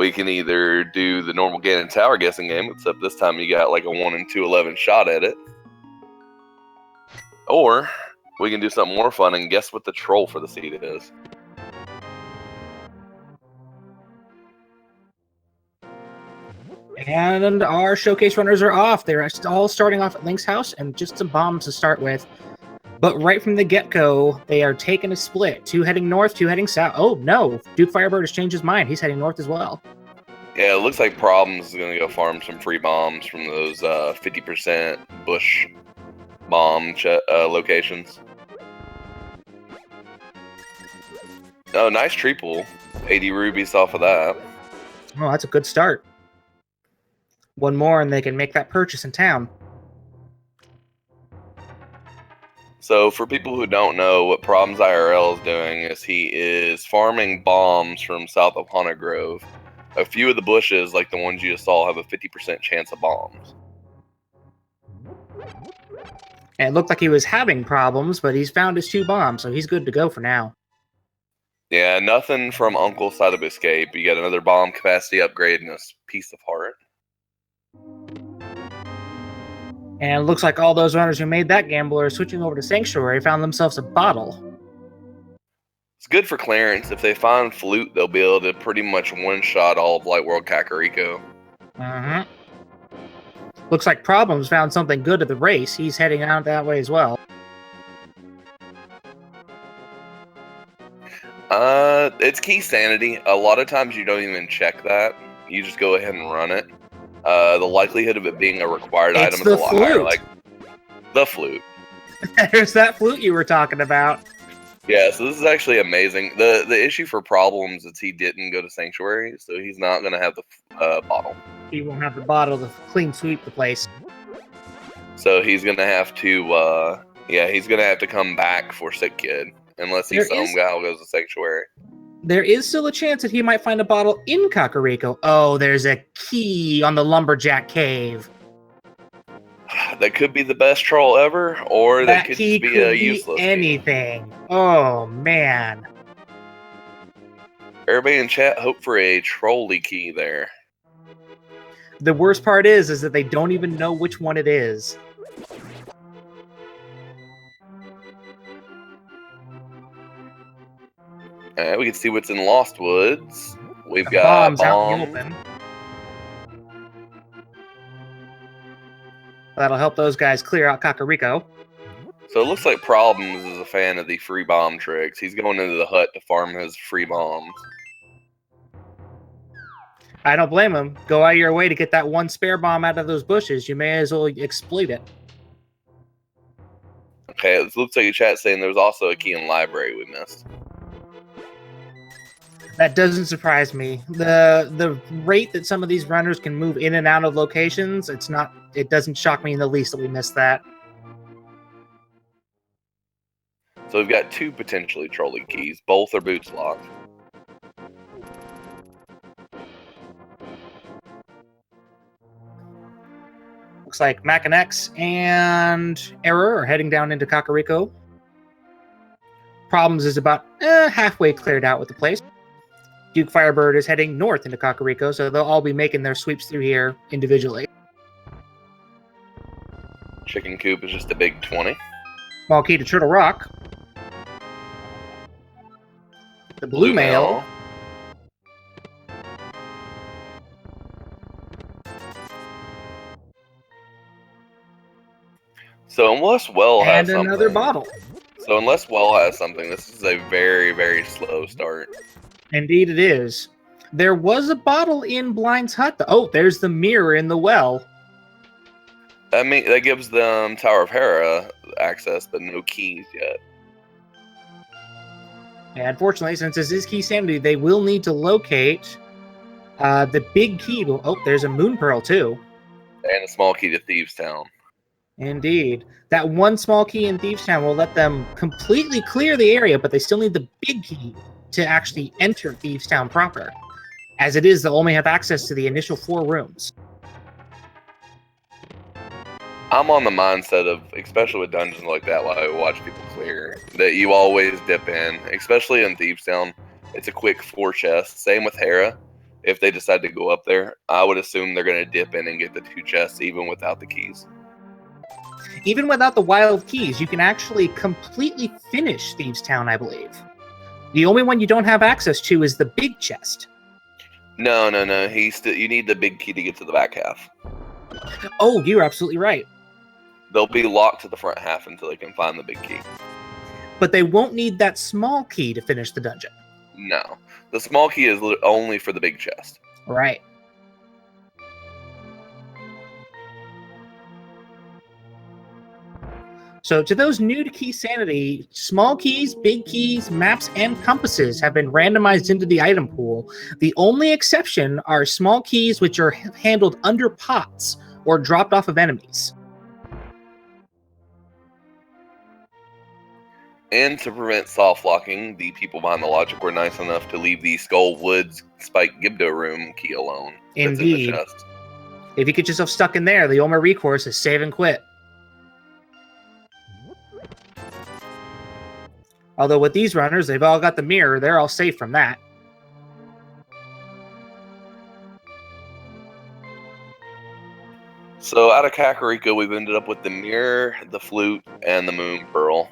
We can either do the normal Ganon Tower guessing game, except this time you got like a 1 in 211 shot at it. Or we can do something more fun and guess what the troll for the seed is. And our showcase runners are off. They're all starting off at Link's house and just some bombs to start with. But right from the get-go, they are taking a split. 2 heading north, 2 heading south. Oh, no. DukeFireBird has changed his mind. He's heading north as well. Yeah, it looks like Problems is going to go farm some free bombs from those 50% bush bomb locations. Oh, nice tree pull. 80 rubies off of that. Oh, that's a good start. 1 more and they can make that purchase in town. So for people who don't know, what ProblemsIRL is doing is he is farming bombs from south of Haunted Grove. A few of the bushes, like the ones you just saw, have a 50% chance of bombs. And it looked like he was having problems, but he's found his 2 bombs, so he's good to go for now. Yeah, nothing from Uncle's side of escape. You got another bomb capacity upgrade and a piece of heart. And it looks like all those runners who made that gamble are switching over to Sanctuary found themselves a bottle. It's good for clearance. If they find Flute, they'll be able to pretty much one-shot all of Light World Kakariko. Looks like Problems found something good at the race. He's heading out that way as well. It's Keysanity. A lot of times you don't even check that. You just go ahead and run it. The likelihood of it being a required item is a lot higher. Like the flute. There's that flute you were talking about. Yeah, so this is actually amazing. The issue for Problems is he didn't go to Sanctuary, so he's not going to have the bottle. He won't have the bottle to clean sweep the place. So he's going to have to, he's going to have to come back for Sick Kid, unless he's some guy who goes to Sanctuary. There is still a chance that he might find a bottle in Kakariko. Oh, there's a key on the Lumberjack Cave. That could be the best troll ever, or that could just be a useless anything. Key. Oh, man. Everybody in chat hope for a trolley key there. The worst part is that they don't even know which one it is. We can see what's in Lost Woods. We've got bombs out in the open. That'll help those guys clear out Kakariko. So it looks like Problems is a fan of the free bomb tricks. He's going into the hut to farm his free bombs. I don't blame him. Go out of your way to get that 1 spare bomb out of those bushes. You may as well exploit it. Okay, it looks like a chat saying there's also a key in library we missed. That doesn't surprise me. The rate that some of these runners can move in and out of locations, it doesn't shock me in the least that we missed that. So we've got 2 potentially trolley keys. Both are boots locked. Looks like Makinx and Error are heading down into Kakariko. Problems is about halfway cleared out with the place. DukeFireBird is heading north into Kakariko, so they'll all be making their sweeps through here individually. Chicken Coop is just a big 20. Small key to Turtle Rock. The Blue Mail. So unless Well has something... And another bottle. So unless Well has something, this is a very, very slow start. Indeed it is. There was a bottle in Blind's hut. Oh, there's the mirror in the well. I mean, that gives them Tower of Hera access, but no keys yet. Yeah, unfortunately, since this is Keysanity, they will need to locate the big key. Oh, there's a Moon Pearl, too. And a small key to Thieves Town. Indeed. That 1 small key in Thieves Town will let them completely clear the area, but they still need the big key to actually enter Thieves Town proper. As it is, they'll only have access to the initial 4 rooms. I'm on the mindset of, especially with dungeons like that, while I watch people clear, that you always dip in, especially in Thieves Town. It's a quick 4 chests. Same with Hera. if they decide to go up there. I would assume they're going to dip in and get the 2 chests even without the keys. Even without the wild keys, you can actually completely finish Thieves Town, I believe. The only one you don't have access to is the big chest. No. You need the big key to get to the back half. Oh, you're absolutely right. They'll be locked to the front half until they can find the big key. But they won't need that small key to finish the dungeon. No. The small key is only for the big chest. Right. So to those new to Keysanity, small keys, big keys, maps, and compasses have been randomized into the item pool. The only exception are small keys which are handled under pots or dropped off of enemies. And to prevent soft locking, the people behind the logic were nice enough to leave the Skull Woods Spike Gibdo room key alone. Indeed. That's in the chest. If you get yourself stuck in there, the only recourse is save and quit. Although with these runners, they've all got the mirror. They're all safe from that. So out of Kakariko, we've ended up with the mirror, the flute, and the moon pearl.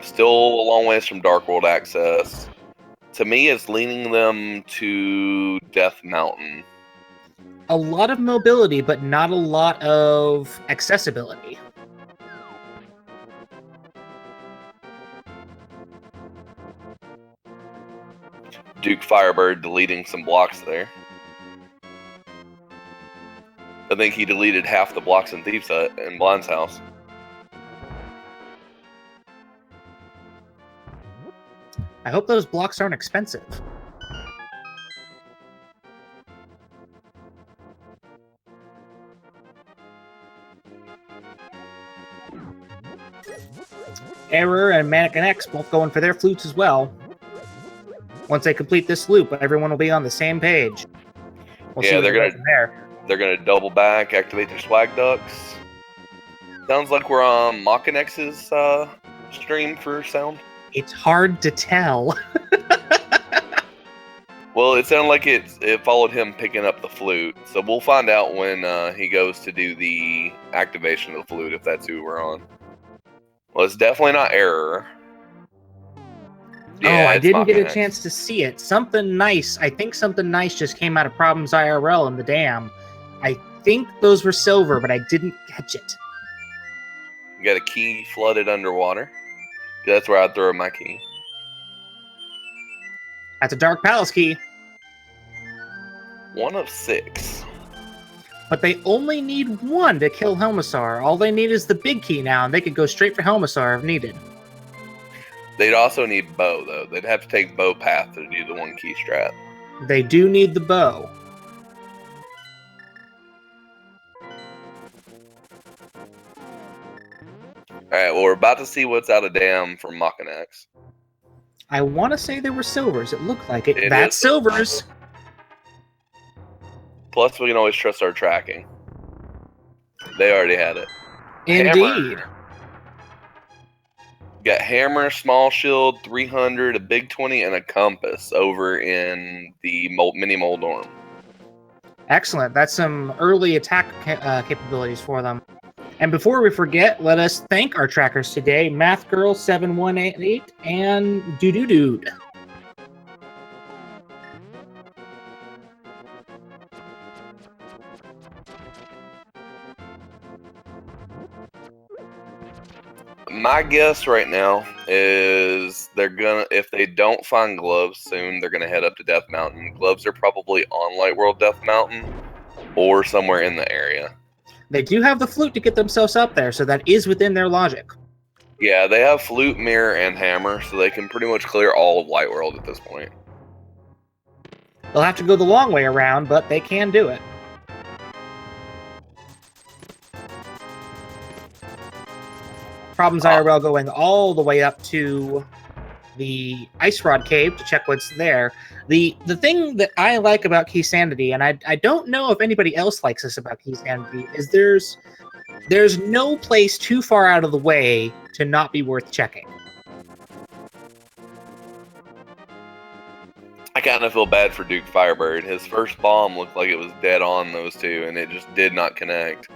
Still a long ways from Dark World access. To me, it's leaning them to Death Mountain. A lot of mobility, but not a lot of accessibility. DukeFireBird deleting some blocks there. I think he deleted half the blocks in Thieves Hut and Blind's house. I hope those blocks aren't expensive. Error and Makinx both going for their flutes as well. Once they complete this loop, everyone will be on the same page. We'll see they're gonna double back, activate their swag ducks. Sounds like we're on Makinx's stream for sound. It's hard to tell. Well, it sounded like it followed him picking up the flute, so we'll find out when he goes to do the activation of the flute if that's who we're on. Well, it's definitely not Error. Yeah, I didn't get a chance to see it. Something nice. I think something nice just came out of ProblemsIRL in the dam. I think those were silver, but I didn't catch it. You got a key flooded underwater. That's where I'd throw my key. That's a Dark Palace key. 1 of 6. But they only need 1 to kill Helmasaur. All they need is the big key now, and they could go straight for Helmasaur if needed. They'd also need bow, though. They'd have to take bow path to do the 1 key strat. They do need the bow. Alright, well, we're about to see what's out of dam from Makinx. I want to say they were silvers. It looked like it. That's silvers. Plus, we can always trust our tracking. They already had it. Indeed. Hammer. Got hammer, small shield, 300, a big 20, and a compass over in the mini Moldorm. Excellent. That's some early attack capabilities for them. And before we forget, let us thank our trackers today, MathGirl7188 and Dude. My guess right now is if they don't find gloves soon, they're gonna head up to Death Mountain. Gloves are probably on Light World Death Mountain or somewhere in the area. They do have the flute to get themselves up there, so that is within their logic. Yeah, they have flute, mirror, and hammer, so they can pretty much clear all of Light World at this point. They'll have to go the long way around, but they can do it. ProblemsIRL going all the way up to the Ice Rod Cave to check what's there. The thing that I like about Keysanity, and I don't know if anybody else likes this about Keysanity, is there's no place too far out of the way to not be worth checking. I kind of feel bad for DukeFireBird. His first bomb looked like it was dead on those two, and it just did not connect.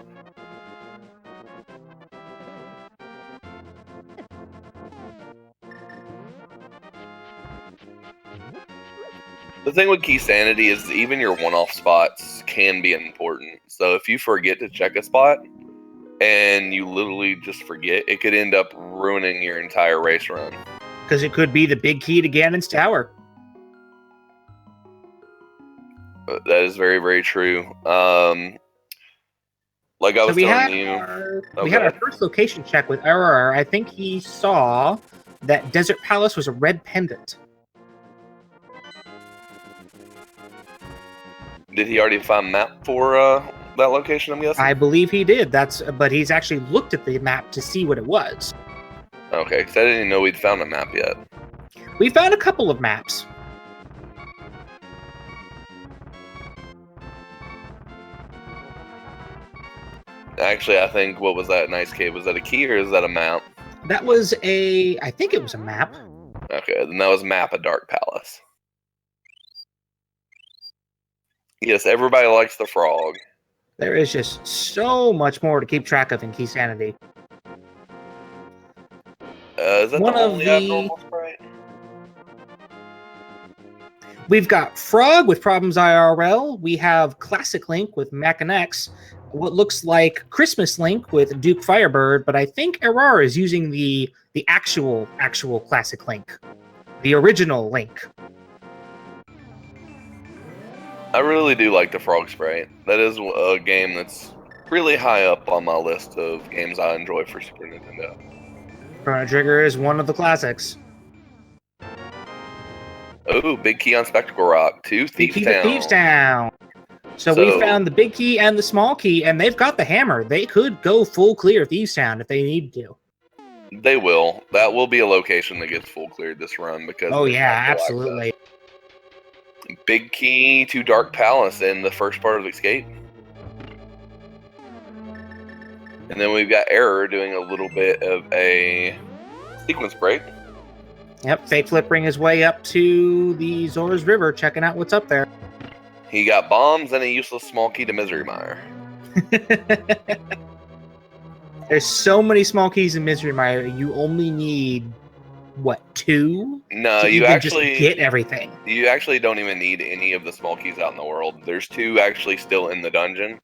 The thing with Keysanity is even your one-off spots can be important. So if you forget to check a spot, and you literally just forget, it could end up ruining your entire race run. Because it could be the big key to Ganon's tower. That is very, very true. Like I was telling you, we had our first location check with Error. I think he saw that Desert Palace was a red pendant. Did he already find a map for that location, I'm guessing? I believe he did. But he's actually looked at the map to see what it was. Okay, because I didn't even know we'd found a map yet. We found a couple of maps. Actually, I think, what was that nice cave? Was that a key or is that a map? That was I think it was a map. Okay, then that was map of Dark Palace. Yes, everybody likes the frog. There is just so much more to keep track of in Keysanity. Is that one the of only the abnormal sprite? We've got Frog with ProblemsIRL. We have Classic Link with Makinx. What looks like Christmas Link with DukeFireBird, but I think Errar is using the actual Classic Link, the original Link. I really do like the frog sprite. That is a game that's really high up on my list of games I enjoy for Super Nintendo. Chrono Trigger is one of the classics. Oh, big key on Spectacle Rock. Thieves Town. So we found the big key and the small key, and they've got the hammer. They could go full clear Thieves Town if they need to. They will. That will be a location that gets full cleared this run because. Oh yeah, absolutely. Big key to Dark Palace in the first part of Escape. And then we've got Error doing a little bit of a sequence break. Yep, fake flipping his way up to the Zora's River, checking out what's up there. He got bombs and a useless small key to Misery Mire. There's so many small keys in Misery Mire, you only need, what, 2? No, to you even actually just get everything. You actually don't even need any of the small keys out in the world. There's 2 actually still in the dungeon,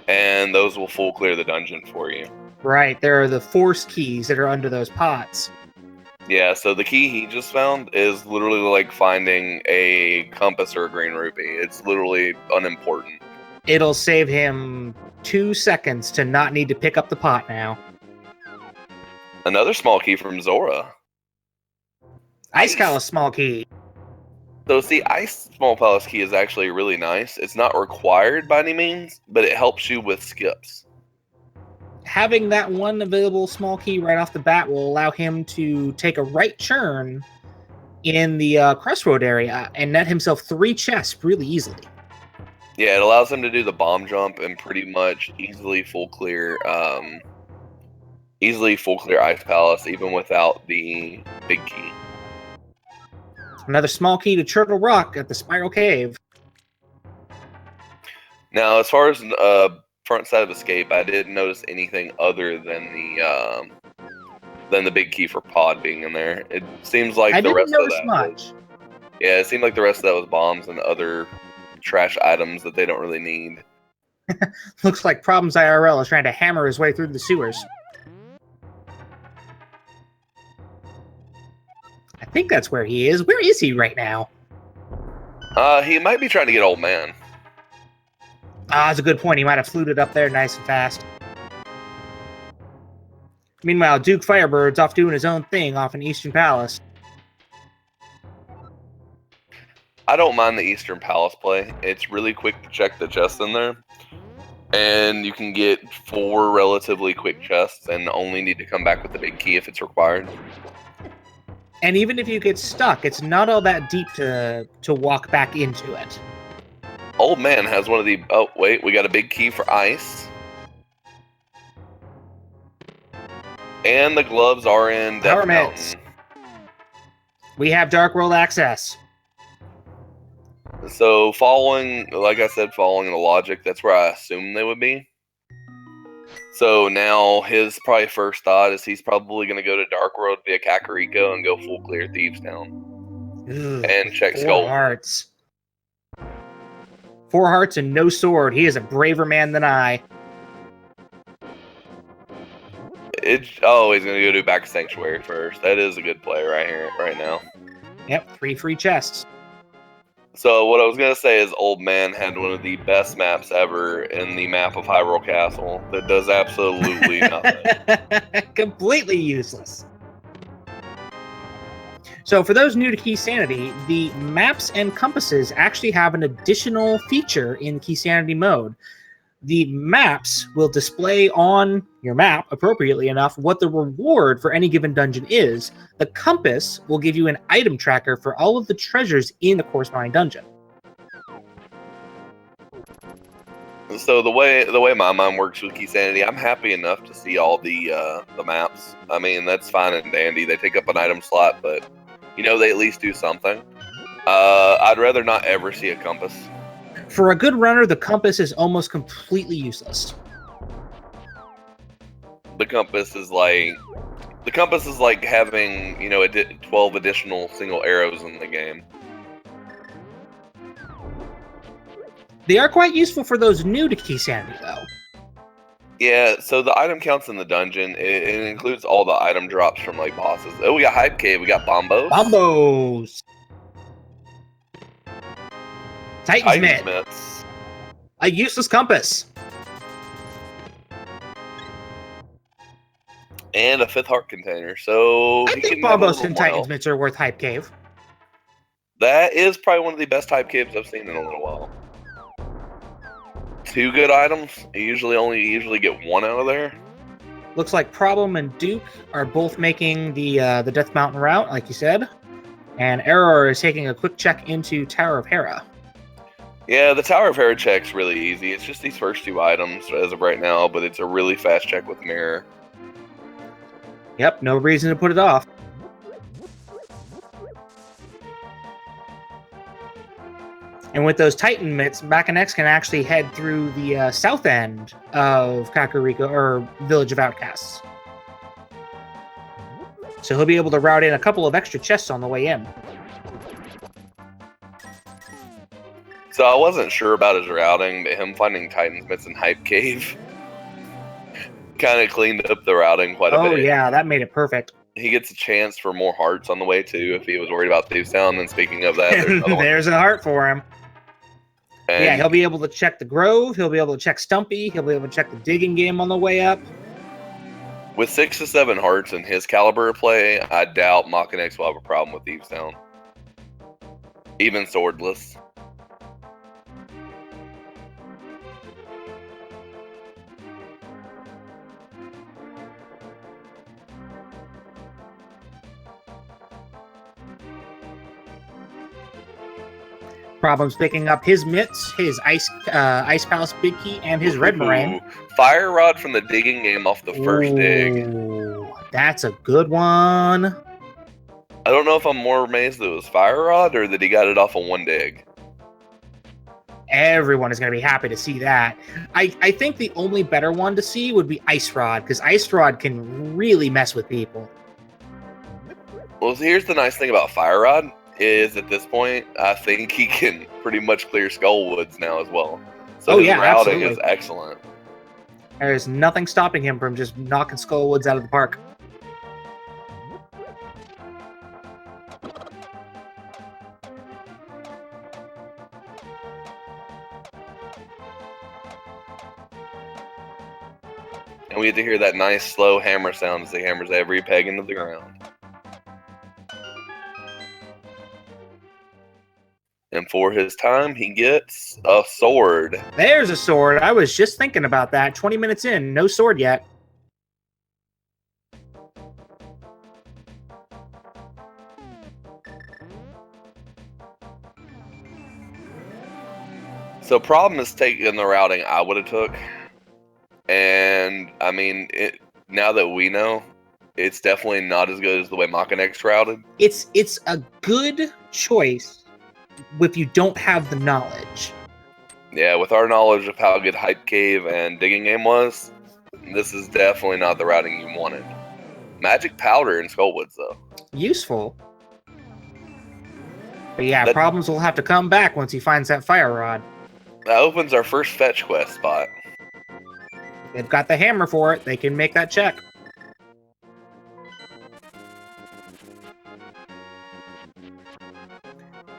and those will full clear the dungeon for you. Right, there are the force keys that are under those pots. Yeah, so the key he just found is literally like finding a compass or a green rupee. It's literally unimportant. It'll save him 2 seconds to not need to pick up the pot now. Another small key from Zora. Ice Palace small key. So see, Ice Small Palace key is actually really nice. It's not required by any means, but it helps you with skips. Having that one available small key right off the bat will allow him to take a right turn in the crossroad area and net himself 3 chests really easily. Yeah, it allows him to do the bomb jump and pretty much easily full clear Ice Palace even without the big key. Another small key to Turtle Rock at the Spiral Cave. Now, as far as front side of Escape, I didn't notice anything other than the big key for Pod being in there. It seems like the rest of that much. Yeah, it seemed like the rest of that was bombs and other trash items that they don't really need. Looks like ProblemsIRL is trying to hammer his way through the sewers. I think that's where he is. Where is he right now? He might be trying to get Old Man. Ah, that's a good point. He might have fluted up there nice and fast. Meanwhile, DukeFireBird's off doing his own thing off in Eastern Palace. I don't mind the Eastern Palace play. It's really quick to check the chests in there. And you can get 4 relatively quick chests and only need to come back with the big key if it's required. And even if you get stuck, it's not all that deep to walk back into it. Old Man has one of the... Oh, wait. We got a big key for Ice. And the gloves are in Death Mountain. We have Dark World access. So following, like I said, following the logic, that's where I assumed they would be. So now his probably first thought is he's probably going to go to Dark World via Kakariko and go full clear Thieves Town. Ugh, And check 4 Skull. hearts. 4 hearts and no sword. He is a braver man than I. He's going to go do Back Sanctuary first. That is a good play right now. Yep, 3 free chests. So what I was going to say is Old Man had one of the best maps ever in the map of Hyrule Castle that does absolutely nothing. Completely useless. So for those new to Keysanity, the maps and compasses actually have an additional feature in Keysanity mode. The maps will display on your map, appropriately enough, what the reward for any given dungeon is. The compass will give you an item tracker for all of the treasures in the corresponding dungeon. So the way my mind works with Keysanity, I'm happy enough to see all the maps. I mean, that's fine and dandy. They take up an item slot, but they at least do something. I'd rather not ever see a compass. For a good runner, the compass is almost completely useless. The compass is like having 12 additional single arrows in the game. They are quite useful for those new to Keysanity, though. Yeah, so the item counts in the dungeon, it includes all the item drops from like bosses. Oh, we got Hype Cave, we got Bombos. Bombos! Titan's Mitt. Mitts. A useless compass. And a 5th heart container. So I think Bombos and Titan's Mitts are worth Hype Cave. That is probably one of the best Hype Caves I've seen in a little while. 2 good items. You usually get 1 out of there. Looks like Problem and Duke are both making the Death Mountain route, like you said. And Error is taking a quick check into Tower of Hera. Yeah, the Tower of Hera check's really easy. It's just these first 2 items as of right now, but it's a really fast check with Mirror. Yep, no reason to put it off. And with those Titan Mitts, Makinx can actually head through the south end of Kakariko, or Village of Outcasts. So he'll be able to route in a couple of extra chests on the way in. So I wasn't sure about his routing, but him finding Titan's Mitts and Hype Cave kind of cleaned up the routing quite a bit. Oh yeah, that made it perfect. He gets a chance for more hearts on the way too if he was worried about Thieves Town. And speaking of that, there's a heart for him. And yeah, he'll be able to check the Grove. He'll be able to check Stumpy. He'll be able to check the digging game on the way up. With 6 to 7 hearts in his caliber of play, I doubt Makinx will have a problem with Thieves Town. Even swordless. Problems picking up his mitts, his Ice Palace Big Key, and his Red Moraine. Fire Rod from the digging game off the first dig. That's a good one. I don't know if I'm more amazed that it was Fire Rod or that he got it off of 1 dig. Everyone is going to be happy to see that. I think the only better one to see would be Ice Rod, because Ice Rod can really mess with people. Well, here's the nice thing about Fire Rod. Is at this point, I think he can pretty much clear Skullwoods now as well. So his routing is excellent. There's nothing stopping him from just knocking Skullwoods out of the park. And we get to hear that nice slow hammer sound as he hammers every peg into the ground. And for his time, he gets a sword. There's a sword. I was just thinking about that. 20 minutes in, no sword yet. So Problem is taking the routing I would have took. And, I mean, now that we know, it's definitely not as good as the way Makinx routed. It's a good choice. if you don't have the knowledge. Yeah, with our knowledge of how good Hype Cave and Digging Game was, this is definitely not the routing you wanted. Magic Powder in Skullwoods, though. Useful. But yeah, Problems will have to come back once he finds that fire rod. That opens our first fetch quest spot. They've got the hammer for it. They can make that check.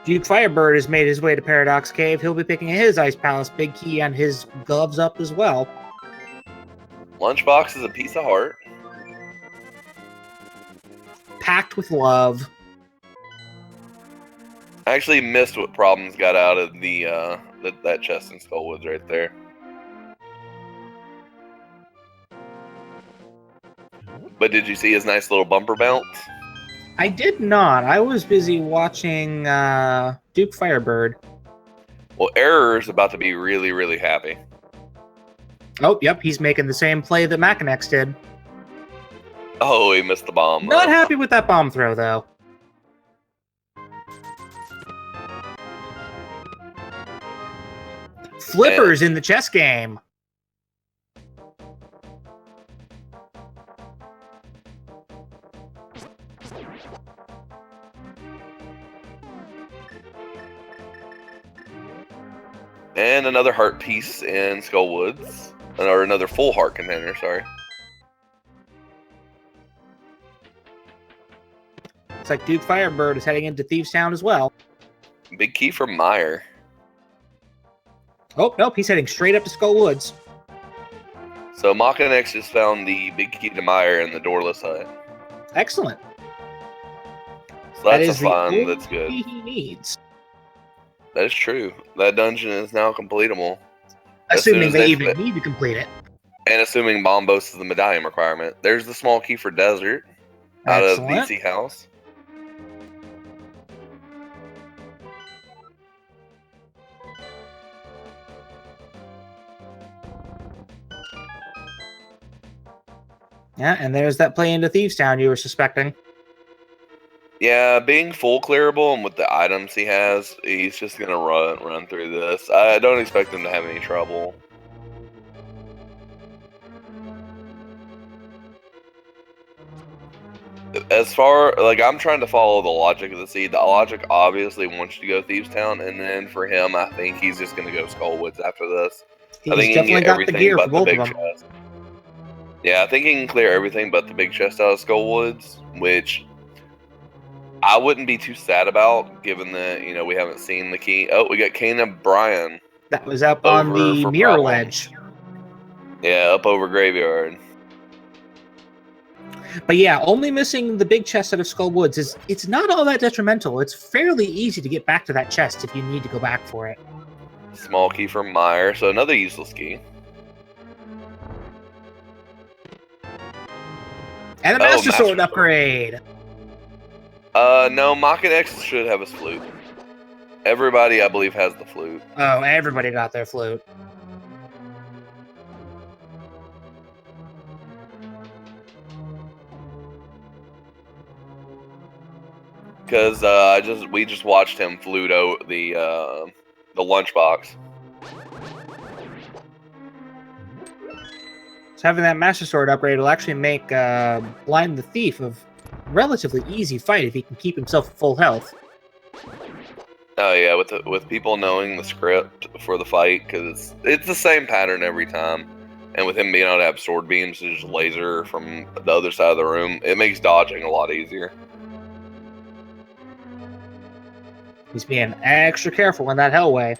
DukeFireBird has made his way to Paradox Cave. He'll be picking his Ice Palace Big Key and his gloves up as well. Lunchbox is a piece of heart. Packed with love. I actually missed what Problems got out of the that chest in Skullwoods right there. But did you see his nice little bumper bounce? I did not. I was busy watching DukeFireBird. Well, Error's about to be really, really happy. Oh, yep, he's making the same play that Makinx did. Oh, he missed the bomb. Not happy with that bomb throw, though. Flippers in the chess game. And another heart piece in Skullwoods. Or another full heart container, sorry. Looks like DukeFireBird is heading into Thieves Town as well. Big key for Mire. Oh, nope, he's heading straight up to Skullwoods. So Makinx just found the big key to Mire in the doorless hut. Excellent. So that's a find. That's good. He needs. That is true. That dungeon is now completable. Assuming they even need to complete it. And assuming Bombos is the medallion requirement. There's the small key for Desert out of DC House. Yeah, and there's that play into Thieves Town you were suspecting. Yeah, being full clearable and with the items he has, he's just gonna run through this. I don't expect him to have any trouble. As far, like, I'm trying to follow the logic of the seed. The logic obviously wants you to go Thieves Town, and then for him, I think he's just gonna go Skullwoods after this. He's I think definitely got the gear for both of them. Chest. Yeah, I think he can clear everything but the big chest out of Skullwoods, which I wouldn't be too sad about, given that, you know, we haven't seen the key. Oh, we got Kana Brian. That was up on the mirror ledge. Yeah, up over Graveyard. But yeah, only missing the big chest out of Skullwoods is, it's not all that detrimental. It's fairly easy to get back to that chest if you need to go back for it. Small key for Mire, so another useless key. And a Master Sword upgrade. No, Makinx should have his flute. Everybody, I believe, has the flute. Oh, everybody got their flute. Because we just watched him flute out the lunchbox. So having that Master Sword upgrade will actually make Blind the Thief a relatively easy fight if he can keep himself at full health. Oh yeah, with people knowing the script for the fight, because it's the same pattern every time, and with him being able to have sword beams to just laser from the other side of the room, it makes dodging a lot easier. He's being extra careful in that hellway.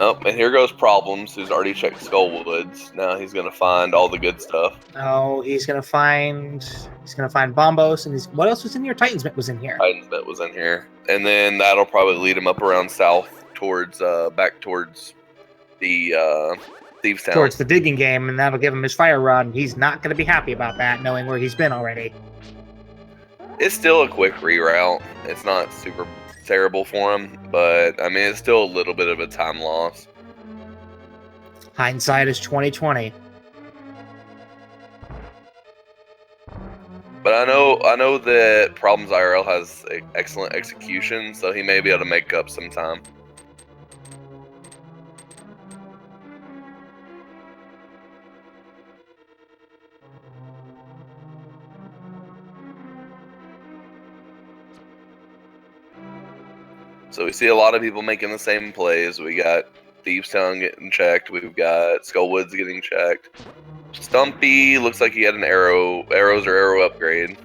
Oh, and here goes Problems, who's already checked Skullwoods. Now he's gonna find all the good stuff. Oh, he's gonna find Bombos, and what else was in here? Titan's Mitt was in here. Titan's Mitt was in here, and then that'll probably lead him up around south towards back towards the Thieves Town. Towards the digging game, and that'll give him his fire rod, and he's not gonna be happy about that, knowing where he's been already. It's still a quick reroute. It's not super terrible for him, but I mean, it's still a little bit of a time loss. Hindsight is 20/20. But I know that Problems IRL has excellent execution, so he may be able to make up some time. So we see a lot of people making the same plays. We got Thieves Town getting checked. We've got Skullwoods getting checked. Stumpy looks like he had an arrows or arrow upgrade.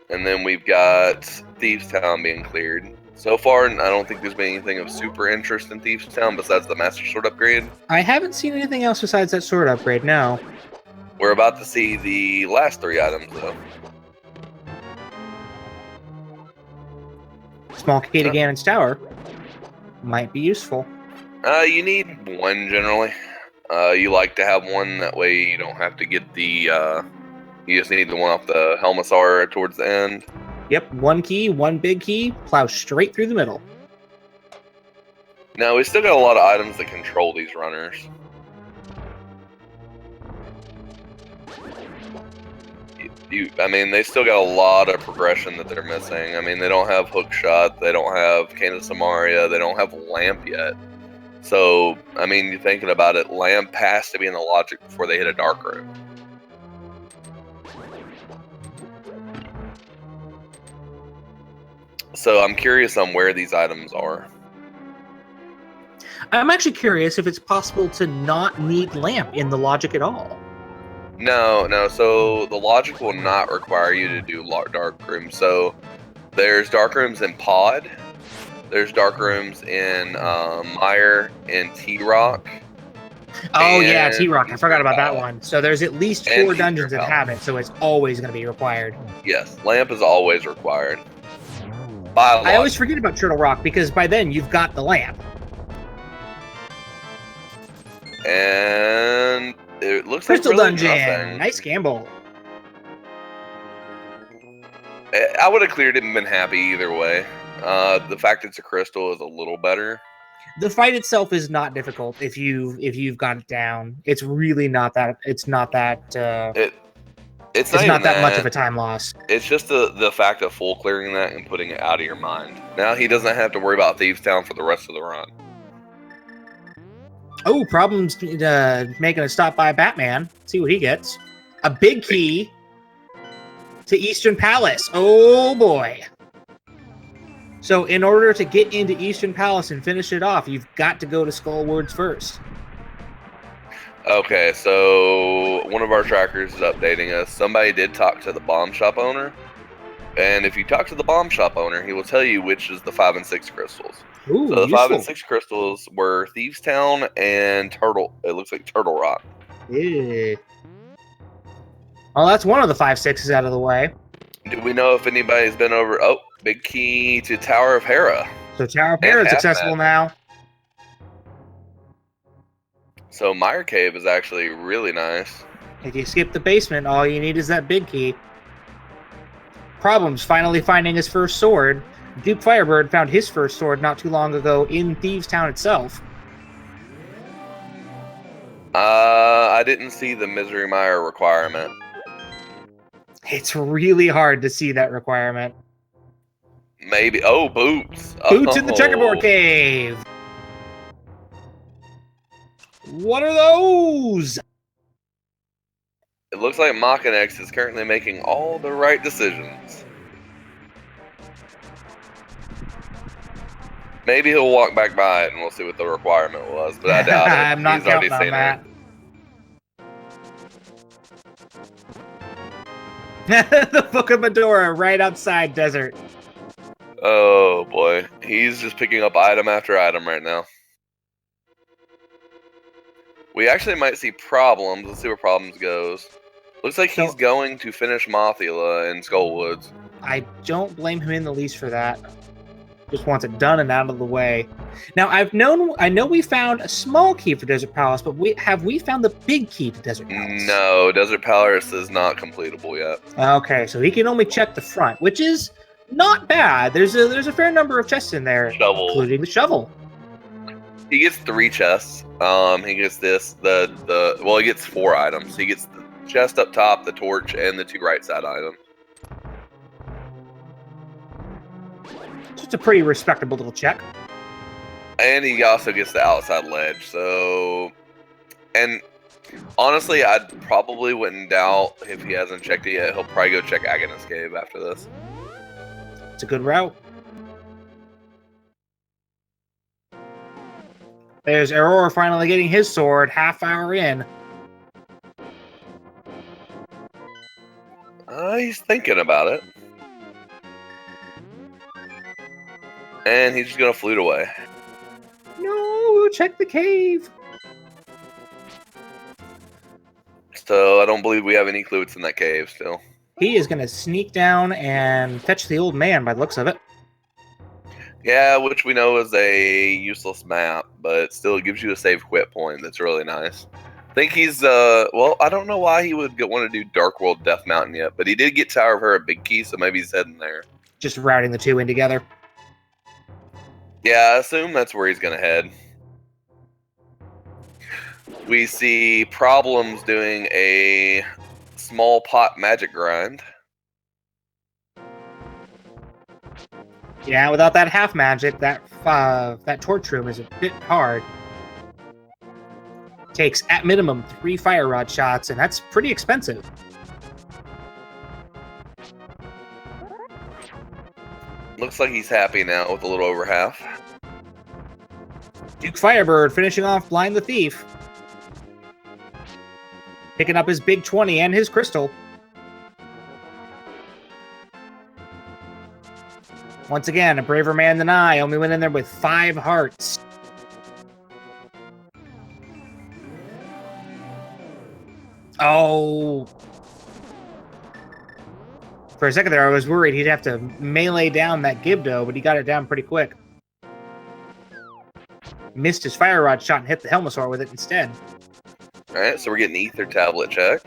And then we've got Thieves Town being cleared. So far, I don't think there's been anything of super interest in Thieves Town besides the Master Sword upgrade. I haven't seen anything else besides that sword upgrade, no. We're about to see the last 3 items, though. Small key to Ganon's tower might be useful. You need 1 generally. You like to have 1, that way you don't have to get the, you just need the one off the Helmasaur towards the end. Yep, 1 key, 1 big key, plow straight through the middle. Now, we still got a lot of items that control these runners. I mean, they still got a lot of progression that they're missing. I mean, they don't have Hook Shot, they don't have Candace Samaria, they don't have Lamp yet. So, I mean, you're thinking about it, Lamp has to be in the logic before they hit a Dark Room. So, I'm curious on where these items are. I'm actually curious if it's possible to not need Lamp in the logic at all. No. So the logic will not require you to do dark rooms. So there's dark rooms in Pod. There's dark rooms in Mire and T-Rock. Oh yeah, T-Rock. I forgot about that one. So there's at least 4 dungeons that have it, so it's always going to be required. Yes, Lamp is always required. I always forget about Turtle Rock because by then you've got the Lamp. And it looks Crystal like really Dungeon. nothing. Nice gamble. I would have cleared it and been happy either way. The fact it's a crystal is a little better. The fight itself is not difficult if you've got it down. It's really not that. It's not that. It's not that much of a time loss. It's just the fact of full clearing that and putting it out of your mind. Now he doesn't have to worry about Thieves Town for the rest of the run. Oh, Problems making a stop by Batman. See what he gets. A big key to Eastern Palace. Oh, boy. So in order to get into Eastern Palace and finish it off, you've got to go to Skullwoods first. Okay, so one of our trackers is updating us. Somebody did talk to the bomb shop owner. And if you talk to the bomb shop owner, he will tell you which is the 5 and 6 crystals. Ooh, so the useful. 5 and 6 crystals were Thieves Town and Turtle. It looks like Turtle Rock. Yeah. Well, that's one of the 5/6s out of the way. Do we know if anybody's been over? Oh, big key to Tower of Hera. So Tower of Hera is accessible now. So Mire Cave is actually really nice. If you skip the basement, all you need is that big key. Problems finally finding his first sword. DukeFireBird found his first sword not too long ago in Thieves Town itself. I didn't see the Misery Mire requirement. It's really hard to see that requirement. Maybe. Oh, boots. Boots in the checkerboard cave. What are those? It looks like Makinx is currently making all the right decisions. Maybe he'll walk back by it and we'll see what the requirement was, but I doubt it. I'm not counting on that. The Book of Medora right outside Desert. Oh boy, he's just picking up item after item right now. We actually might see Problems. Let's see where Problems goes. Looks like he's going to finish Mothula in Skullwoods. I don't blame him in the least for that. Just wants it done and out of the way. Now I know we found a small key for Desert Palace, but have we found the big key to Desert Palace? No, Desert Palace is not completable yet. Okay, so he can only check the front, which is not bad. There's a fair number of chests in there, including the shovel. He gets 3 chests. He gets this, he gets 4 items. He gets chest up top, the torch, and the 2 right side items. Just a pretty respectable little check. And he also gets the outside ledge. So, and honestly, I probably wouldn't doubt if he hasn't checked it yet. He'll probably go check Agonist Cave after this. It's a good route. There's Aurora finally getting his sword, half hour in. He's thinking about it. And he's just going to flute away. No, check the cave. So I don't believe we have any clue what's in that cave still. He is going to sneak down and fetch the old man by the looks of it. Yeah, which we know is a useless map, but still it gives you a save quit point that's really nice. I think he's, well, I don't know why he would want to do Dark World Death Mountain yet, but he did get Tower of Her a big key, so maybe he's heading there. Just routing the two in together. Yeah, I assume that's where he's going to head. We see Problems doing a small pot magic grind. Yeah, without that half magic, that torch room is a bit hard. Takes, at minimum, 3 fire rod shots, and that's pretty expensive. Looks like he's happy now with a little over half. DukeFireBird finishing off Blind the Thief. Picking up his big 20 and his crystal. Once again, a braver man than I only went in there with 5 hearts. Oh. For a second there, I was worried he'd have to melee down that Gibdo, but he got it down pretty quick. Missed his fire rod shot and hit the Helmosaur with it instead. Alright, so we're getting Ether Tablet check.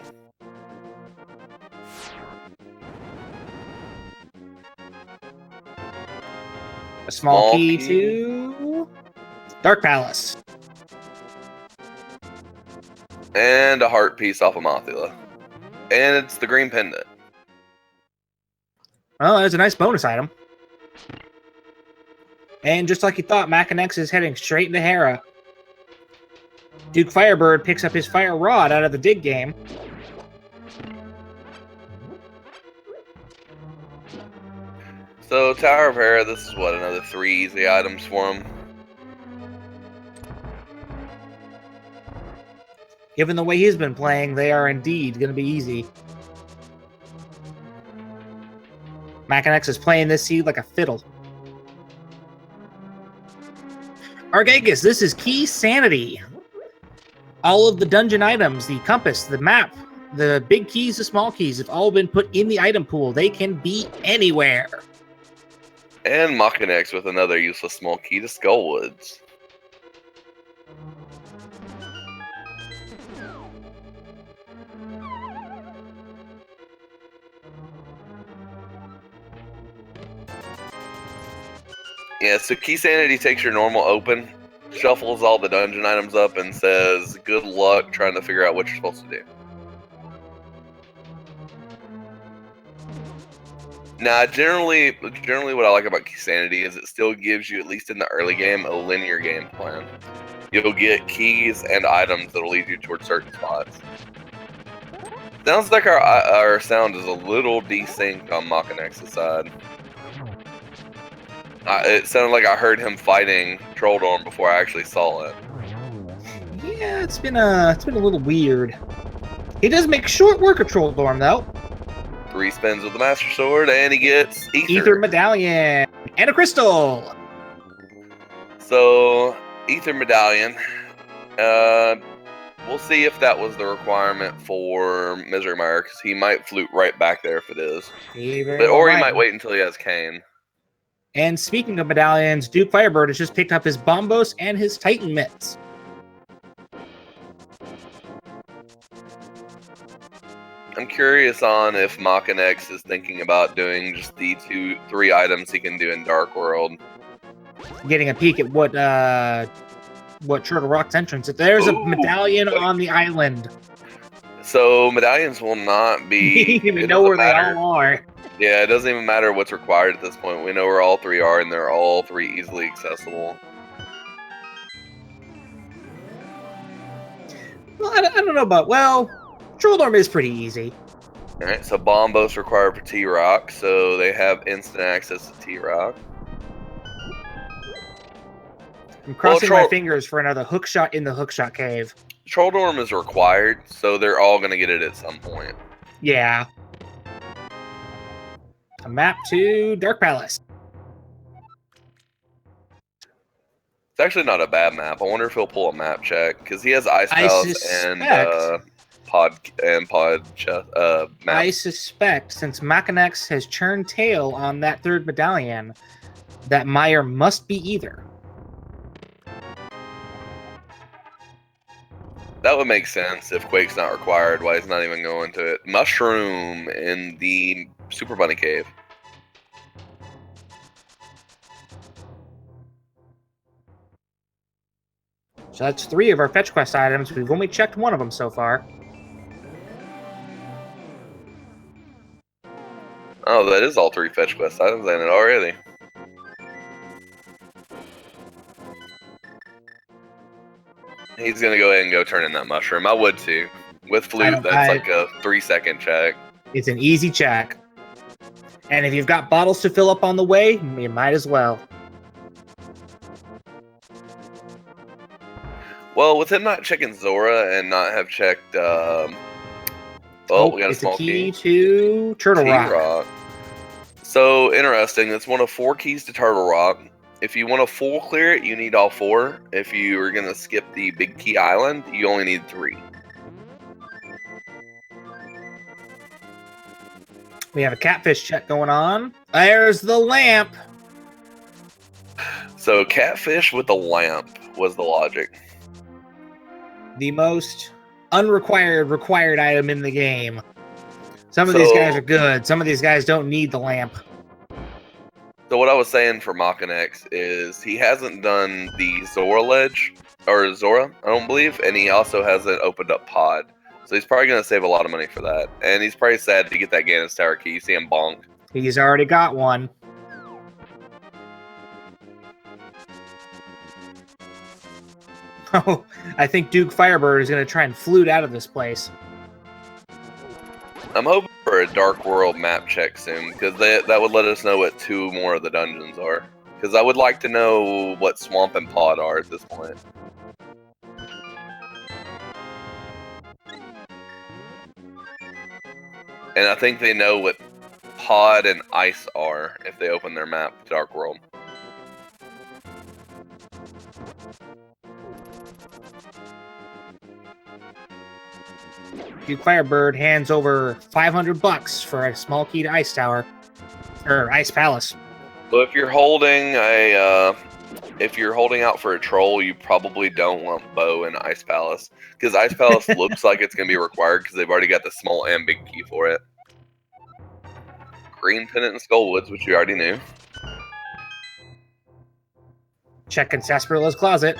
A small key to Dark Palace. And a heart piece off of Mothula. And it's the green pendant. Well, there's a nice bonus item. And just like you thought, Makinx is heading straight into Hera. DukeFireBird picks up his fire rod out of the dig game. So, Tower of Hera, this is what, another 3 easy items for him? Given the way he's been playing, they are indeed going to be easy. Makinx is playing this seed like a fiddle. Argagus, this is Keysanity. All of the dungeon items, the compass, the map, the big keys, the small keys, have all been put in the item pool. They can be anywhere. And Makinx with another useless small key to Skullwoods. Yeah, so Keysanity takes your normal open, shuffles all the dungeon items up, and says, good luck trying to figure out what you're supposed to do. Now, generally what I like about Keysanity is it still gives you, at least in the early game, a linear game plan. You'll get keys and items that'll lead you towards certain spots. Sounds like our sound is a little desynced on Makinx's side. It sounded like I heard him fighting Trolldorm before I actually saw it. Yeah, it's been a little weird. He does make short work of Trolldorm, though. 3 spins with the Master Sword, and he gets Ether Medallion and a crystal. So, Ether Medallion. We'll see if that was the requirement for Misery Mire, because he might flute right back there if it is. Or he might wait until he has Cane. And speaking of medallions, DukeFireBird has just picked up his Bombos and his Titan Mitts. I'm curious on if Makinx is thinking about doing just the 3 items he can do in Dark World. Getting a peek at what Turtle Rock's entrance. There's a medallion on the island. So medallions will not be. We know where they all are. Yeah, it doesn't even matter what's required at this point. We know where all three are, and they're all three easily accessible. Well, I don't know about. Well, Troll Dorm is pretty easy. All right, so Bombos required for T-Rock, so they have instant access to T-Rock. I'm crossing my fingers for another hookshot in the hookshot cave. Troll Dorm is required, so they're all going to get it at some point. Yeah. A map to Dark Palace. It's actually not a bad map. I wonder if he'll pull a map check, because he has Ice Palace and Pod map. I suspect, since Makinx has turned tail on that third medallion, that Mire must be either. That would make sense if Quake's not required, why he's not even going to it. Mushroom in the Super Bunny Cave. So that's 3 of our fetch quest items. We've only checked 1 of them so far. Oh, that is all 3 fetch quest items in it already. He's going to go ahead and go turn in that mushroom. I would too. With Flute, that's like a 3-second check. It's an easy check. And if you've got bottles to fill up on the way, you might as well. Well, with him not checking Zora and not have checked... we got a small key to Turtle Rock. So, interesting. It's one of 4 keys to Turtle Rock. If you want to full clear it, you need all 4. If you are going to skip the Big Key Island, you only need 3. We have a catfish check going on. There's the lamp. So, catfish with the lamp was the logic. The most required item in the game. Some of these guys are good. Some of these guys don't need the lamp. So what I was saying for Makinx is he hasn't done the Zora ledge, or Zora, I don't believe, and he also hasn't opened up Pod. So he's probably going to save a lot of money for that. And he's probably sad to get that Ganon's Tower key. You see him bonk. He's already got one. Oh, I think DukeFireBird is going to try and flute out of this place. I'm hoping for a Dark World map check soon, because that would let us know what 2 more of the dungeons are. Because I would like to know what Swamp and Pod are at this point. And I think they know what Pod and Ice are if they open their map to Dark World. DukeFireBird hands over $500 for a small key to Ice Tower, or Ice Palace. So if you're holding out for a troll, you probably don't want Bow in Ice Palace, because Ice Palace looks like it's gonna be required because they've already got the small and big key for it. Green Pennant and Skullwoods, which you already knew. Check in Sasparilla's closet.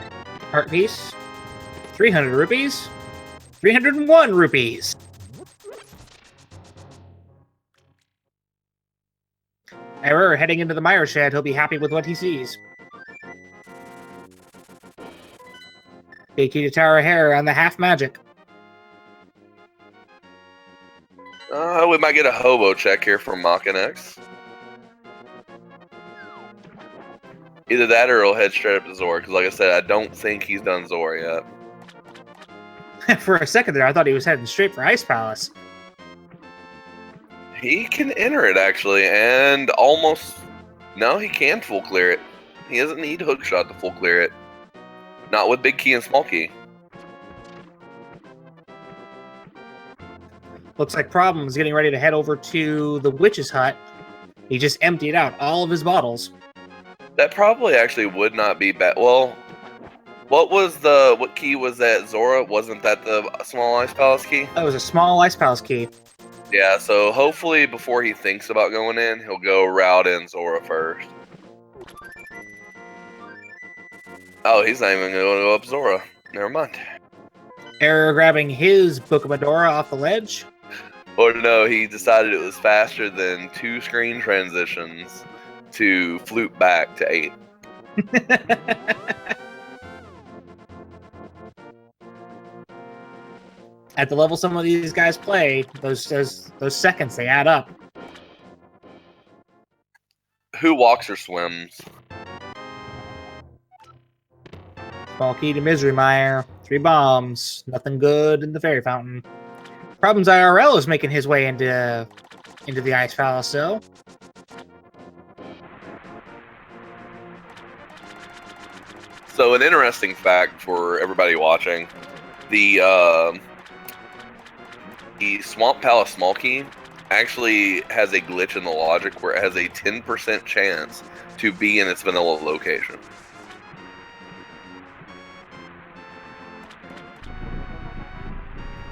Heart piece. 300 rupees. 301 rupees. Error heading into the Mire shed. He'll be happy with what he sees. Big key to Tower of Hair on the half magic. We might get a hobo check here from Makinx. Either that or he'll head straight up to Zora, because like I said, I don't think he's done Zora yet. For a second there, I thought he was heading straight for Ice Palace. He can enter it, actually, and almost... No, he can full clear it. He doesn't need Hookshot to full clear it. Not with Big Key and Small Key. Looks like Problem's getting ready to head over to the Witch's Hut. He just emptied out all of his bottles. That probably actually would not be bad. Well, what key was that, Zora? Wasn't that the small Ice Palace key? That was a small Ice Palace key. Yeah, so hopefully before he thinks about going in, he'll go route in Zora first. Oh, he's not even going to go up Zora. Never mind. Error grabbing his Book of Medora off the ledge. Or no, he decided it was faster than 2 screen transitions to flute back to 8. At the level some of these guys play, those seconds, they add up. Who walks or swims? Small key to Misery Mire. 3 bombs. Nothing good in the Fairy Fountain. Problems IRL is making his way into the Ice Palace, so. So an interesting fact for everybody watching, the Swamp Palace Small Key actually has a glitch in the logic where it has a 10% chance to be in its vanilla location.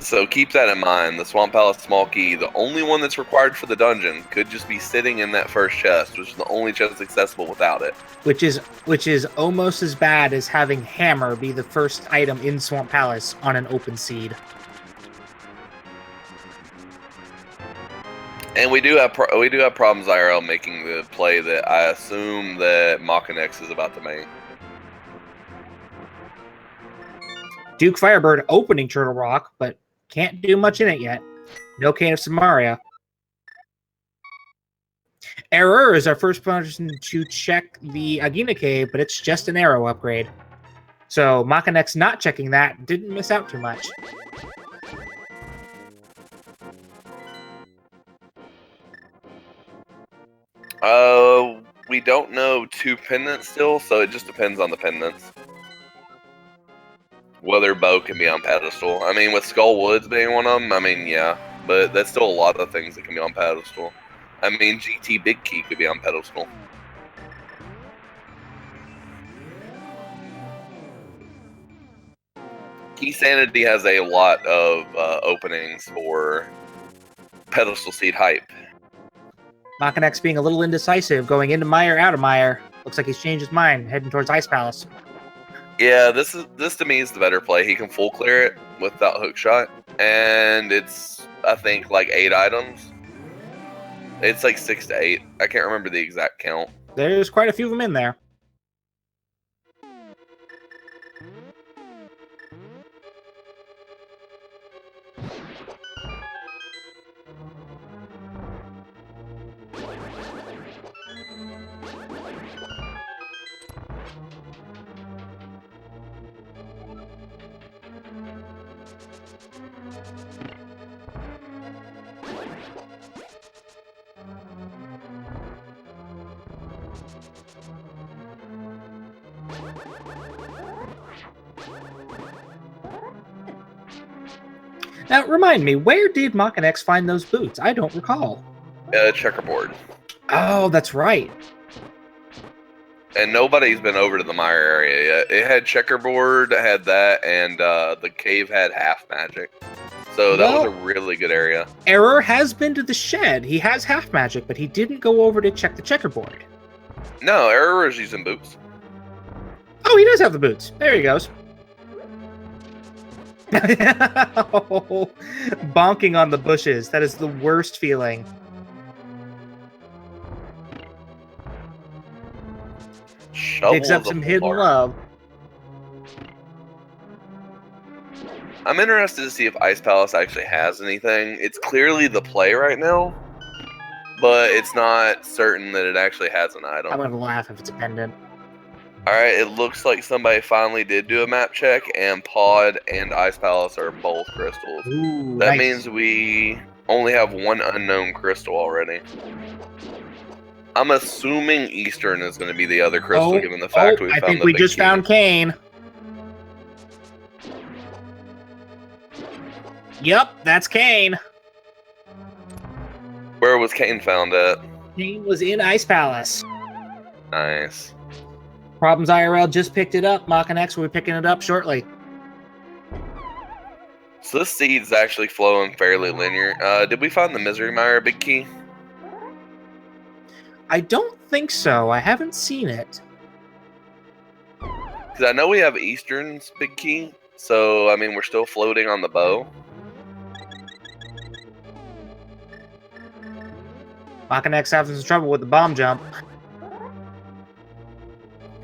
So keep that in mind. The Swamp Palace Small Key, the only one that's required for the dungeon, could just be sitting in that first chest, which is the only chest accessible without it. Which is almost as bad as having Hammer be the first item in Swamp Palace on an open seed. And we do have Problems IRL making the play that I assume that Makinx is about to make. DukeFireBird opening Turtle Rock, but can't do much in it yet. No Cane of Samaria. Error is our first person to check the Agina Cave, but it's just an arrow upgrade. So Makinx not checking that didn't miss out too much. We don't know 2 pendants still, so it just depends on the pendants. Whether bow can be on pedestal. I mean, with Skull Woods being one of them, I mean, yeah. But that's still a lot of things that can be on pedestal. I mean, GT Big Key could be on pedestal. Keysanity has a lot of openings for pedestal seed hype. Makinx being a little indecisive, going into Mire, out of Mire. Looks like he's changed his mind, heading towards Ice Palace. Yeah, this to me is the better play. He can full clear it without hook shot, and it's I think like 8 items. It's like 6 to 8. I can't remember the exact count. There's quite a few of them in there. Now, remind me, where did Makinx find those boots? I don't recall. Checkerboard. Oh, that's right. And nobody's been over to the Mire area yet. It had Checkerboard, had that, and the cave had half magic. So that was a really good area. Error has been to the shed. He has half magic, but he didn't go over to check the Checkerboard. No, Error is using boots. Oh, he does have the boots. There he goes. Bonking on the bushes. That is the worst feeling. Picks up some hidden love. I'm interested to see if Ice Palace actually has anything. It's clearly the play right now, but it's not certain that it actually has an item. I'm going to laugh if it's a pendant. Alright, it looks like somebody finally did do a map check, and Pod and Ice Palace are both crystals. Ooh, that nice. means we only have 1 unknown crystal already. I'm assuming Eastern is going to be the other crystal, given the fact we found the I think we just found Kane. Yep, that's Kane. Where was Kane found at? Kane was in Ice Palace. Nice. Problems IRL just picked it up. Makinx will be picking it up shortly. So this seed's actually flowing fairly linear. Did we find the Misery Mire Big Key? I don't think so. I haven't seen it. Because I know we have Eastern's Big Key. So, I mean, we're still floating on the bow. Makinx having some trouble with the bomb jump.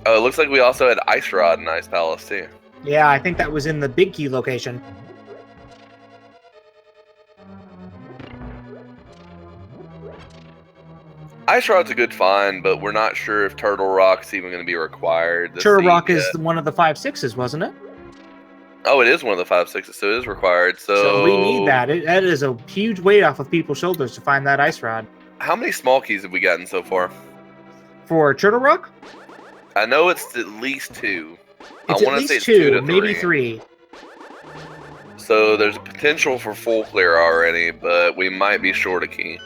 Oh, it looks like we also had Ice Rod and Ice Palace, too. Yeah, I think that was in the big key location. Ice Rod's a good find, but we're not sure if Turtle Rock's even going to be required. Turtle Rock is one of the 5/6s, wasn't it? Oh, it is one of the 5/6s, so it is required. So we need that. That is a huge weight off of people's shoulders to find that Ice Rod. How many small keys have we gotten so far? For Turtle Rock? I know it's at least 2. It's at least 2, maybe 3. So there's a potential for full clear already, but we might be short a key.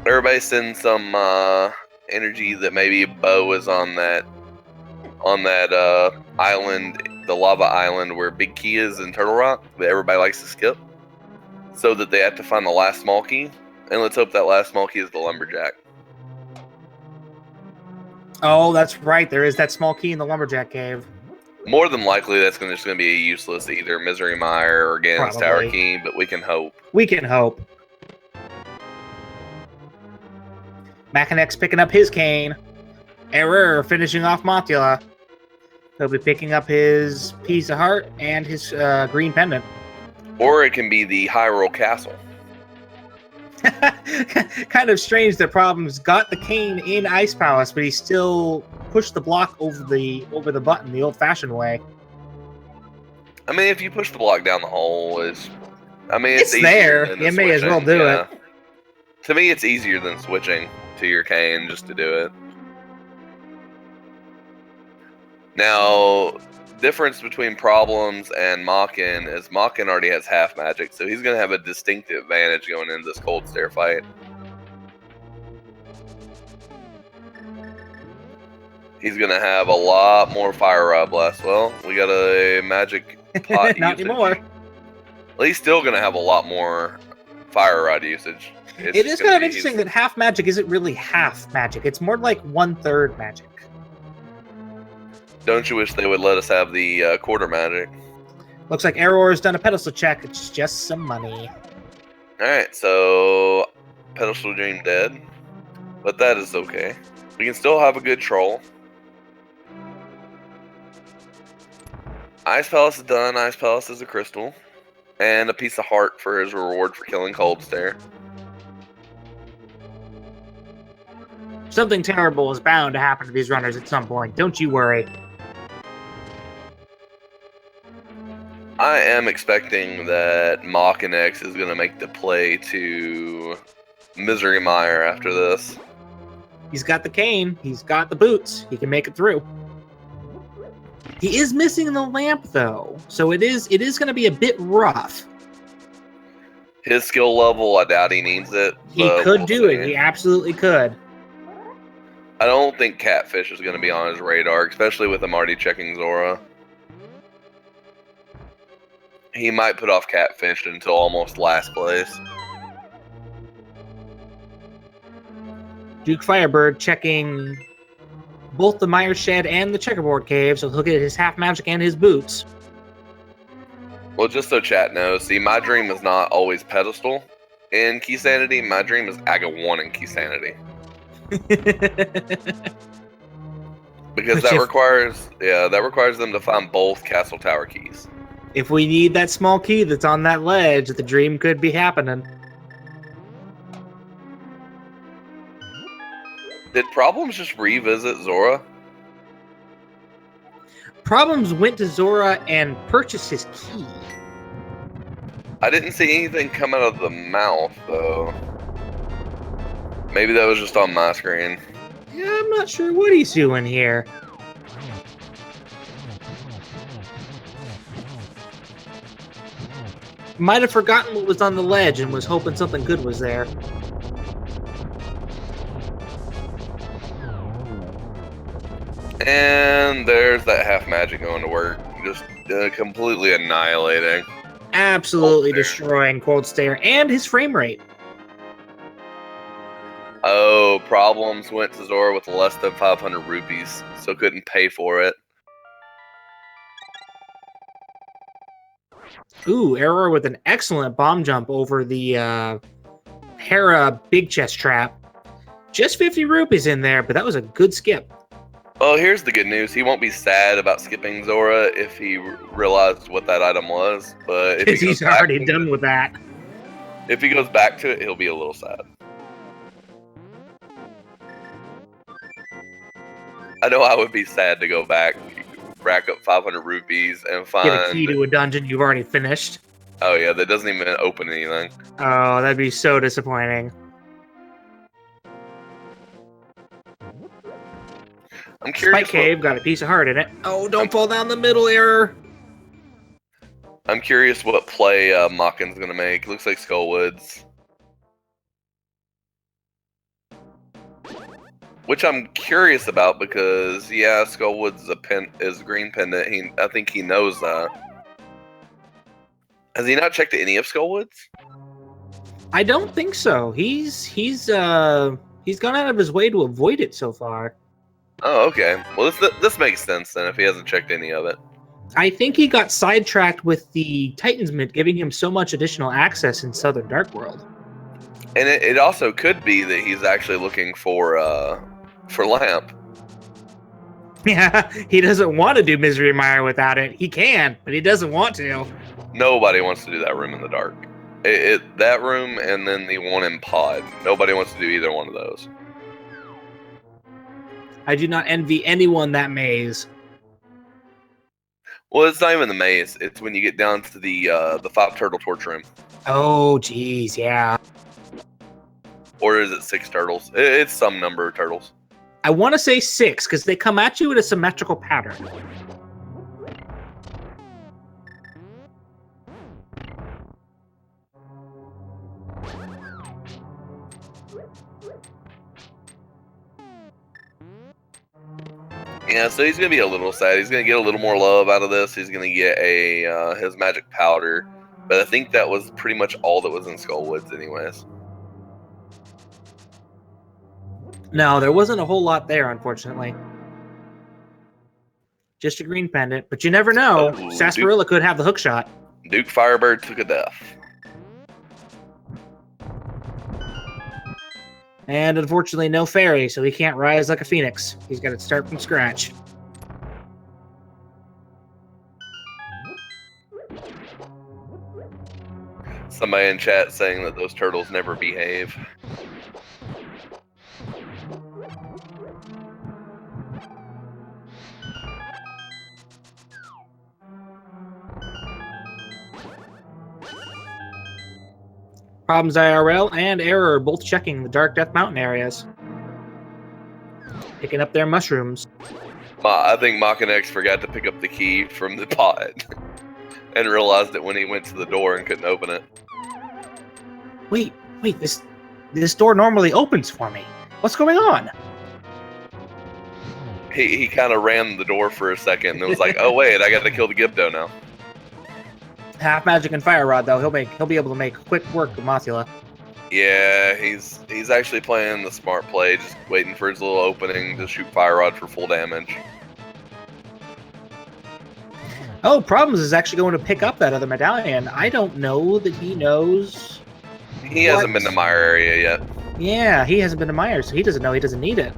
Everybody send some energy that maybe Bo is on that island, the lava island where Big Key is in Turtle Rock that everybody likes to skip, so that they have to find the last small key. And let's hope that last small key is the lumberjack. Oh, that's right. There is that small key in the lumberjack cave. More than likely, that's just going to be a useless either Misery Mire or Ganon's Tower key, but we can hope. We can hope. Makinx picking up his cane. Error finishing off Mothula. He'll be picking up his piece of heart and his green pendant. Or it can be the Hyrule Castle. Kind of strange that Problems got the cane in Ice Palace, but he still pushed the block over the button the old-fashioned way. I mean, if you push the block down the hole, it's there. You may as well do it. To me, it's easier than switching to your cane just to do it. Now, difference between Problems and Makin is Makin already has half magic, so he's going to have a distinct advantage going into this cold stare fight. He's going to have a lot more fire rod blast. Well, we got a magic pot Not usage. anymore. Well, he's still going to have a lot more fire rod usage. It is kind of interesting that half magic isn't really half magic. It's more like 1/3 magic. Don't you wish they would let us have the quarter magic? Looks like Error's done a pedestal check. It's just some money. Alright, so pedestal dream dead. But that is okay. We can still have a good troll. Ice Palace is done. Ice Palace is a crystal. And a piece of heart for his reward for killing Cold Stare. Something terrible is bound to happen to these runners at some point. Don't you worry. I am expecting that Makinx is going to make the play to Misery Mire after this. He's got the cane. He's got the boots. He can make it through. He is missing the lamp, though, so it is going to be a bit rough. His skill level, I doubt he needs it. He could do it. He absolutely could. I don't think Catfish is going to be on his radar, especially with him already checking Zora. He might put off Catfish until almost last place. DukeFireBird checking both the Mire Shed and the Checkerboard Cave, so he'll get his half magic and his boots. Well, just so chat knows, see, my dream is not always pedestal in Keysanity. My dream is Aga 1 in Keysanity. Because that requires them to find both Castle Tower keys. If we need that small key that's on that ledge, the dream could be happening. Did Problems just revisit Zora? Problems went to Zora and purchased his key. I didn't see anything come out of the mouth, though. Maybe that was just on my screen. Yeah, I'm not sure what he's doing here. Might have forgotten what was on the ledge and was hoping something good was there. And there's that half magic going to work. Just completely annihilating. Absolutely destroying Cold Stare and his frame rate. Problems went to Zora with less than 500 rupees, so couldn't pay for it. Ooh, Error with an excellent bomb jump over the Hera big chest trap. Just 50 rupees in there, but that was a good skip. Well, here's the good news. He won't be sad about skipping Zora if he realized what that item was. But if He's already done with that. If he goes back to it, he'll be a little sad. I know I would be sad to go back, rack up 500 rupees, and find... Get a key to a dungeon you've already finished. Oh yeah, that doesn't even open anything. Oh, that'd be so disappointing. I'm curious. Spike Cave got a piece of heart in it. Oh, don't fall down the middle, Error. I'm curious what play Makin's gonna make. Looks like Skullwoods. Which I'm curious about because, yeah, Skullwoods is a green pendant. I think he knows that. Has he not checked any of Skullwoods? I don't think so. He's gone out of his way to avoid it so far. Oh, okay. Well, this makes sense then if he hasn't checked any of it. I think he got sidetracked with the Titan's Mint giving him so much additional access in Southern Dark World. And it also could be that he's actually looking for Lamp. Yeah, he doesn't want to do Misery Mire without it. He can, but he doesn't want to. Nobody wants to do that room in the dark. That room and then the one in Pod. Nobody wants to do either one of those. I do not envy anyone that maze. Well, it's not even the maze. It's when you get down to the 5 turtle torch room. Oh, geez, yeah. Or is it 6 turtles? It's some number of turtles. I want to say 6 because they come at you in a symmetrical pattern. Yeah, so he's gonna be a little sad. He's gonna get a little more love out of this. He's gonna get his magic powder, but I think that was pretty much all that was in Skullwoods, anyways. No, there wasn't a whole lot there, unfortunately. Just a green pendant, but you never know. Sarsaparilla could have the hook shot. DukeFireBird took a death. And unfortunately, no fairy, so he can't rise like a phoenix. He's got to start from scratch. Somebody in chat saying that those turtles never behave. ProblemsIRL and Error are both checking the Dark Death Mountain areas. Picking up their mushrooms. I think Makinx forgot to pick up the key from the pot and realized it when he went to the door and couldn't open it. Wait, this door normally opens for me. What's going on? He kind of ran the door for a second and it was like, oh wait, I got to kill the Gibdo now. Half magic and fire rod though. He'll be able to make quick work of Mothula. Yeah, he's actually playing the smart play, just waiting for his little opening to shoot fire rod for full damage. Oh, Problems is actually going to pick up that other medallion. I don't know that he knows. He hasn't been to Mire area yet. Yeah, he hasn't been to Mire, so he doesn't know he doesn't need it.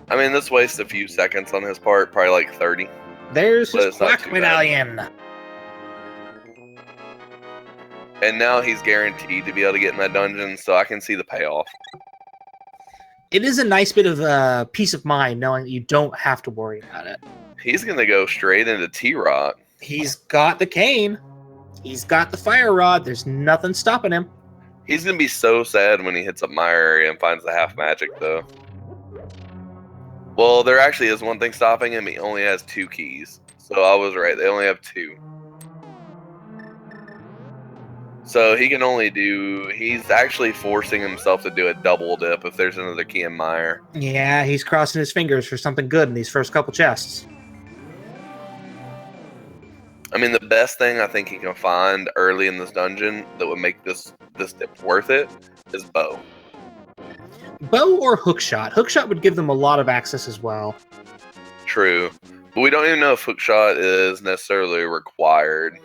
I mean, this wastes a few seconds on his part, probably like 30. There's his Black Medallion. And now he's guaranteed to be able to get in that dungeon, so I can see the payoff. It is a nice bit of peace of mind knowing that you don't have to worry about it. He's going to go straight into T-Rock. He's got the cane. He's got the fire rod. There's nothing stopping him. He's going to be so sad when he hits up Mire area and finds the half magic, though. Well, there actually is one thing stopping him. He only has 2 keys. So I was right. They only have 2. So he can only do... He's actually forcing himself to do a double dip if there's another key in Mire. Yeah, he's crossing his fingers for something good in these first couple chests. I mean, the best thing I think he can find early in this dungeon that would make this dip worth it is bow. Bow or hookshot? Hookshot would give them a lot of access as well. True. But we don't even know if hookshot is necessarily required.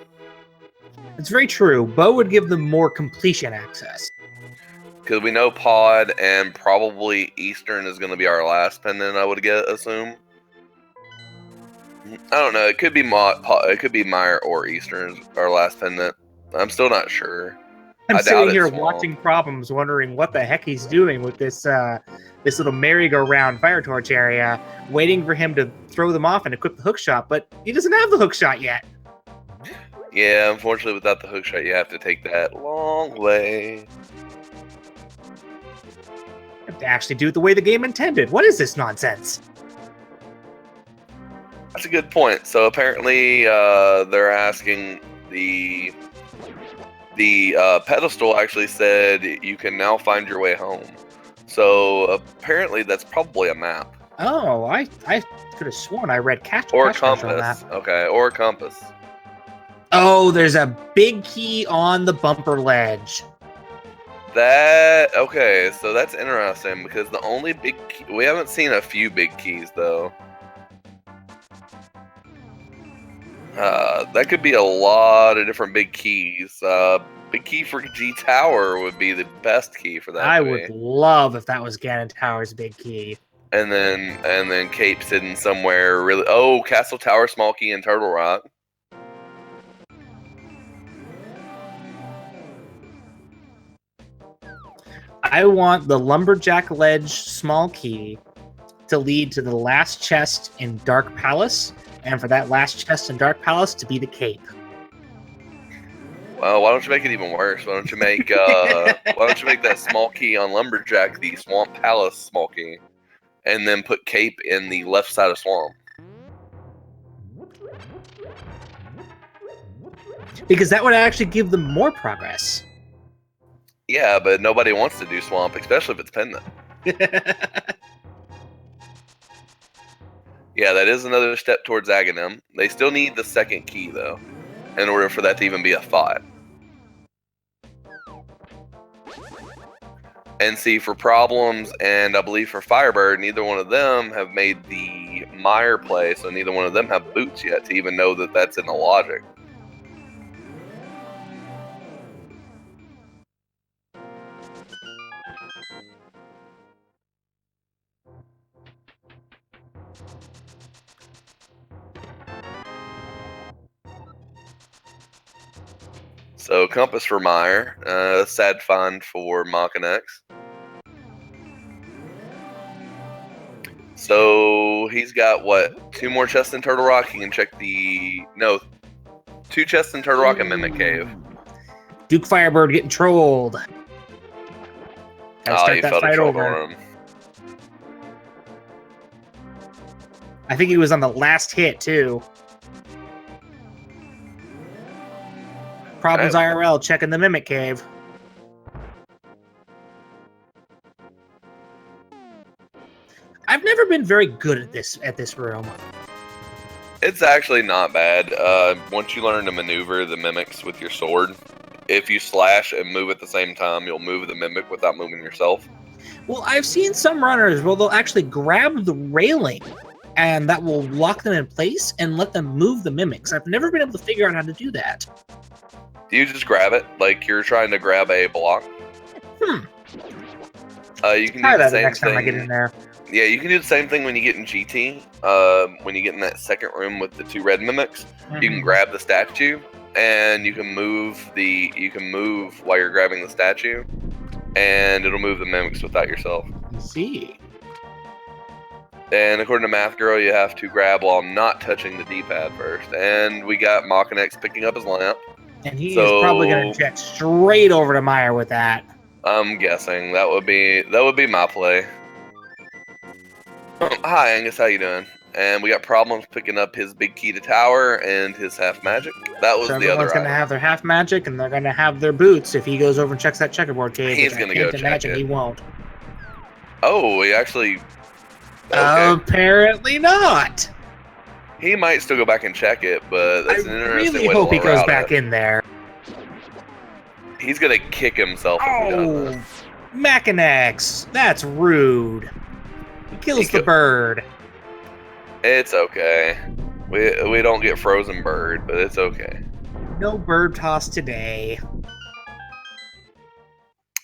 It's very true. Bow would give them more completion access. Because we know pod and probably Eastern is going to be our last pendant, I would assume. I don't know. It could be Mire or Eastern, our last pendant. I'm still not sure. I'm I sitting doubt here it's watching Problems, wondering what the heck he's doing with this this little merry-go-round fire torch area, waiting for him to throw them off and equip the hookshot, but he doesn't have the hookshot yet. Yeah, unfortunately, without the hookshot, you have to take that long way. You have to actually do it the way the game intended. What is this nonsense? That's a good point. So apparently, they're asking the pedestal actually said you can now find your way home. So apparently, that's probably a map. Oh, I could have sworn I read catch Or a catch marks on compass. that. Okay, or a compass. Oh, there's a big key on the bumper ledge. Okay, so that's interesting because the only big key, we haven't seen a few big keys though. That could be a lot of different big keys. Big key for G Tower would be the best key for that. I would love if that was Ganon Tower's big key. And then Cape's hidden somewhere really. Oh, Castle Tower, Small Key, and Turtle Rock. I want the Lumberjack Ledge Small Key to lead to the last chest in Dark Palace, and for that last chest in Dark Palace to be the Cape. Well, why don't you make it even worse? Why don't you make that Small Key on Lumberjack the Swamp Palace Small Key, and then put Cape in the left side of Swamp? Because that would actually give them more progress. Yeah, but nobody wants to do Swamp, especially if it's pendant. Yeah, that is another step towards Aghanim. They still need the second key, though, in order for that to even be a thought. And see, for Problems and I believe for Firebird, neither one of them have made the Mire play, so neither one of them have boots yet to even know that that's in the logic. So compass for Mire, sad find for Makinx. So he's got what? 2 more chests in Turtle Rock. He can check the 2 chests in Turtle Rock and Mimic Cave. DukeFireBird getting trolled. Gotta start he that felt a fight troll over. on him. I think he was on the last hit too. Problems IRL checking the Mimic Cave. I've never been very good at this room. It's actually not bad. Once you learn to maneuver the mimics with your sword, if you slash and move at the same time, you'll move the mimic without moving yourself. Well, I've seen some runners where they'll actually grab the railing, and that will lock them in place and let them move the mimics. I've never been able to figure out how to do that. Do you just grab it like you're trying to grab a block? You can try do the that same next time I thing. get in there. Yeah, you can do the same thing when you get in GT. When you get in that second room with the 2 red mimics, you can grab the statue, and you can move while you're grabbing the statue, and it'll move the mimics without yourself. See. And according to Math Girl, you have to grab while not touching the D-pad first. And we got Makinx picking up his lamp. And he is probably going to jet straight over to Mire with that. I'm guessing that would be my play. Hi Angus, how you doing? And we got Problems picking up his big key to tower and his half magic. That was So the other. Everyone's going to have their half magic, and they're going to have their boots if he goes over and checks that checkerboard cave. He's going to go check imagine it. He won't. Oh, he actually. Okay. Apparently not. He might still go back and check it, but that's an interesting way to hope he goes route back it. in there. He's gonna kick himself if he does this. Makinx! That's rude. He kills the bird. It's okay. We don't get frozen bird, but it's okay. No bird toss today.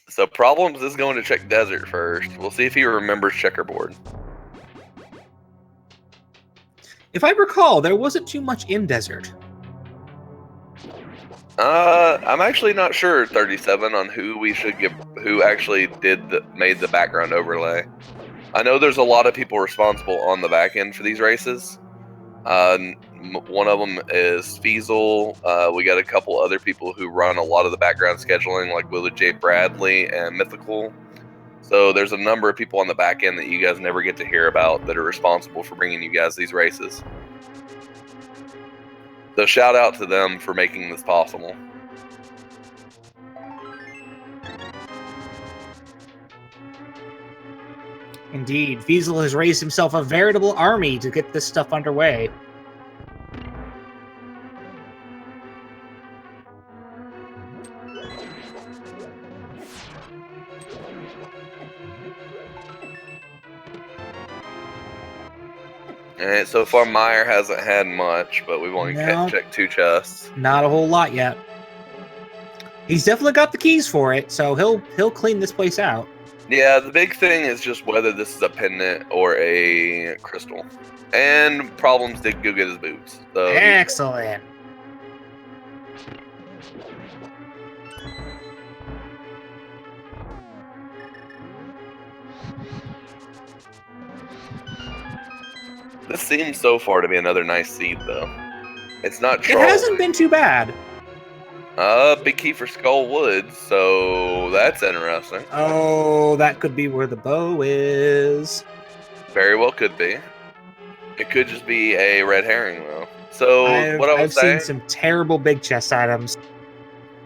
So Problems is going to check desert first. We'll see if he remembers checkerboard. If I recall, there wasn't too much in desert. I'm actually not sure, 37, on who actually made the background overlay. I know there's a lot of people responsible on the back end for these races. One of them is Feasel. We got a couple other people who run a lot of the background scheduling, like Willie J. Bradley and Mythical. So there's a number of people on the back end that you guys never get to hear about that are responsible for bringing you guys these races. So shout out to them for making this possible. Indeed, Feasel has raised himself a veritable army to get this stuff underway. And so far, Mire hasn't had much, but we've only checked 2 chests. Not a whole lot yet. He's definitely got the keys for it, so he'll clean this place out. Yeah, the big thing is just whether this is a pendant or a crystal. And Problems did go get his boots. So excellent. This seems so far to be another nice seed, though. It's not It hasn't been too bad. Big key for Skull Woods, so that's interesting. Oh, that could be where the bow is. Very well could be. It could just be a red herring, though. So I've seen some terrible big chest items.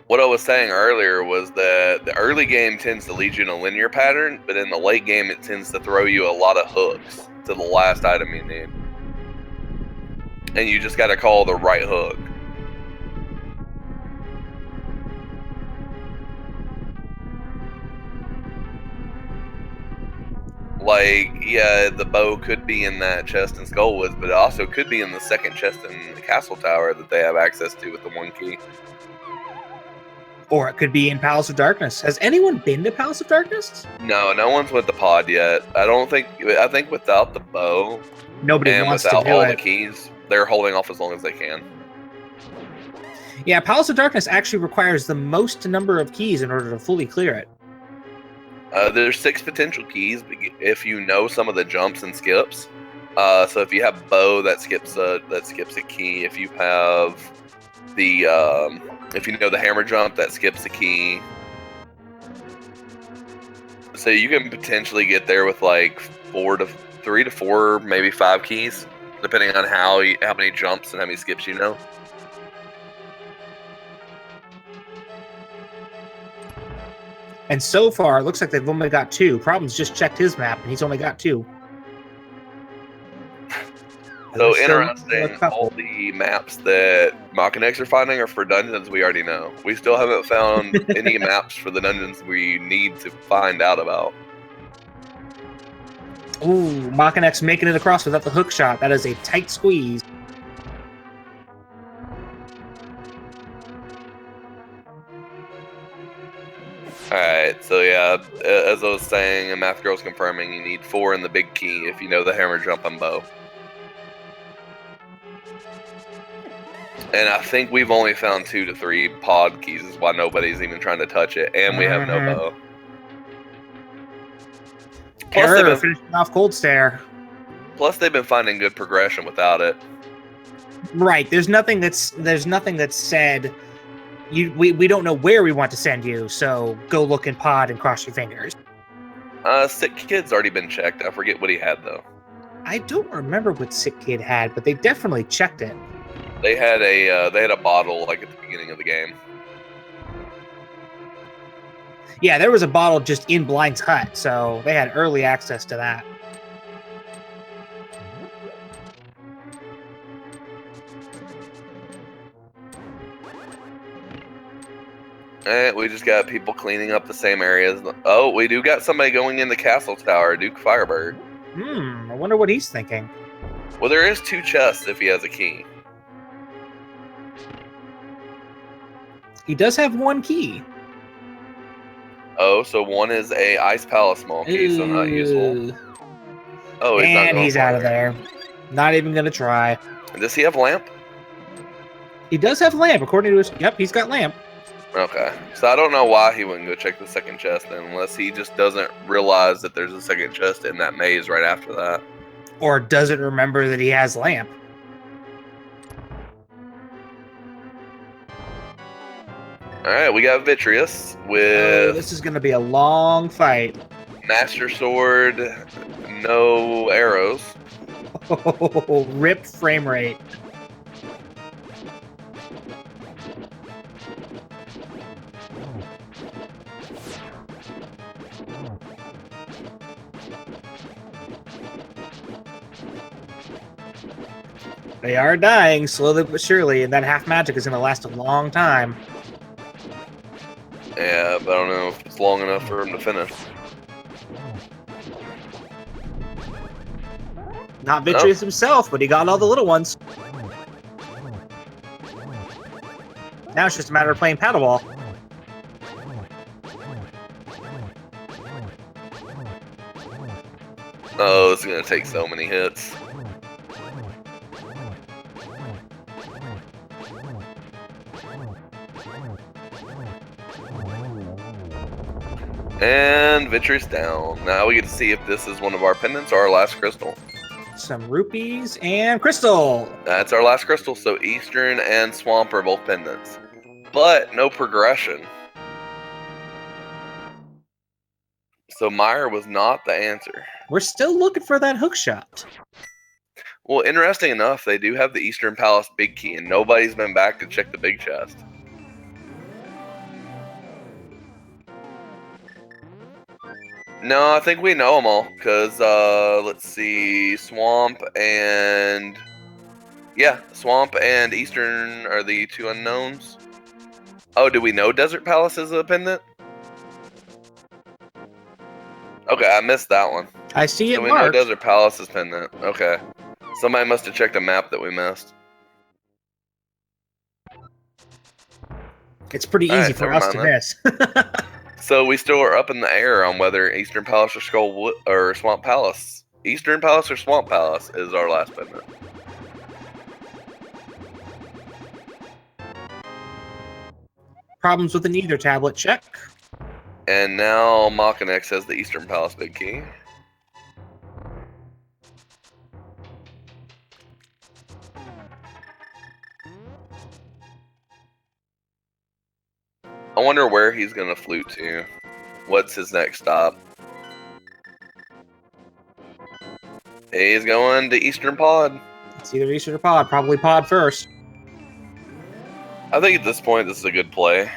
What I was saying earlier was that the early game tends to lead you in a linear pattern, but in the late game it tends to throw you a lot of hooks to the last item you need. And you just gotta call the right hook. Like, yeah, the bow could be in that chest in Skullwoods, but it also could be in the second chest in the Castle Tower that they have access to with the 1 key. Or it could be in Palace of Darkness. Has anyone been to Palace of Darkness? No, no one's with the pod yet. I think without the bow, nobody wants to do it. Without all the keys, they're holding off as long as they can. Yeah, Palace of Darkness actually requires the most number of keys in order to fully clear it. There's 6 potential keys if you know some of the jumps and skips. So if you have bow, that skips a key. If you have if you know the hammer jump, that skips a key. So you can potentially get there with like 3 to 4, maybe 5 keys, depending on how many jumps and how many skips you know. And so far, it looks like they've only got 2. Problems just checked his map, and he's only got 2. So interesting, all the maps that Makinx are finding are for dungeons we already know. We still haven't found any maps for the dungeons we need to find out about. Ooh, Makinx making it across without the hook shot. That is a tight squeeze. Alright, so yeah, as I was saying, and Math Girl's confirming, you need 4 in the big key if you know the hammer jump and bow. And I think we've only found 2 to 3 pod keys, is why nobody's even trying to touch it, and we have no bow. Plus, finishing off Cold Stare. Plus, they've been finding good progression without it. Right. There's nothing that's said. We don't know where we want to send you, so go look in pod and cross your fingers. Sick Kid's already been checked. I forget what he had though. I don't remember what Sick Kid had, but they definitely checked it. They had a bottle like at the beginning of the game. Yeah, there was a bottle just in Blind's hut, so they had early access to that. We just got people cleaning up the same areas. Oh, we do got somebody going in the castle tower, DukeFireBird. I wonder what he's thinking. Well, there is 2 chests if he has a key. He does have 1 key. Oh, so one is a Ice Palace small key, so not useful. Oh, he's out of there. Not even gonna try. Does he have lamp? He does have lamp, according to his. Yep, he's got lamp. Okay, so I don't know why he wouldn't go check the second chest then, unless he just doesn't realize that there's a second chest in that maze right after that. Or doesn't remember that he has lamp. Alright, we got Vitreous with... this is going to be a long fight. Master Sword, no arrows. Oh, rip frame rate. They are dying slowly but surely, and that half magic is going to last a long time. Yeah, but I don't know if it's long enough for him to finish. Not Vitreous himself, but he got all the little ones. Now it's just a matter of playing paddleball. Oh, it's going to take so many hits. And Vitreous down. Now we get to see if this is one of our pendants or our last crystal. Some rupees and crystal. That's our last crystal, so Eastern and Swamp are both pendants. But no progression. So Mire was not the answer. We're still looking for that hook shot. Well, interesting enough, they do have the Eastern Palace big key, and nobody's been back to check the big chest. No, I think we know them all, because, let's see, Swamp and Eastern are the 2 unknowns. Oh, do we know Desert Palace is a pendant? Okay, I missed that one. I see it so we marked. know Desert Palace is pendant. Okay. Somebody must have checked a map that we missed. It's pretty easy for us to miss. So we still are up in the air on whether Eastern Palace or Swamp Palace. Eastern Palace or Swamp Palace is our last pendant. Problems with an ether tablet, check. And now Makinx has the Eastern Palace big key. I wonder where he's going to flute to. What's his next stop? He's going to Eastern Pod. It's either Eastern or Pod. Probably Pod first. I think at this point this is a good play.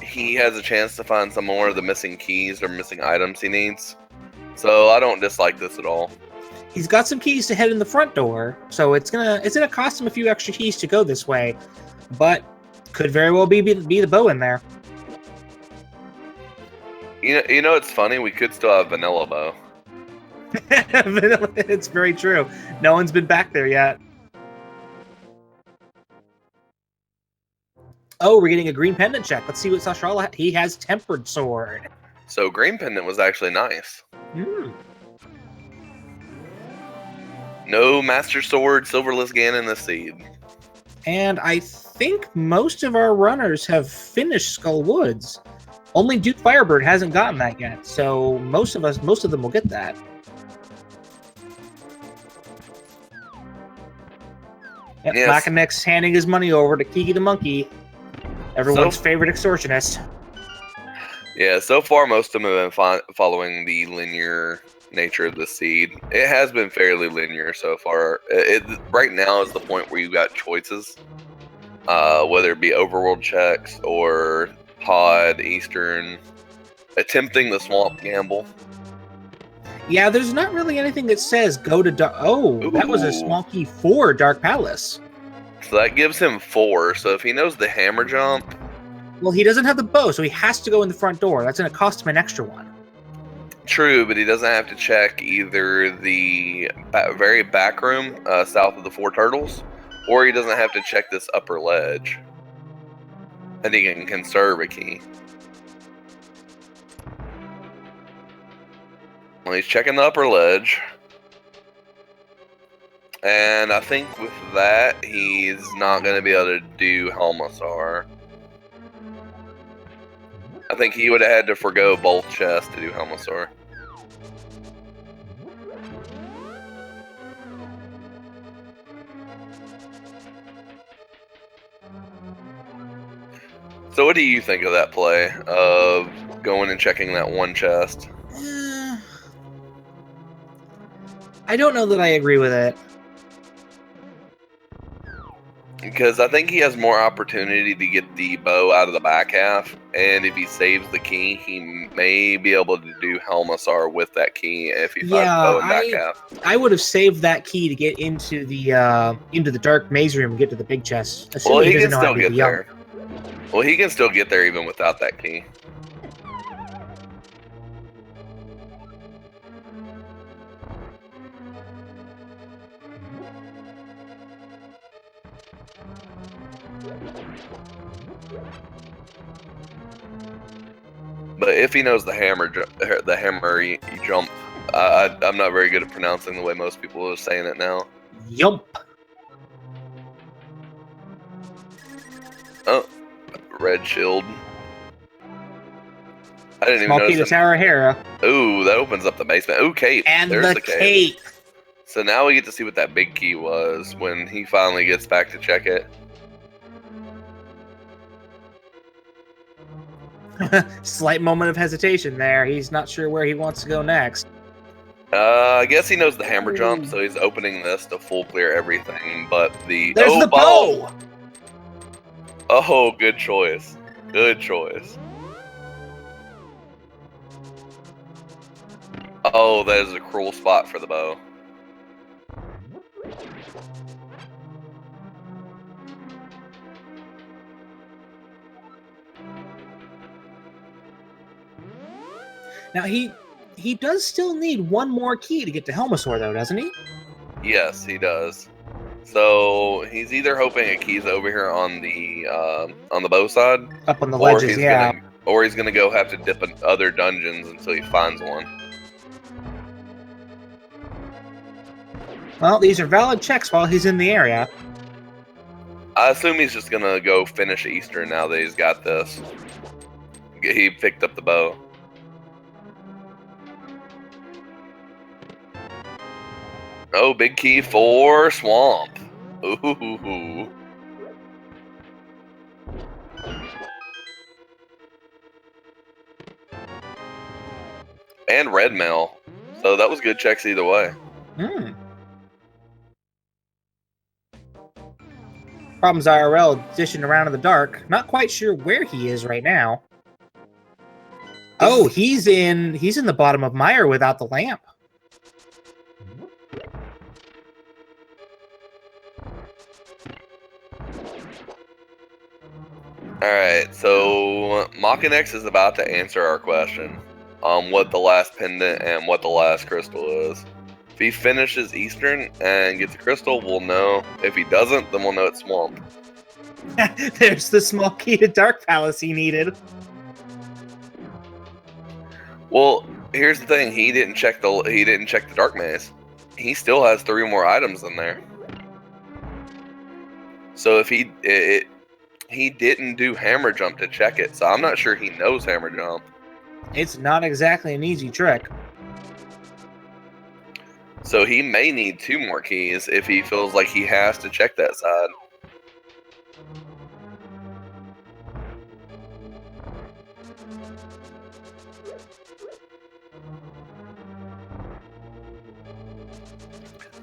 He has a chance to find some more of the missing keys or missing items he needs. So I don't dislike this at all. He's got some keys to head in the front door, so it's gonna cost him a few extra keys to go this way, but could very well be the bow in there. You know it's funny, we could still have vanilla bow. It's very true. No one's been back there yet. Oh, we're getting a green pendant check. Let's see what Sashrala he has. Tempered sword. So green pendant was actually nice. No Master Sword, Silverless Ganon the Seed. And I think most of our runners have finished Skull Woods. Only DukeFireBird hasn't gotten that yet, so most of them will get that. Yep, yes. Makinx handing his money over to Kiki the Monkey, everyone's favorite extortionist. Yeah, so far most of them have been following the linear nature of the seed. It has been fairly linear so far. Right now is the point where you got choices, whether it be overworld checks or Pod, Eastern, attempting the Swamp Gamble. Yeah, there's not really anything that says go to Dark. Oh, that was a small key for Dark Palace. So that gives him 4. So if he knows the hammer jump... Well, he doesn't have the bow, so he has to go in the front door. That's going to cost him an extra one. True, but he doesn't have to check either the very back room south of the 4 turtles, or he doesn't have to check this upper ledge. And he can conserve a key. Well, he's checking the upper ledge. And I think with that, he's not going to be able to do Helmasar. I think he would have had to forgo both chests to do Helmasar. So what do you think of that play, of going and checking that one chest? I don't know that I agree with it. Because I think he has more opportunity to get the bow out of the back half, and if he saves the key, he may be able to do Helmasar with that key if he finds the bow in back half. I would have saved that key to get into the dark maze room and get to the big chest. Well, he can still get there. Well, he can still get there even without that key. But if he knows the hammer jump, I'm not very good at pronouncing the way most people are saying it now. Yump. Oh, red shield. I didn't Small even key to notice. Tower Hera. Ooh, that opens up the basement. Ooh, cape. And there's the cape. So now we get to see what that big key was when he finally gets back to check it. Slight moment of hesitation there. He's not sure where he wants to go next. I guess he knows the hammer jump, so he's opening this to full clear everything, but There's the bow! Oh, good choice. Good choice. Oh, that is a cruel spot for the bow. Now he does still need one more key to get to Helmasor, though, doesn't he? Yes, he does. So he's either hoping a key's over here on the bow side, up on the ledges, yeah. Or he's gonna go have to dip in other dungeons until he finds one. Well, these are valid checks while he's in the area. I assume he's just gonna go finish Eastern now that he's got this. He picked up the bow. Oh, big key for Swamp. Ooh. And red mail. So that was good checks either way. ProblemsIRL dishing around in the dark. Not quite sure where he is right now. Oh, he's in the bottom of Mire without the lamp. Alright, so Makinx is about to answer our question on what the last pendant and what the last crystal is. If he finishes Eastern and gets a crystal, we'll know. If he doesn't, then we'll know it's Swamp. There's the small key to Dark Palace he needed. Well, here's the thing: he didn't check the Dark Maze. He still has 3 more items in there. So if he didn't do hammer jump to check it, so I'm not sure he knows hammer jump. It's not exactly an easy trick. So he may need 2 more keys if he feels like he has to check that side.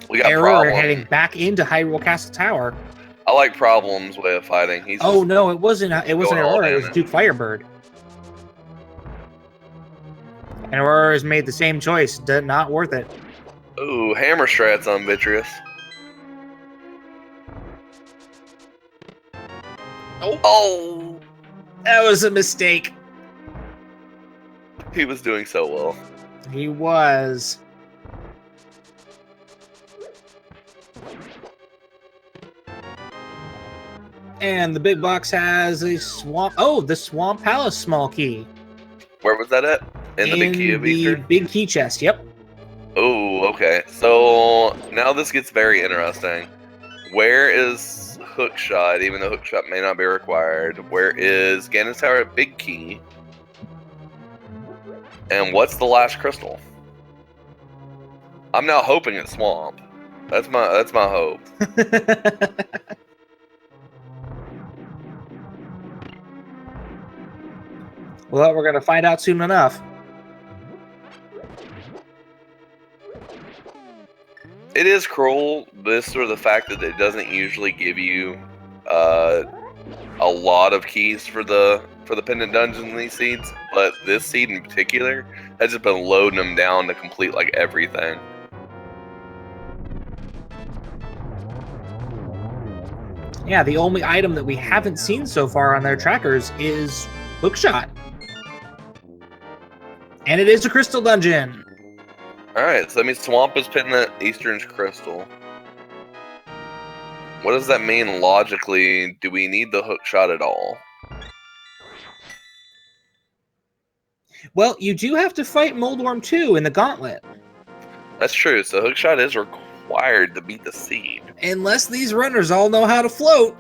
We got Error heading back into Hyrule Castle Tower. I like Problems' way of fighting. Oh no, it wasn't Aurora, it was DukeFireBird. And Aurora has made the same choice. Not worth it. Ooh, hammer strats on Vitreous. Oh! That was a mistake. He was doing so well. He was. And the big box has a swamp. Oh, the Swamp Palace small key. Where was that at? In the big key of Easter? Big key chest, yep. Oh, okay. So now this gets very interesting. Where is Hookshot, even though Hookshot may not be required? Where is Ganon's Tower at Big Key? And what's the last crystal? I'm now hoping it's Swamp. That's my hope. Well, we're gonna find out soon enough. It is cruel, this or the fact that it doesn't usually give you a lot of keys for the pendant dungeons in these seeds, but this seed in particular has just been loading them down to complete like everything. Yeah, the only item that we haven't seen so far on their trackers is Hookshot. And it is a crystal dungeon. Alright, so that means Swamp is pendant Eastern's crystal. What does that mean logically? Do we need the Hookshot at all? Well, you do have to fight Moldworm 2 in the gauntlet. That's true, so Hookshot is required to beat the seed. Unless these runners all know how to float.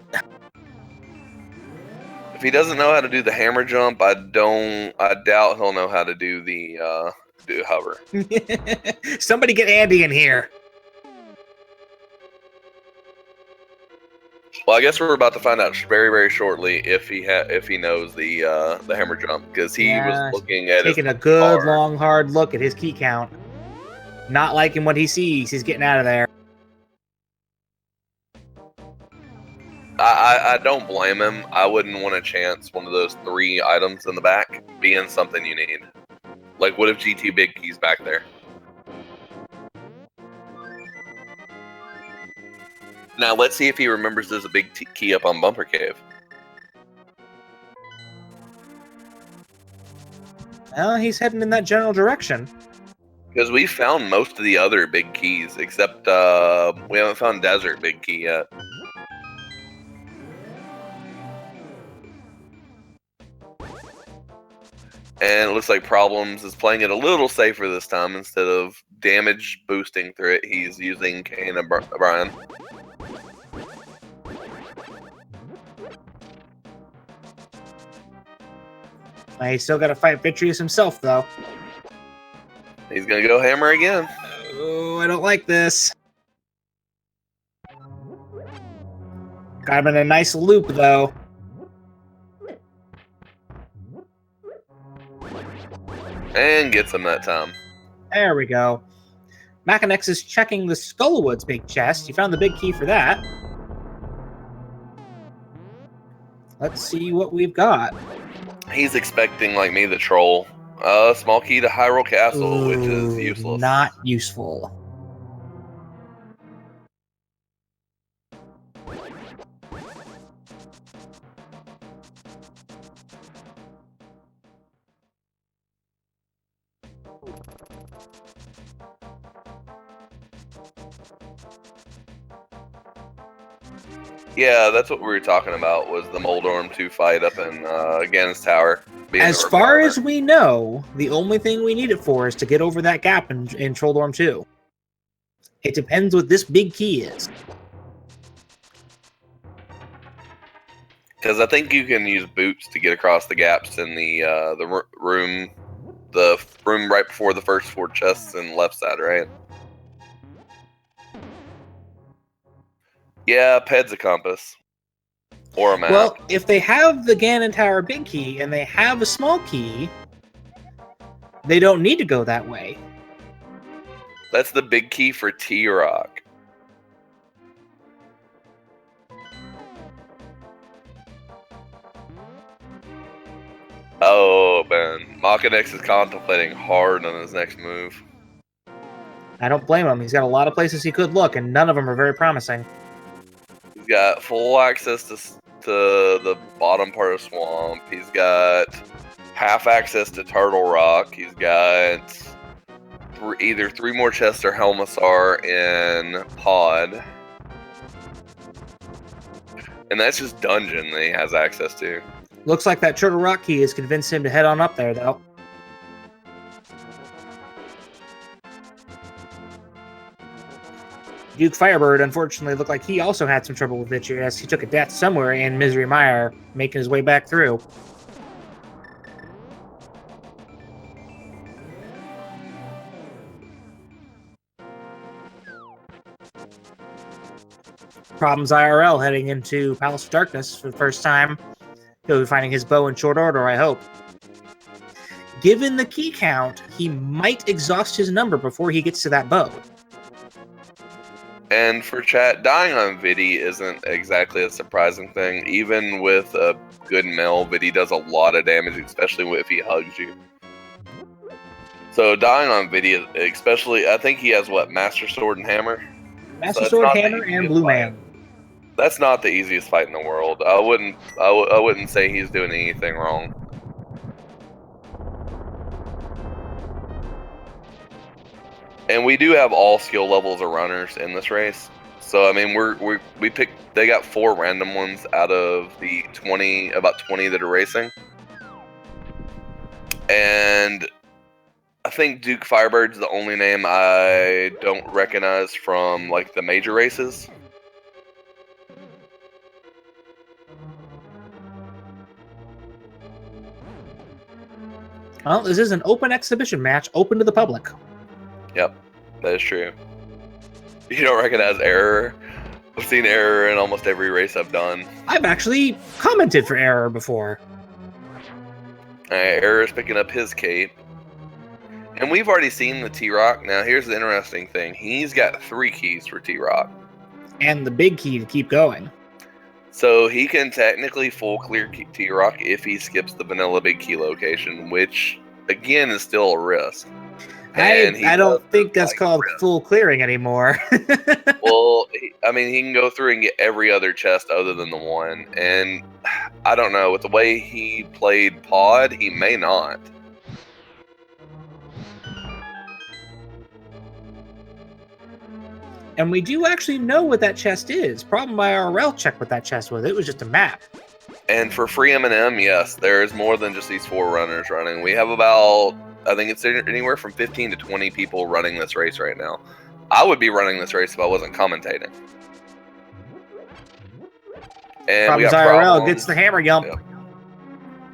If he doesn't know how to do the hammer jump, I doubt he'll know how to do the hover. Somebody get Andy in here. Well, I guess we're about to find out very, very shortly if he knows the hammer jump, because he was looking at taking a good long hard look at his key count, not liking what he sees. He's getting out of there. I don't blame him. I wouldn't want to chance one of those 3 items in the back being something you need. Like, what if GT Big Key's back there? Now, let's see if he remembers there's a big key up on Bumper Cave. Well, he's heading in that general direction. Because we found most of the other big keys, except we haven't found Desert Big Key yet. And it looks like Problems is playing it a little safer this time. Instead of damage boosting through it, he's using Kane and Brian. He's still got to fight Vitreous himself, though. He's going to go hammer again. Oh, I don't like this. Got him in a nice loop, though. And gets him that time. There we go. Makinx is checking the Skullwood's big chest. He found the big key for that. Let's see what we've got. He's expecting, like me, the troll. Small key to Hyrule Castle, which is useless. Not useful. Yeah, that's what we were talking about, was the Moldorm 2 fight up in Ganon's Tower. As far as we know, the only thing we need it for is to get over that gap in Trolldorm 2. It depends what this big key is. Because I think you can use boots to get across the gaps in the room right before the first 4 chests in the left side, right? Yeah, Ped's a compass. Or a map. Well, if they have the Ganon Tower big key and they have a small key, they don't need to go that way. That's the big key for T-Rock. Oh, man. Makinx is contemplating hard on his next move. I don't blame him. He's got a lot of places he could look, and none of them are very promising. He's got full access to the bottom part of Swamp. He's got half access to Turtle Rock. He's got either 3 more chests or Helmasaur in Pod. And that's just dungeon that he has access to. Looks like that Turtle Rock key has convinced him to head on up there, though. DukeFireBird, unfortunately, looked like he also had some trouble with it as he took a death somewhere in Misery Mire, making his way back through. ProblemsIRL heading into Palace of Darkness for the first time. He'll be finding his bow in short order, I hope. Given the key count, he might exhaust his number before he gets to that bow. And for chat, dying on Vidi isn't exactly a surprising thing. Even with a good mill, Vidi does a lot of damage, especially if he hugs you. So dying on Vidi, especially, I think he has what, Master Sword and Hammer? Master Sword, Hammer, and Blue Man. That's not the easiest fight in the world. I wouldn't say he's doing anything wrong. And we do have all skill levels of runners in this race. So I mean, we picked. They got 4 random ones out of the about 20 that are racing. And I think DukeFireBird's the only name I don't recognize from like the major races. Well, this is an open exhibition match, open to the public. Yep, that is true. You don't recognize Error? I've seen Error in almost every race I've done. I've actually commented for Error before. Error is picking up his cape. And we've already seen the T-Rock. Now, here's the interesting thing. He's got 3 keys for T-Rock. And the big key to keep going. So he can technically full clear T-Rock if he skips the vanilla big key location, which, again, is still a risk. I don't think that's called full clearing anymore. Well, I mean, he can go through and get every other chest other than the one. And I don't know, with the way he played Pod, he may not. And we do actually know what that chest is. ProblemsIRL checked what that chest was. It was just a map. And for free M&M, yes, there is more than just these 4 runners running. We have about, I think it's anywhere from 15 to 20 people running this race right now. I would be running this race if I wasn't commentating. And ProblemsIRL gets the hammer jump.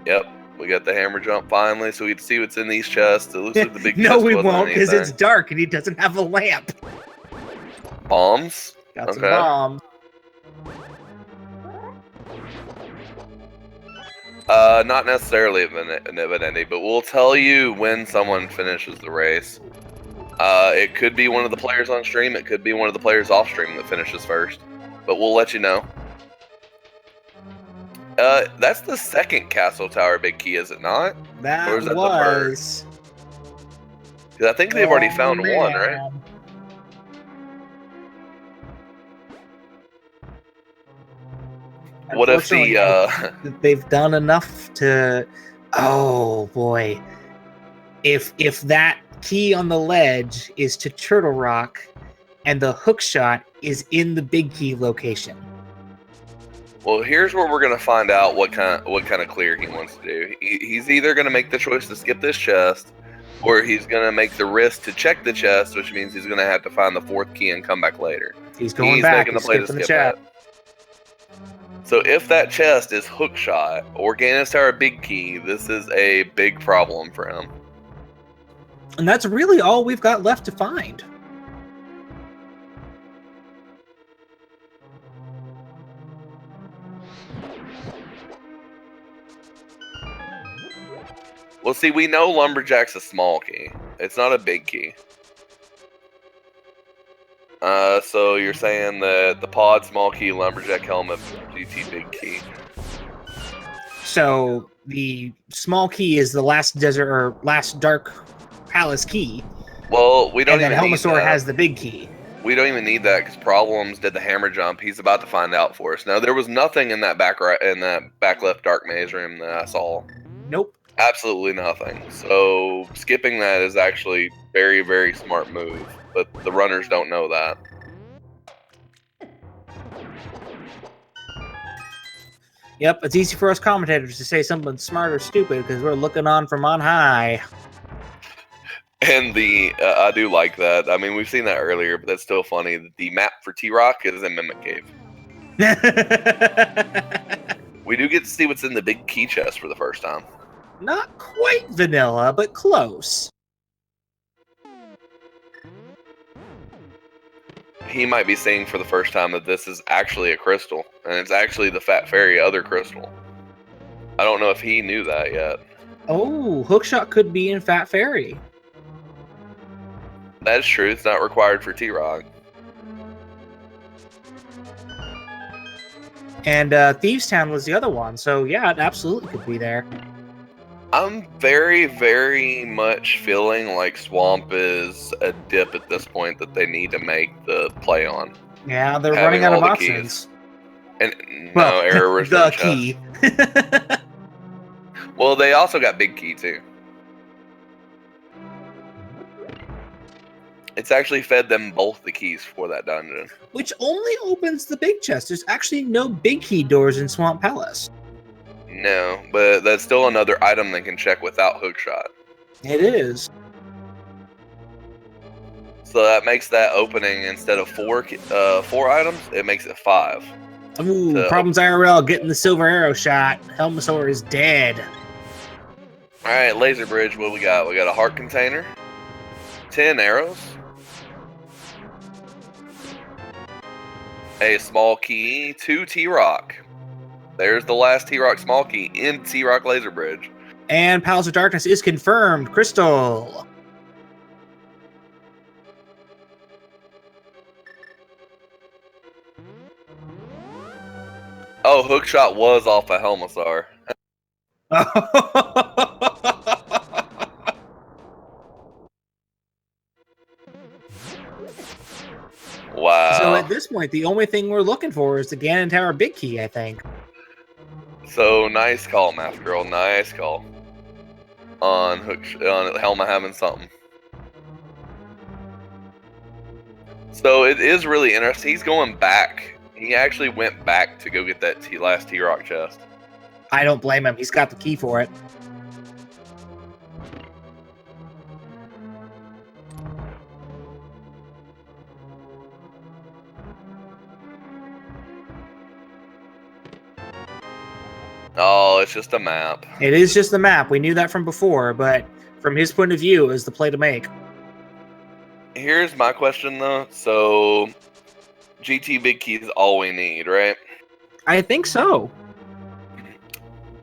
Yep, we got the hammer jump finally, so we can see what's in these chests. It looks like the big No, we won't, because it's dark and he doesn't have a lamp. Bombs? Got some bombs. Not necessarily an event ending, but we'll tell you when someone finishes the race. It could be one of the players on stream. It could be one of the players off stream that finishes first. But we'll let you know. That's the second Castle Tower big key, is it not? That or is that was. Because I think they've already found one, right? What if they've done enough to? Oh boy! If that key on the ledge is to Turtle Rock, and the hook shot is in the big key location. Well, here's where we're gonna find out what kind of clear he wants to do. He's either gonna make the choice to skip this chest, or he's gonna make the risk to check the chest, which means he's gonna have to find the 4th key and come back later. He's going back. He's skipping the chat. So if that chest is hookshot or Ganon's Tower big key, this is a big problem for him. And that's really all we've got left to find. Well, see, we know Lumberjack's a small key. It's not a big key. So you're saying that the pod small key, Lumberjack helmet, GT big key. So the small key is the last desert or last dark palace key. Well, we don't. And then Helmasaur has the big key. we don't even need that because Problems did the hammer jump. He's about to find out for us. Now, there was nothing in that back left dark maze room that I saw. Nope. Absolutely nothing. So skipping that is actually very, very smart move. But the runners don't know that. Yep, it's easy for us commentators to say something smart or stupid because we're looking on from on high. And I do like that. I mean, we've seen that earlier, but that's still funny. The map for T-Rock is in Mimic Cave. We do get to see what's in the big key chest for the first time. Not quite vanilla, but close. He might be seeing for the first time that this is actually a crystal, and it's actually the Fat Fairy other crystal. I don't know if he knew that yet. Oh, Hookshot could be in Fat Fairy. That's true. It's not required for T-Rock. And Thieves Town was the other one, so yeah, it absolutely could be there. I'm very, very much feeling like Swamp is a dip at this point that they need to make the play on. Yeah, they're running out of options. And no, Eriros the key. Well, they also got Big Key too. It's actually fed them both the keys for that dungeon. Which only opens the big chest. There's actually no big key doors in Swamp Palace. No, but that's still another item they can check without Hookshot. It is. So that makes that opening, instead of four items, it makes it 5. Ooh, ProblemsIRL getting the silver arrow shot. Helmasaur is dead. Alright, Laser Bridge, what we got? We got a heart container, 10 arrows, a small key, 2 T-Rock. There's the last T-Rock small key in T-Rock Laser Bridge. And Palace of Darkness is confirmed. Crystal. Oh, Hookshot was off a Helmasaur. Wow. So at this point, the only thing we're looking for is the Ganon Tower big key, I think. So nice call, Math Girl. Nice call. On Helma having something. So it is really interesting. He's going back. He actually went back to go get that last T-Rock chest. I don't blame him. He's got the key for it. Oh, it's just a map. It is just the map. We knew that from before, but from his point of view, is the play to make. Here's my question, though. So, GT Big Key is all we need, right? I think so.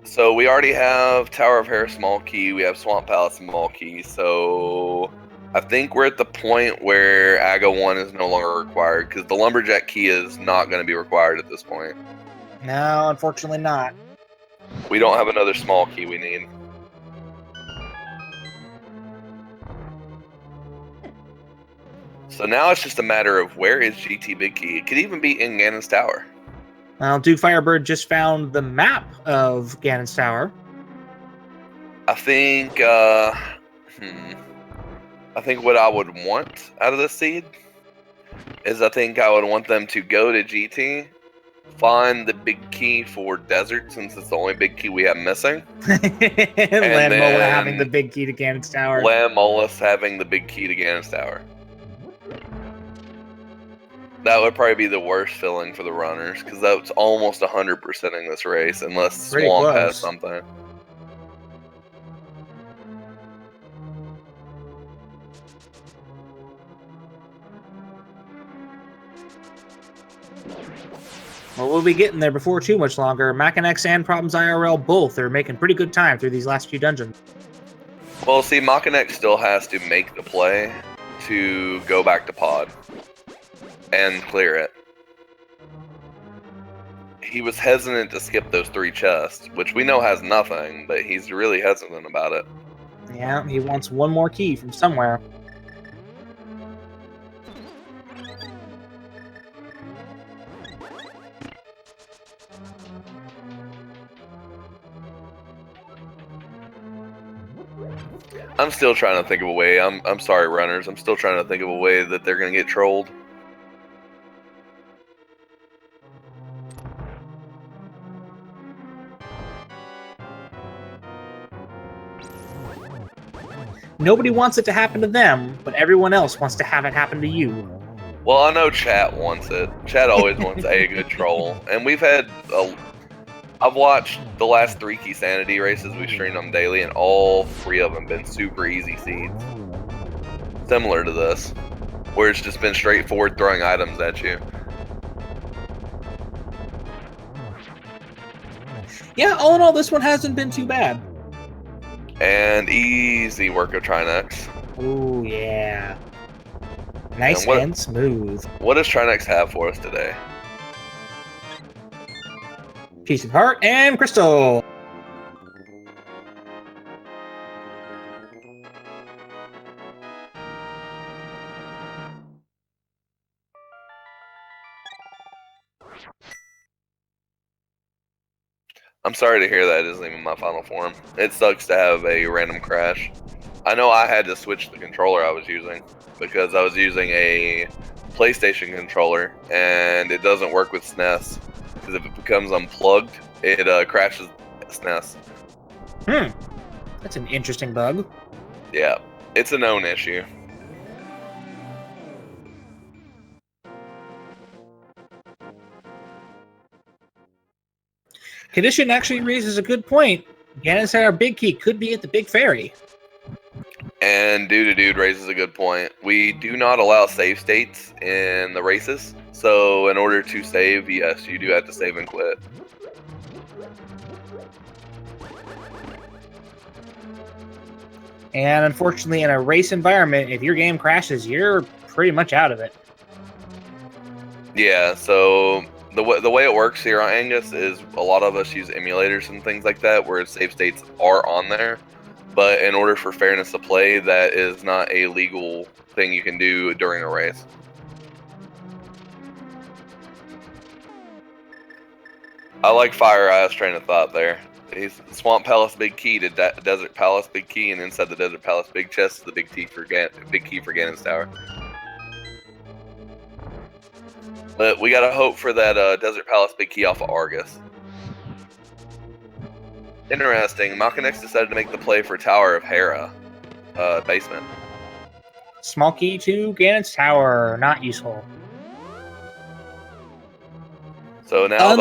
So, we already have Tower of Hair small key. We have Swamp Palace small key. So, I think we're at the point where AGA 1 is no longer required, because the Lumberjack key is not going to be required at this point. No, unfortunately not. We don't have another small key we need. So now it's just a matter of where is GT Big Key. It could even be in Ganon's Tower. Well, DukeFireBird just found the map of Ganon's Tower. I think I think what I would want out of this seed is I think I would want them to go to GT, find the big key for Desert, since it's the only big key we have missing. Lanmola having the big key to Ganon's Tower. Lanmolus having the big key to Ganon's Tower. That would probably be the worst feeling for the runners, because that's almost 100%ing this race, unless Pretty Swamp close. has something. Well, we'll be getting there before too much longer. Makinx and ProblemsIRL both are making pretty good time through these last few dungeons. Well, see, Makinx still has to make the play to go back to Pod and clear it. He was hesitant to skip those 3 chests, which we know has nothing, but he's really hesitant about it. Yeah, he wants one more key from somewhere. I'm still trying to think of a way. I'm sorry, runners. I'm still trying to think of a way that they're gonna get trolled. Nobody wants it to happen to them, but everyone else wants to have it happen to you. Well, I know chat wants it. Chat always wants a good troll, and we've had. I've watched the last 3 Keysanity races we streamed them daily, and all 3 of them been super easy seeds. Similar to this, where it's just been straightforward throwing items at you. Yeah, all in all, this one hasn't been too bad. And easy work of Trinex. Oh yeah. Nice and smooth. What does Trinex have for us today? Piece of heart and crystal. I'm sorry to hear that isn't even my final form. It sucks to have a random crash. I know I had to switch the controller I was using because I was using a PlayStation controller and it doesn't work with SNES because if it becomes unplugged, it crashes SNES. That's an interesting bug. Yeah, it's a known issue. Condition actually raises a good point. Ganon's our big key could be at the big ferry. And Dude raises a good point. We do not allow save states in the races. So in order to save, yes, you do have to save and quit. And unfortunately, in a race environment, if your game crashes, you're pretty much out of it. Yeah, so the way it works here on Angus is a lot of us use emulators and things like that where save states are on there. But in order for fairness of play, that is not a legal thing you can do during a race. I like Fire Eye's train of thought there. He's Swamp Palace Big Key to Desert Palace Big Key, and inside the Desert Palace Big Chest is the big key for Ganon's Tower. But we gotta hope for that Desert Palace Big Key off of Argus. Interesting. Makinx decided to make the play for Tower of Hera basement. Small key to Ganon's Tower, not useful. So now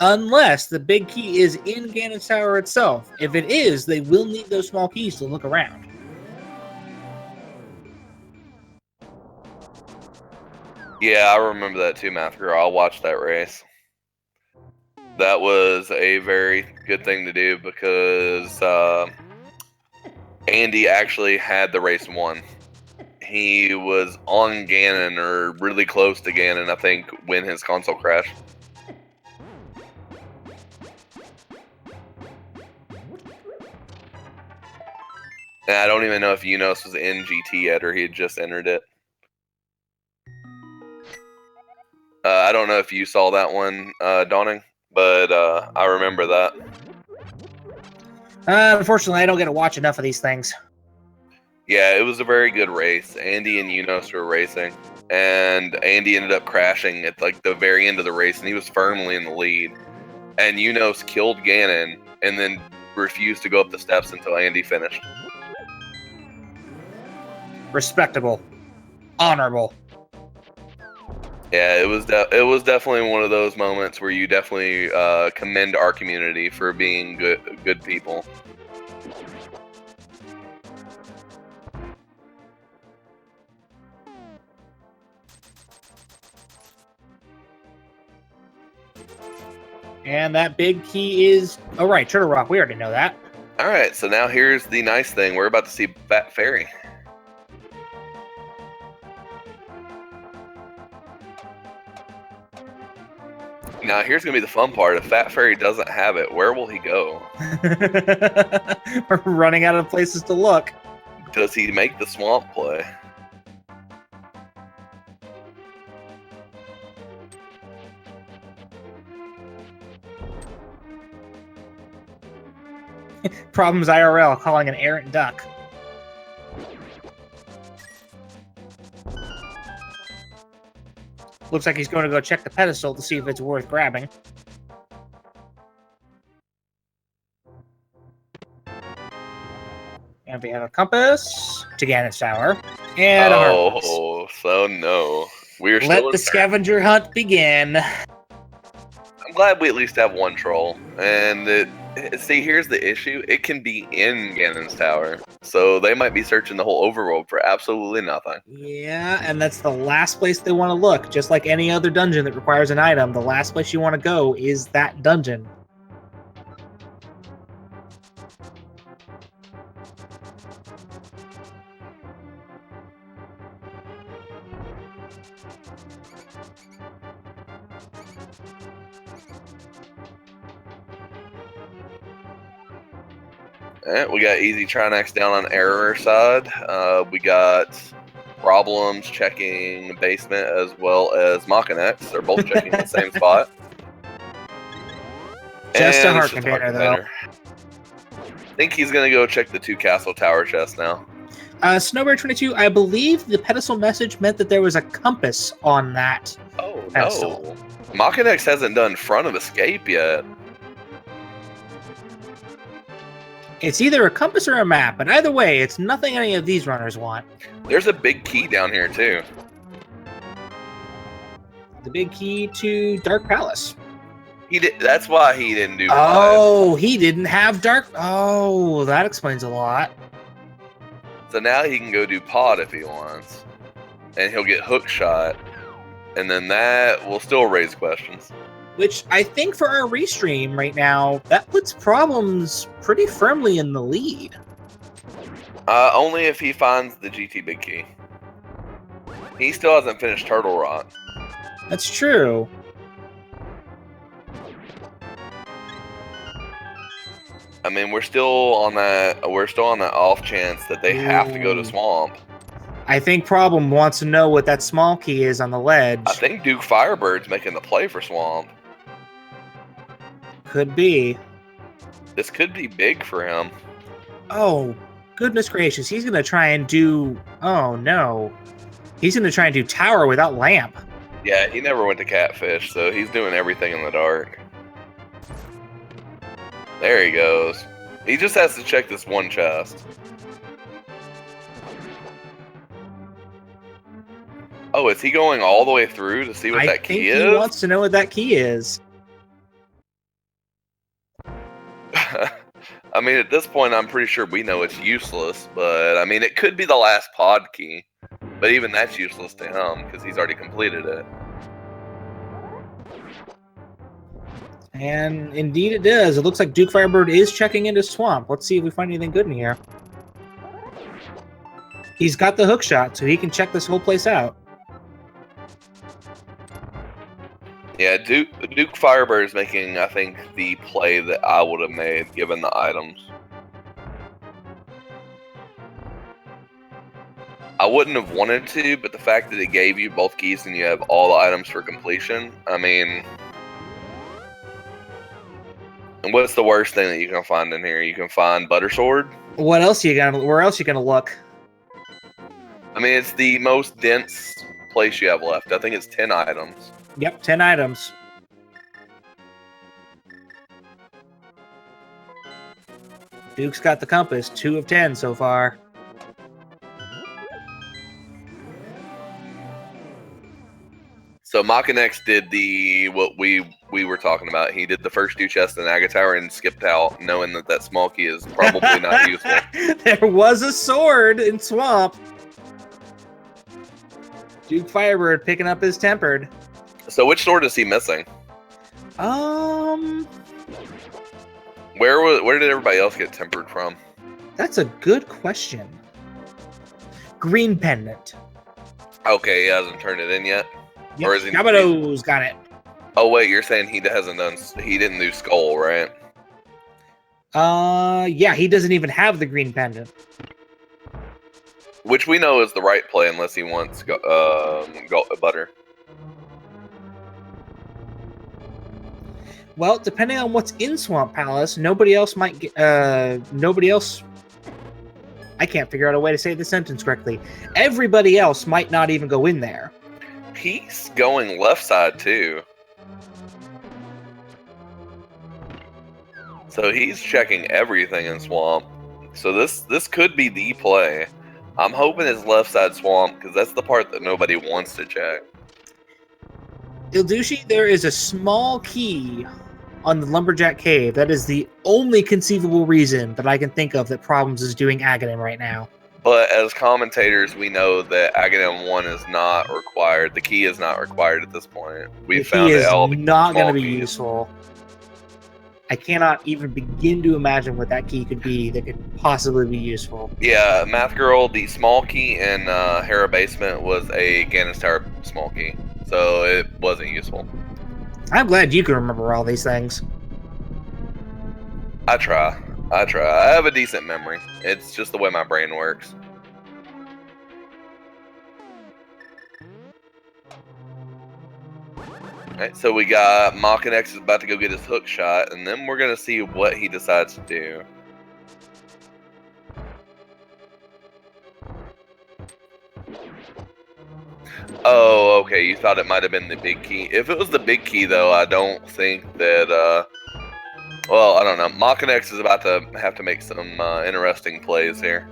unless the big key is in Ganon's Tower itself. If it is, they will need those small keys to look around. Yeah, I remember that too, Math Girl. I'll watch that race. That was a very good thing to do because Andy actually had the race won. He was on Ganon or really close to Ganon, I think, when his console crashed. And I don't even know if Unos was in GT yet or he had just entered it. I don't know if you saw that one, Dawning, but I remember that. Unfortunately, I don't get to watch enough of these things. Yeah, it was a very good race. Andy and Unos were racing, and Andy ended up crashing at like the very end of the race, and he was firmly in the lead. And Unos killed Ganon, and then refused to go up the steps until Andy finished. Respectable, honorable. Yeah, it was definitely one of those moments where you definitely commend our community for being good people. And that big key is... Oh, right, Turtle Rock. We already know that. All right, so now here's the nice thing. We're about to see Fat Fairy. Now, here's going to be the fun part. If Fat Fairy doesn't have it, where will he go? We're running out of places to look. Does he make the swamp play? ProblemsIRL calling an errant duck. Looks like he's going to go check the pedestal to see if it's worth grabbing. And we have a compass to Ganon's Tower. And a harvest. Oh, so no. We're Let still the scavenger hunt begin. I'm glad we at least have one troll. And see, here's the issue. It can be in Ganon's Tower. So they might be searching the whole overworld for absolutely nothing. Yeah, and that's the last place they want to look. Just like any other dungeon that requires an item, the last place you want to go is that dungeon. Alright, we got Easy Trinax down on Error side. We got Problems checking basement as well as Makinx. They're both checking the same spot. Just And a heart it's container, though. I think he's going to go check the 2 castle tower chests now. Snowbear22, I believe the pedestal message meant that there was a compass on that pedestal. No. Makinx hasn't done front of escape yet. It's either a compass or a map, but either way, it's nothing any of these runners want. There's a big key down here, too. The big key to Dark Palace. That's why he didn't do Oh, he didn't have Dark... Oh, that explains a lot. So now he can go do pod if he wants. And he'll get hook shot. And then that will still raise questions. Which I think for our restream right now, that puts Problems pretty firmly in the lead. Only if he finds the GT big key. He still hasn't finished Turtle Rock. That's true. I mean, we're still on that off chance that they have to go to Swamp. I think Problem wants to know what that small key is on the ledge. I think DukeFireBird's making the play for Swamp. Could be. This could be big for him. Oh, goodness gracious. He's going to try and do... Oh, no. He's going to try and do tower without lamp. Yeah, he never went to Catfish, so he's doing everything in the dark. There he goes. He just has to check this one chest. Oh, is he going all the way through to see what that key is? I think he wants to know what that key is. I mean, at this point, I'm pretty sure we know it's useless, but I mean, it could be the last pod key. But even that's useless to him, because he's already completed it. And indeed it does. It looks like DukeFireBird is checking into Swamp. Let's see if we find anything good in here. He's got the hook shot, so he can check this whole place out. Yeah, DukeFireBird is making, I think, the play that I would have made, given the items. I wouldn't have wanted to, but the fact that it gave you both keys and you have all the items for completion, I mean... And what's the worst thing that you can find in here? You can find Butter Sword. Where else you gonna look? I mean, it's the most dense place you have left. I think it's 10 items. Yep, 10 items. Duke's got the compass, 2 of 10 so far. So Makinx did what we were talking about. He did the first 2 chests in Agatower and skipped out, knowing that small key is probably not useful. There was a sword in Swamp. DukeFireBird picking up his tempered. So which sword is he missing? Where did everybody else get tempered from? That's a good question. Green pendant. Okay, he hasn't turned it in yet. Yep, Or is he? Gabado's got it. Oh wait, you're saying he didn't do skull, right? Yeah, he doesn't even have the green pendant. Which we know is the right play unless he wants butter. Well, depending on what's in Swamp Palace, nobody else might get. Nobody else. I can't figure out a way to say the sentence correctly. Everybody else might not even go in there. he's going left side too. So he's checking everything in swamp. So this could be the play. I'm hoping it's left side swamp because that's the part that nobody wants to check. Ildushi, there is a small key on the Lumberjack Cave. That is the only conceivable reason that I can think of that Problems is doing Aghanim right now. But as commentators, we know that Aghanim 1 is not required. The key is not required at this point. We found it all is not going to be keys. useful. I cannot even begin to imagine what that key could be that could possibly be useful. Yeah, Math Girl, the small key in Hera Basement was a Ganon's Tower small key. So it wasn't useful. I'm glad you can remember all these things. I try. I have a decent memory. It's just the way my brain works. Alright, so we got Makinx is about to go get his hook shot, and then we're going to see what he decides to do. Oh, okay, you thought it might have been the big key. If it was the big key, though, I don't think that, well, I don't know. Makinx is about to have to make some interesting plays here.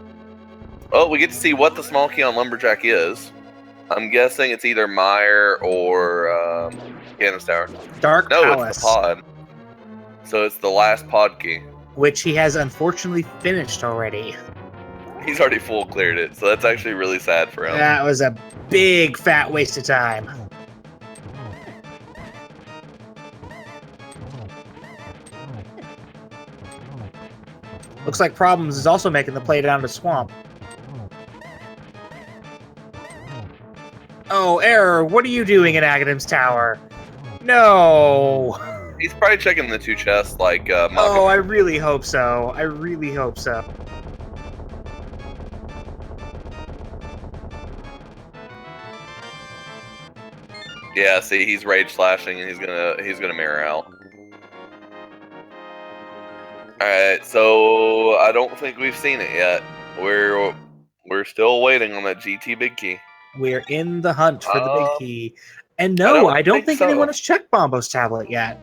Oh, we get to see what the small key on Lumberjack is. I'm guessing it's either Mire or Ganon's Tower. Dark Palace. It's the pod. So it's the last pod key. Which he has unfortunately finished already. He's already full cleared it, so that's actually really sad for him. That was a big fat waste of time. Looks like Problems is also making the play down to Swamp. Oh, Error, what are you doing in Aghanim's Tower? No! He's probably checking the two chests like Oh, I really hope so. I really hope so. Yeah, see, he's rage slashing and he's gonna mirror out. Alright, so I don't think we've seen it yet. We're still waiting on that GT big key. We're in the hunt for the big key. And no, I don't think so. anyone has checked Bombo's tablet yet.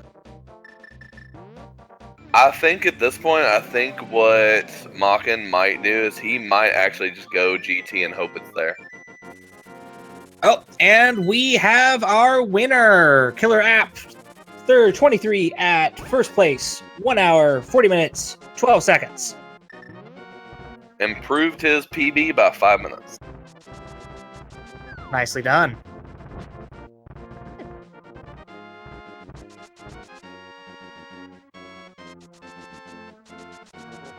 I think at this point, I think what Makin might do is he might actually just go GT and hope it's there. Oh, and we have our winner. Killer App, third, 23 at first place. 1 hour, 40 minutes, 12 seconds. Improved his PB by 5 minutes. Nicely done.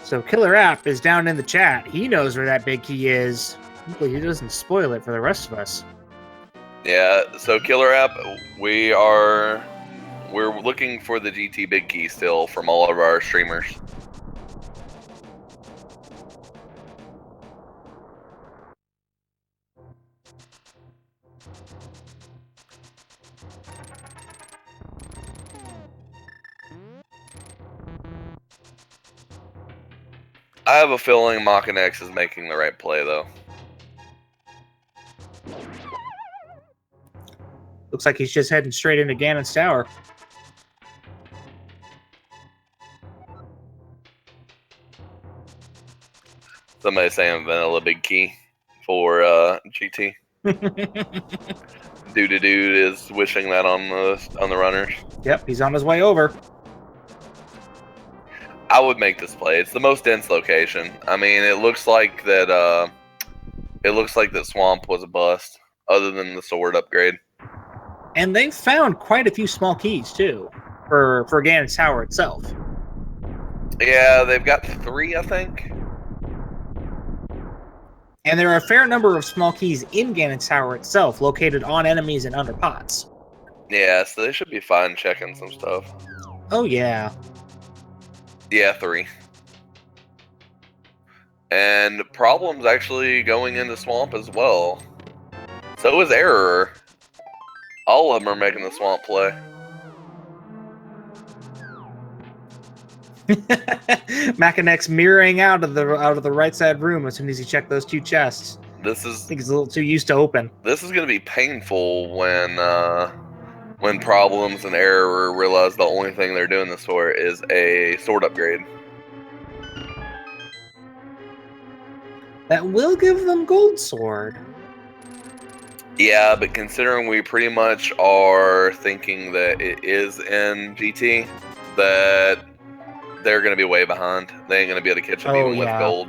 So Killer App is down in the chat. He knows where that big key is. Hopefully he doesn't spoil it for the rest of us. Yeah, so Killer App, we're looking for the GT big key still from all of our streamers. I have a feeling Makinx is making the right play, though. Looks like he's just heading straight into Ganon's Tower. Somebody saying vanilla big key for GT. Dude is wishing that on the runners. Yep, he's on his way over. I would make this play. It's the most dense location. I mean, it looks like that. It looks like that Swamp was a bust, other than the sword upgrade. And they found quite a few small keys too, for Ganon's Tower itself. Yeah, they've got 3, I think. And there are a fair number of small keys in Ganon's Tower itself, located on enemies and under pots. Yeah, so they should be fine checking some stuff. Oh yeah. Yeah, 3. And Problems actually going into Swamp as well. So is Error. All of them are making the Swamp play. Makinx mirroring out of the right side room as soon as he checked those 2 chests. This is I think he's a little too used to open. this is going to be painful when Problems and Error realize the only thing they're doing this for is a sword upgrade. That will give them gold sword. Yeah, but considering we pretty much are thinking that it is in GT, that they're going to be way behind. They ain't going to be able to catch up even with gold.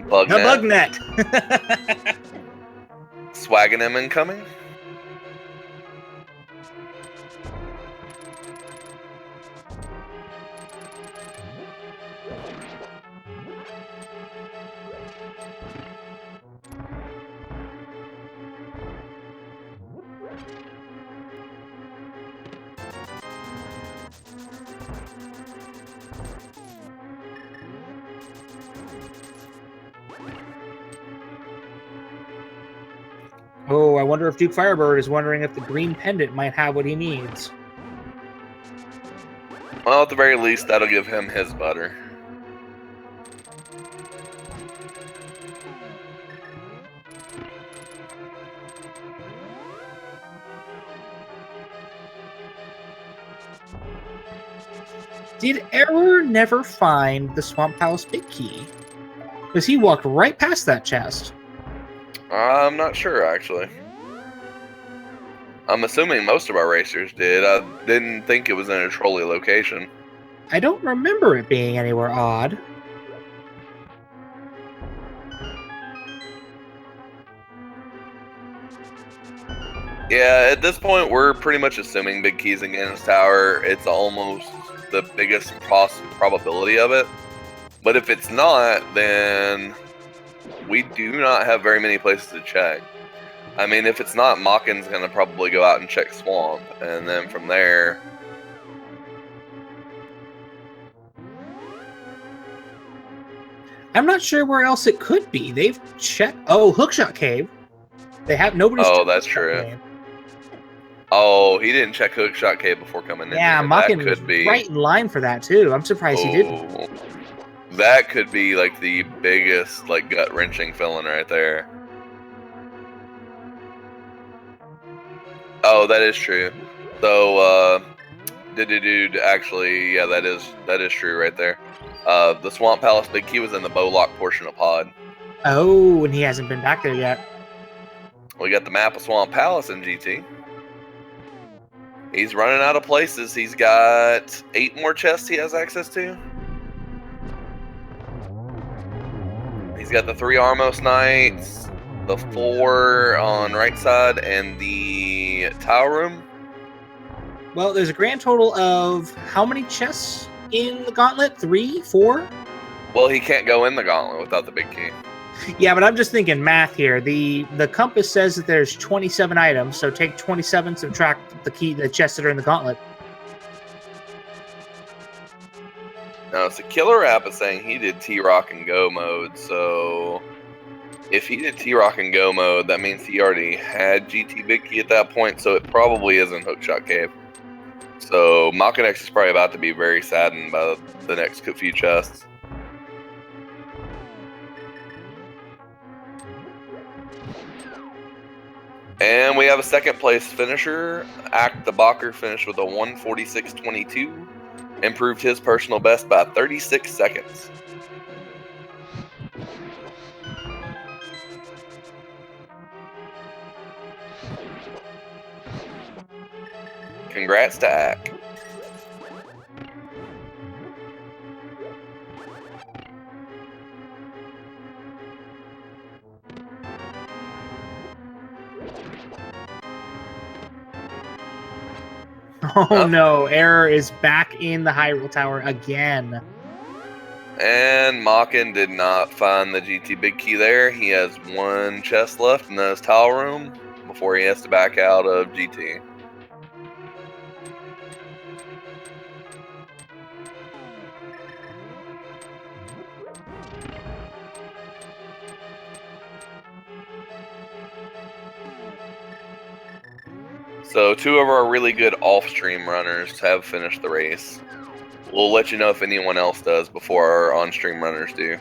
Bug net. Swagging him incoming. Oh, I wonder if DukeFireBird is wondering if the green pendant might have what he needs. Well, at the very least, that'll give him his butter. Did Error never find the Swamp Palace Big Key? Because he walked right past that chest. I'm not sure, actually. I'm assuming most of our racers did. I didn't think it was in a trolley location. I don't remember it being anywhere odd. Yeah, at this point, we're pretty much assuming Big Key's in Ganon's Tower. It's almost the biggest probability of it. But if it's not, then we do not have very many places to check. I mean, if it's not, Makin's going to probably go out and check Swamp. And then from there... I'm not sure where else it could be. They've checked... Oh, Hookshot Cave. They have... Nobody's... Oh, that's true. Cave. Oh, he didn't check Hookshot Cave before coming in. Yeah, Makin was right in line for that, too. I'm surprised he didn't. That could be, like, the biggest, like, gut-wrenching feeling right there. Oh, that is true. So, dude, actually, yeah, that is true right there. The Swamp Palace Big Key was in the Bowlock portion of Pod. Oh, and he hasn't been back there yet. We got the map of Swamp Palace in GT. He's running out of places. He's got 8 more chests he has access to. He's got the 3 Armos Knights, the 4 on right side, and the Tower Room. Well, there's a grand total of how many chests in the gauntlet? 3? 4? Well, he can't go in the gauntlet without the big key. Yeah, but I'm just thinking math here. The compass says that there's 27 items, so take 27, subtract the chests that are in the gauntlet. No, it's a Killer App is saying he did T-Rock and Go mode, so if he did T-Rock and Go mode, that means he already had GT Big Key at that point, so it probably isn't Hookshot Cave. So Makinx is probably about to be very saddened by the next few chests. And we have a second place finisher. Act the Bacher finished with a 1:46.22. Improved his personal best by 36 seconds. Congrats to Ack. Oh no, Error is back in the Hyrule Tower again. And Makin did not find the GT Big Key there. He has 1 chest left in his towel room before he has to back out of GT. So 2 of our really good off-stream runners have finished the race. We'll let you know if anyone else does before our on-stream runners do.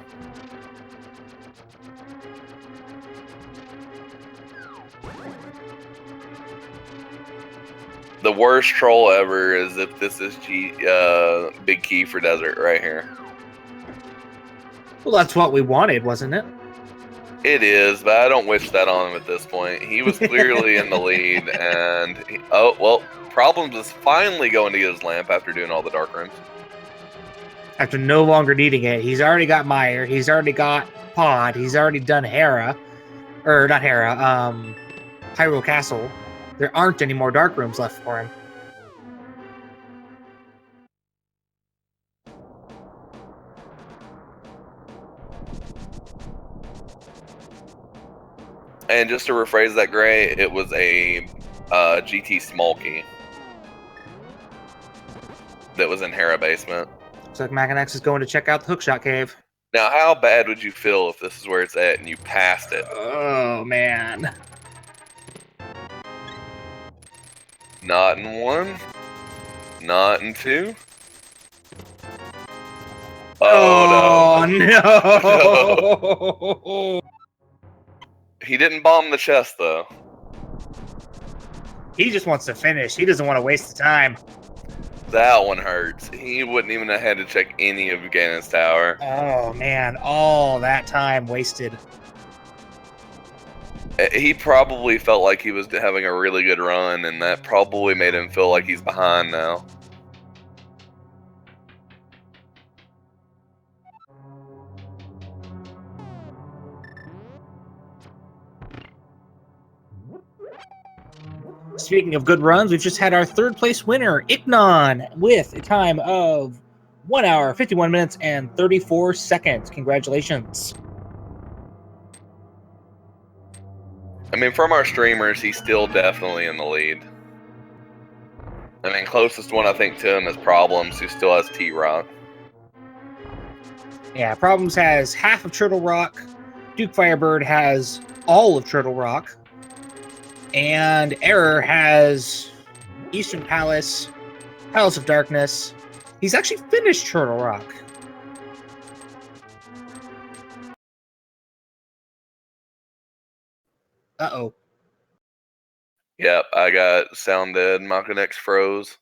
The worst troll ever is if this is big key for desert right here. Well, that's what we wanted, wasn't it? It is, but I don't wish that on him at this point. He was clearly in the lead, and oh well. Problems is finally going to get his lamp after doing all the dark rooms. After no longer needing it, he's already got Mire. He's already got Pod. He's already done Hera, or not Hera. Hyrule Castle. There aren't any more dark rooms left for him. And just to rephrase that, Gray, it was a GT small key that was in Hera basement. Looks like Makinx is going to check out the hookshot cave. Now, how bad would you feel if this is where it's at and you passed it? Oh, man. Not in 1. Not in 2. Oh, no. He didn't bomb the chest, though. He just wants to finish. He doesn't want to waste the time. That one hurts. He wouldn't even have had to check any of Ganon's tower. Oh, man. All that time wasted. He probably felt like he was having a really good run, and that probably made him feel like he's behind now. Speaking of good runs, we've just had our third place winner, Ignon, with a time of 1 hour, 51 minutes, and 34 seconds. Congratulations. I mean, from our streamers, he's still definitely in the lead. I mean, closest one I think to him is Problems, who still has T-Rock. Yeah, Problems has half of Turtle Rock. DukeFireBird has all of Turtle Rock. And Error has Eastern Palace, Palace of Darkness. He's actually finished Turtle Rock. Uh-oh. Yep, I got sound dead. Makinx froze.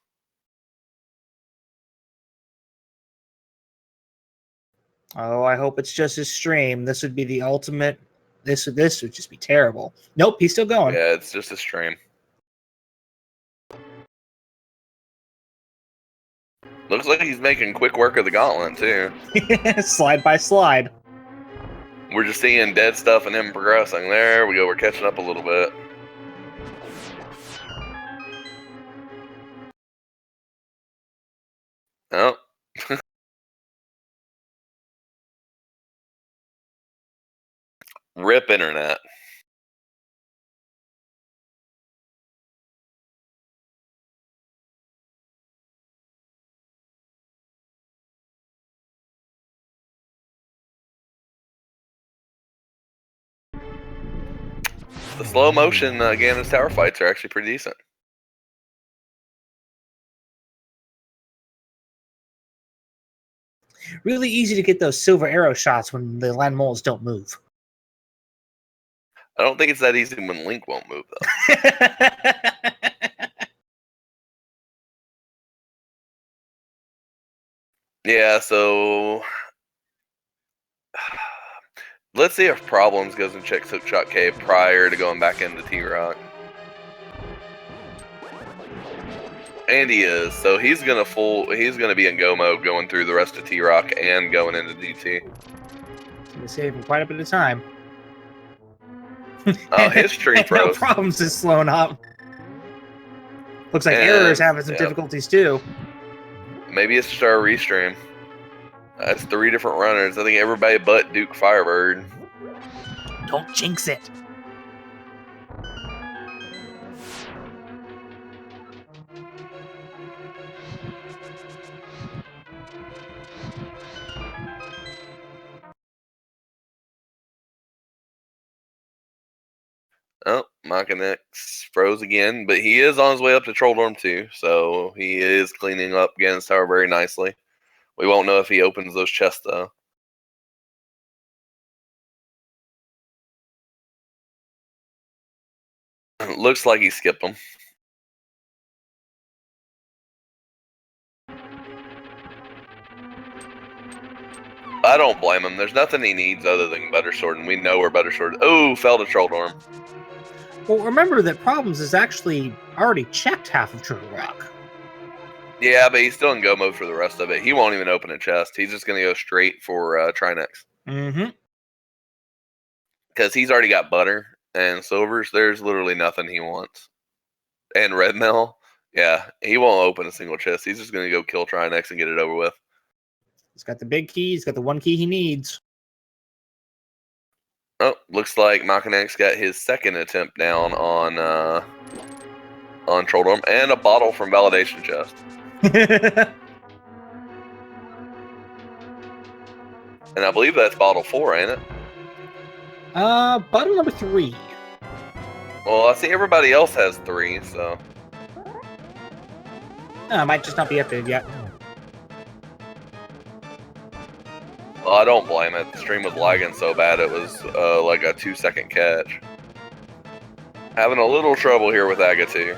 Oh, I hope it's just his stream. This would be the ultimate. This would just be terrible. Nope, he's still going. Yeah, it's just a stream. Looks like he's making quick work of the gauntlet, too. Slide by slide. We're just seeing dead stuff and him progressing. There we go. We're catching up a little bit. Oh. Rip internet. The slow motion Ganon's tower fights are actually pretty decent. Really easy to get those silver arrow shots when the land moles don't move. I don't think it's that easy when Link won't move, though. Yeah, so let's see if Problems goes and checks Hookshot Cave prior to going back into T-Rock. And he is, so he's gonna be in go mode going through the rest of T-Rock and going into DT. It's gonna save him quite a bit of time. Oh, his tree froze. No Problems is slowing up. Looks like Error is having some difficulties too. Maybe it's just our restream. That's 3 different runners. I think everybody but DukeFireBird. Don't jinx it. Oh, Makinx froze again, but he is on his way up to Troll Dorm 2, so he is cleaning up Ganon's tower very nicely. We won't know if he opens those chests, though. Looks like he skipped them. I don't blame him. There's nothing he needs other than Better Sword, and we know where Better Sword is. Oh, fell to Troll Dorm. Well, remember that Problems is actually already checked half of Turtle Rock. Yeah, but he's still in go mode for the rest of it. He won't even open a chest. He's just going to go straight for Trinex. Mm-hmm. Because he's already got butter and silvers. There's literally nothing he wants. And red mail. Yeah, he won't open a single chest. He's just going to go kill Trinex and get it over with. He's got the big key. He's got the one key he needs. Oh, looks like Makinx got his second attempt down on Troll Dorm. And a bottle from Validation Chest. And I believe that's bottle 4, ain't it? Bottle number 3. Well, I see everybody else has 3, so... Might just not be updated yet. Well, I don't blame it. The stream was lagging so bad it was like a 2-second catch. Having a little trouble here with Agatu.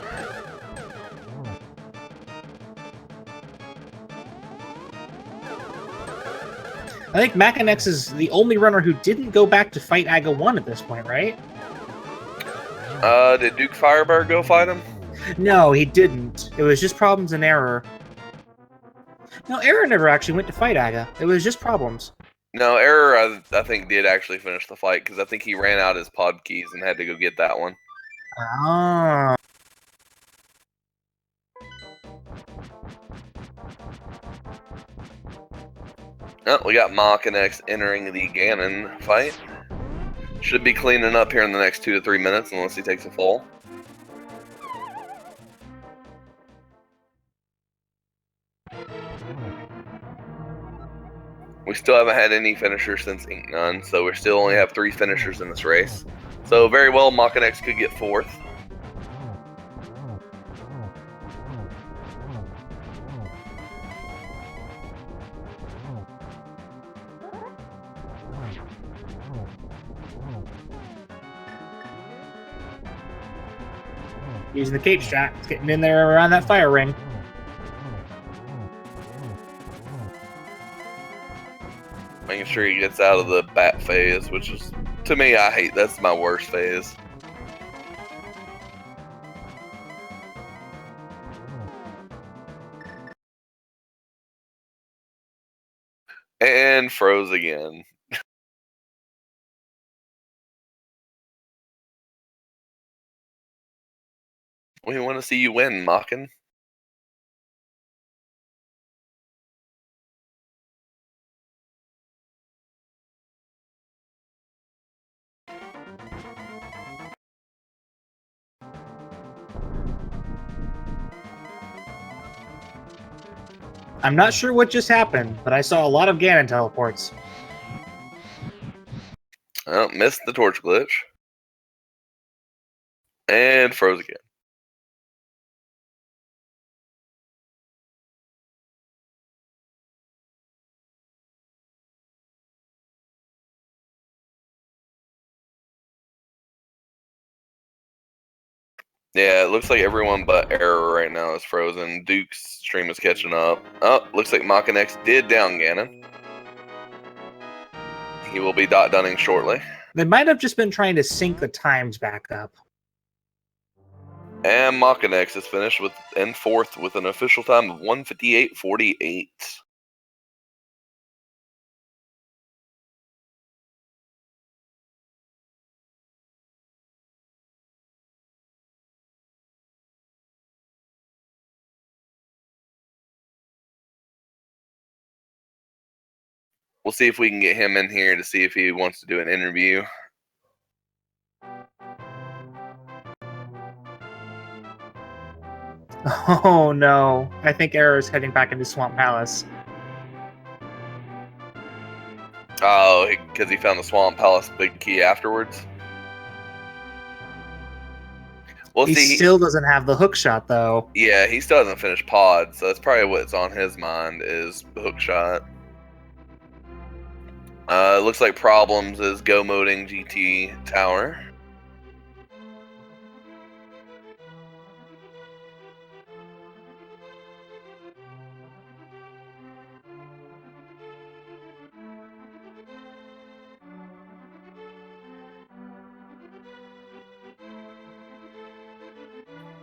I think Makinx is the only runner who didn't go back to fight Aga 1 at this point, right? Did DukeFireBird go fight him? No, he didn't. It was just Problems and Error. No, Error never actually went to fight Aga. It was just Problems. No, Error, I think, did actually finish the fight, because I think he ran out his pod keys and had to go get that one. Ah. Oh, we got Makinx entering the Ganon fight. Should be cleaning up here in the next 2 to 3 minutes, unless he takes a fall. We still haven't had any finishers since Ink None, so we still only have 3 finishers in this race. So very well, Makinx could get 4th. Using the cape strat. It's getting in there around that fire ring. Making sure he gets out of the bat phase, which is, to me, I hate. That's my worst phase. And froze again. We want to see you win, Makin. I'm not sure what just happened, but I saw a lot of Ganon teleports. Oh, missed the torch glitch. And froze again. Yeah, it looks like everyone but Error right now is frozen. Duke's stream is catching up. Oh, looks like Makinx did down Ganon. He will be dot dunning shortly. They might have just been trying to sync the times back up. And Makinx is finished in 4th with an official time of 1:58.48. We'll see if we can get him in here to see if he wants to do an interview. Oh no. I think Error is heading back into Swamp Palace. Oh, because he found the Swamp Palace big key afterwards? Well, He see, still doesn't have the hook shot, though. yeah, he still hasn't finished pod, so that's probably what's on his mind is hook shot. It looks like Problems is go moding GT Tower.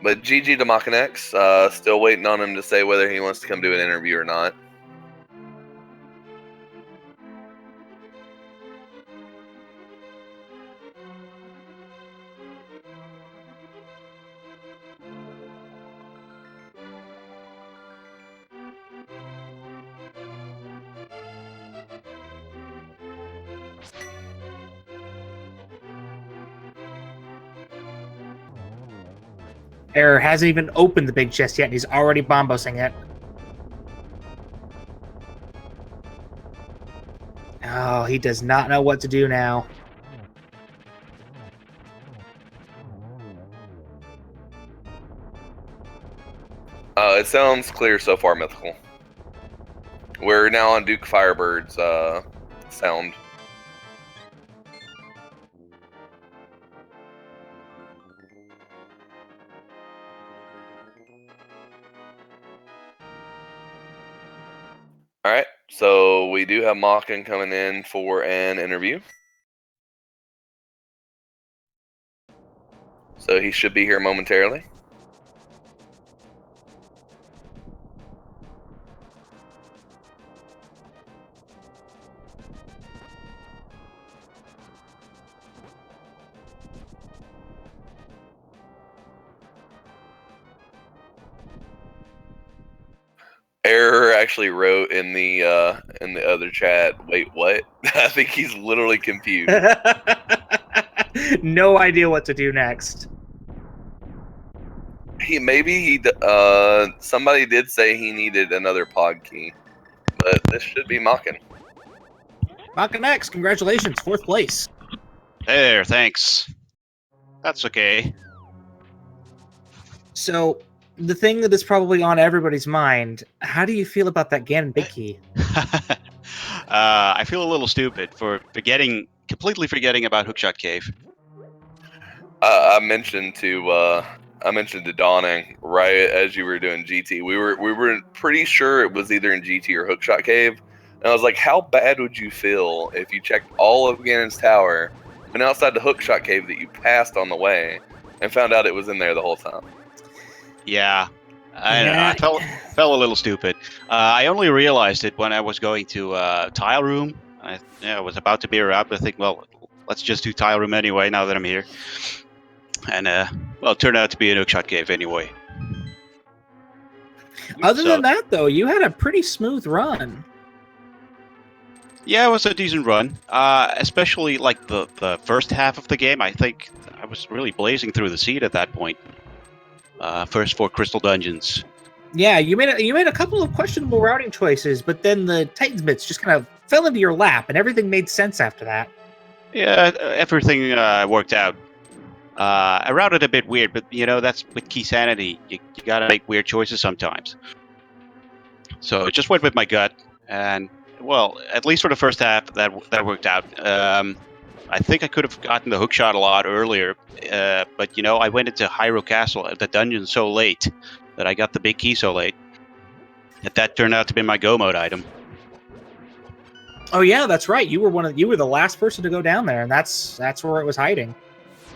But GG to Makinx, still waiting on him to say whether he wants to come do an interview or not. Error hasn't even opened the big chest yet, and he's already bombosing it. Oh, he does not know what to do now. It sounds clear so far, Mythical. We're now on DukeFireBird's sound. Alright, so we do have Makin coming in for an interview. So he should be here momentarily. Error actually wrote in the other chat, wait, what? I think he's literally confused. No idea what to do next. Somebody did say he needed another pod key, but this should be Makin. Makinx, congratulations, 4th place. There, thanks. That's okay. So, the thing that is probably on everybody's mind, how do you feel about that Ganon big key? I feel a little stupid for completely forgetting about Hookshot Cave. I mentioned to Dawning right as you were doing GT. We were pretty sure it was either in GT or Hookshot Cave, and I was like, how bad would you feel if you checked all of Ganon's tower, and outside the Hookshot Cave that you passed on the way, and found out it was in there the whole time? Yeah, I felt a little stupid. I only realized it when I was going to Tile Room. I was about to be around, but I think, well, let's just do Tile Room anyway now that I'm here. And well, it turned out to be an Hookshot Cave anyway. Other than that, though, you had a pretty smooth run. Yeah, it was a decent run. Especially like the first half of the game. I think I was really blazing through the seed at that point. First 4 crystal dungeons. Yeah, you made a couple of questionable routing choices, but then the Titans bits just kind of fell into your lap, and everything made sense after that. Yeah, everything worked out. I routed a bit weird, but that's with Keysanity. You gotta make weird choices sometimes. So I just went with my gut, and well, at least for the first half, that worked out. I think I could have gotten the hookshot a lot earlier, but I went into Hyro Castle at the dungeon so late that I got the big key so late that turned out to be my go mode item. Oh yeah, that's right. You were the last person to go down there, and that's where it was hiding.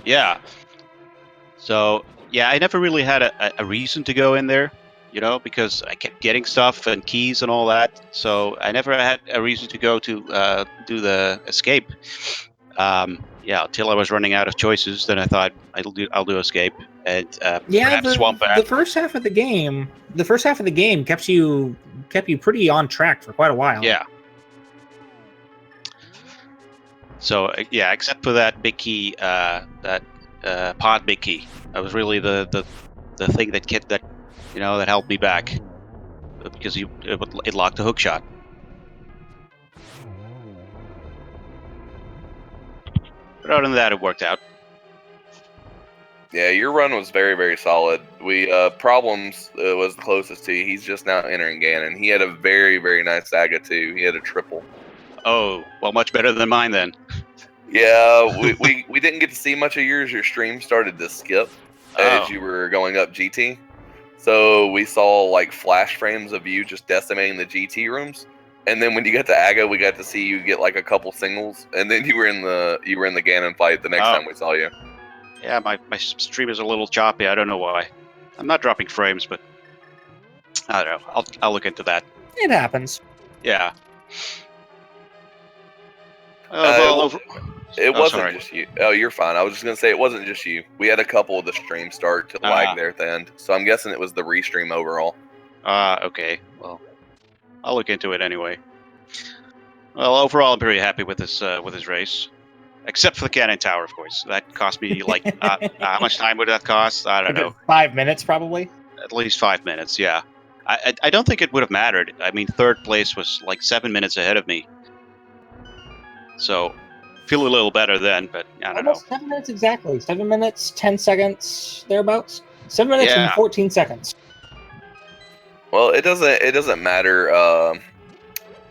Yeah. So yeah, I never really had a reason to go in there, because I kept getting stuff and keys and all that. So I never had a reason to go to do the escape. Until I was running out of choices, then I thought I'll do escape and perhaps swamp back. The first half of the game kept you pretty on track for quite a while. Yeah. So yeah, except for that big key, that pod big key, that was really the thing that helped me back, because it locked the hook shot. But other than that, it worked out. Yeah, your run was very, very solid. We Problems was the closest to you. He's just now entering Ganon. He had a very, very nice Saga too. He had a triple. Oh, well, much better than mine then. Yeah, we didn't get to see much of yours. Your stream started to skip as Oh. you were going up GT. So we saw like flash frames of you just decimating the GT rooms. And then when you got to Aga, we got to see you get like a couple singles, and then you were in the Ganon fight the next time we saw you. Yeah, my stream is a little choppy. I don't know why. I'm not dropping frames, but I don't know. I'll look into that. It happens. Yeah. It wasn't sorry. just you. Oh, you're fine. I was just gonna say it wasn't just you. We had a couple of the stream start to lag there at the end, so I'm guessing it was the restream overall. Okay. Well, I'll look into it anyway. Well, overall, I'm pretty happy with this race, except for the Cannon Tower, of course. That cost me like how much time would that cost? I don't know. 5 minutes, probably. At least 5 minutes. Yeah. I don't think it would have mattered. I mean, third place was like 7 minutes ahead of me, so feel a little better then. But I don't know. 7 minutes exactly. 7 minutes, 10 seconds, thereabouts. 7 minutes and 14 seconds. Well, it doesn't matter.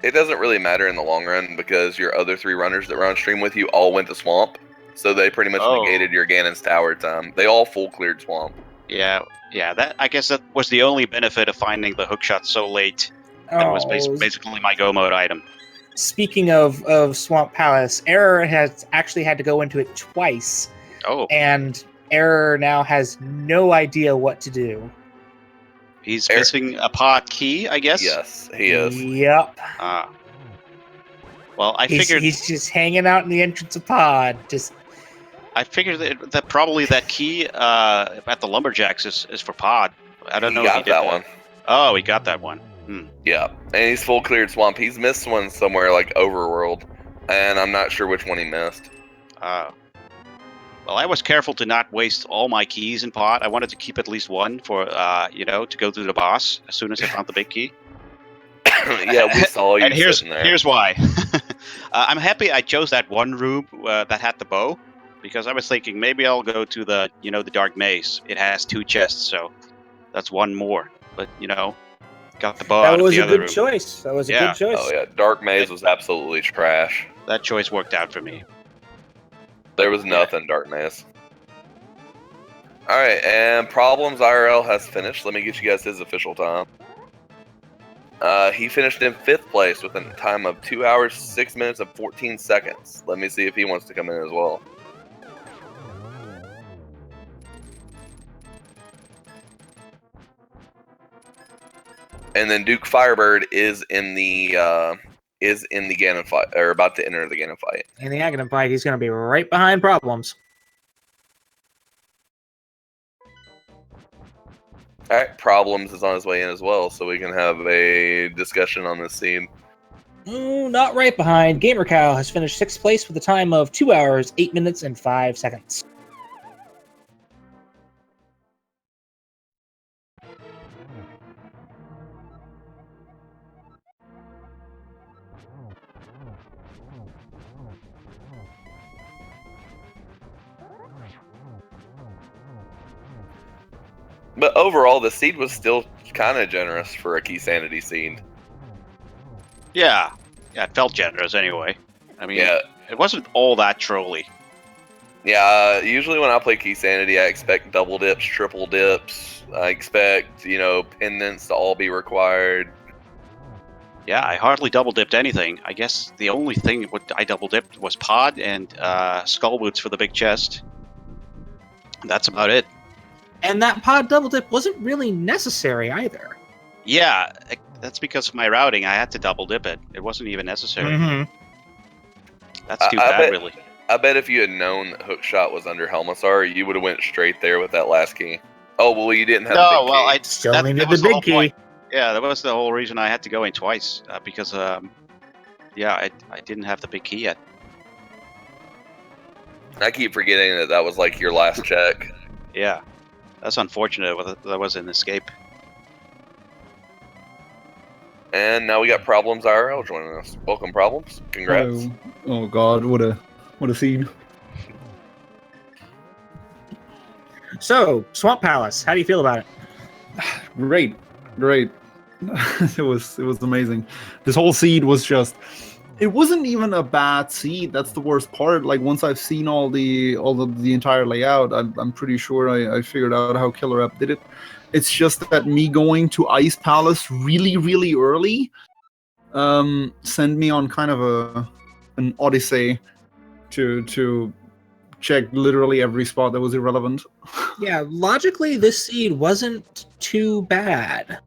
It doesn't really matter in the long run because your other 3 runners that were on stream with you all went to Swamp, so they pretty much negated your Ganon's Tower time. They all full cleared Swamp. Yeah. That I guess that was the only benefit of finding the hookshot so late. That it was basically my go mode item. Speaking of Swamp Palace, Error has actually had to go into it twice. Oh. And Error now has no idea what to do. He's missing a pod key, I guess? Yes, he is. Yep. Well, I figured... He's just hanging out in the entrance of pod. I figured that probably that key at the Lumberjacks is for pod. I don't know if he did that one. Oh, he got that one. Yeah, and he's full cleared Swamp. He's missed one somewhere like Overworld, and I'm not sure which one he missed. Well, I was careful to not waste all my keys in pod. I wanted to keep at least one for, to go through the boss as soon as I found the big key. Yeah, we saw you and sitting there. Here's why. I'm happy I chose that one room that had the bow, because I was thinking maybe I'll go to the, the Dark Maze. It has 2 chests, so that's one more. But, got the bow out of the other room. That was a good choice. That was a good choice. Oh, yeah. Dark Maze was absolutely trash. That choice worked out for me. There was nothing Dark Maze. Alright, and ProblemsIRL has finished. Let me get you guys his official time. He finished in 5th place with a time of 2 hours, 6 minutes, and 14 seconds. Let me see if he wants to come in as well. And then DukeFireBird is in the Ganon fight, or about to enter the Ganon fight. In the Ganon fight, he's going to be right behind Problems. All right, Problems is on his way in as well, so we can have a discussion on this scene. Not right behind. Gamer Cow has finished 6th place with a time of 2 hours, 8 minutes, and 5 seconds. But overall, the seed was still kind of generous for a Keysanity seed. Yeah, it felt generous anyway. I mean, it wasn't all that trolly. Yeah, usually when I play Keysanity, I expect double dips, triple dips. I expect, pendants to all be required. Yeah, I hardly double dipped anything. I guess the only thing I double dipped was pod and skull boots for the big chest. That's about it. And that pod double dip wasn't really necessary either. Yeah, that's because of my routing. I had to double dip it. It wasn't even necessary. Mm-hmm. That's too bad, really. I bet if you had known that Hookshot was under Helmasar, you would have went straight there with that last key. Oh, well, you didn't have the big key. I still needed the big key. Point. Yeah, that was the whole reason I had to go in twice, because, I didn't have the big key yet. I keep forgetting that was like your last check. Yeah. That's unfortunate. That was an escape. And now we got ProblemsIRL joining us. Welcome, Problems. Congrats. Oh God, what a scene. So, Swamp Palace, how do you feel about it? Great. It was amazing. This whole seed was just. It wasn't even a bad seed. That's the worst part. Like once I've seen all the entire layout, I'm pretty sure I figured out how Killer App did it. It's just that me going to Ice Palace really early, sent me on kind of an odyssey to check literally every spot that was irrelevant. Yeah, logically, this seed wasn't too bad.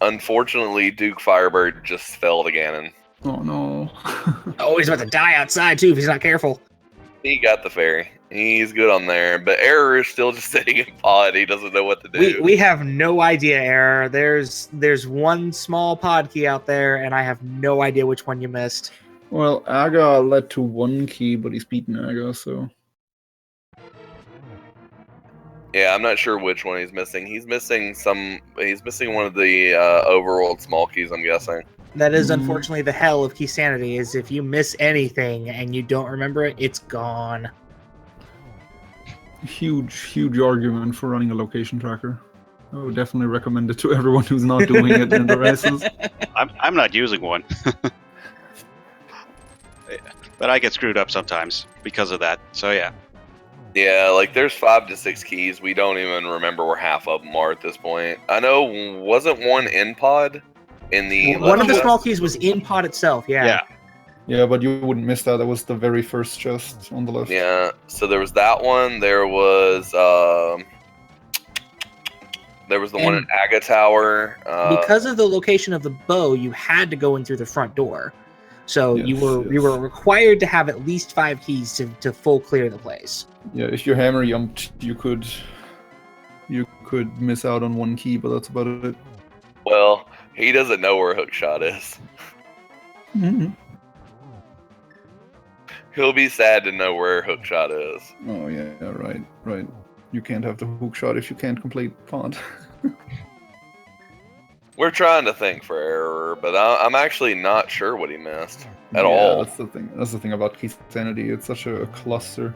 Unfortunately, DukeFireBird just fell to Ganon. Oh no. Oh, he's about to die outside too if he's not careful. He got the fairy. He's good on there, but Error is still just sitting in pod. He doesn't know what to do. We have no idea, Error. There's one small pod key out there, and I have no idea which one you missed. Well, Aga led to one key, but he's beaten Aga, so. Yeah, I'm not sure which one he's missing. He's missing one of the overworld small keys, I'm guessing. That is unfortunately the hell of Keysanity, is if you miss anything and you don't remember it, it's gone. Huge argument for running a location tracker. I would definitely recommend it to everyone who's not doing it in the races. I'm not using one. But I get screwed up sometimes because of that. So yeah. Yeah, like there's 5 to 6 keys. We don't even remember where half of them are at this point. I know, wasn't one in pod? In the one of the small keys was in pod itself, yeah. Yeah, but you wouldn't miss that. That was the very first chest on the left. Yeah, so there was that one. There was the one in Aga Tower. Because of the location of the bow, you had to go in through the front door. So you were required to have at least 5 keys to full clear the place. Yeah, if you hammer jumped, you could miss out on 1 key, but that's about it. Well, he doesn't know where Hookshot is. Mm-hmm. He'll be sad to know where Hookshot is. Oh yeah, right. You can't have the hookshot if you can't complete pod. We're trying to think for Error, but I'm actually not sure what he missed at all. That's the thing. That's the thing about Keysanity. It's such a cluster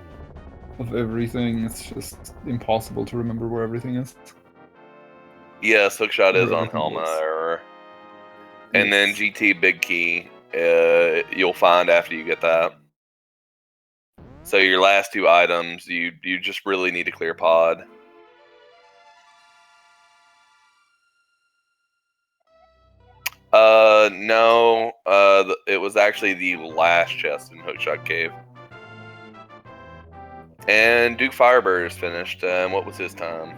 of everything. It's just impossible to remember where everything is. Yes, Hookshot is on Helma Error. And then GT Big Key, you'll find after you get that. So your last 2 items, you just really need to clear pod. No. It was actually the last chest in Hookshot Cave. And DukeFireBird is finished. What was his time?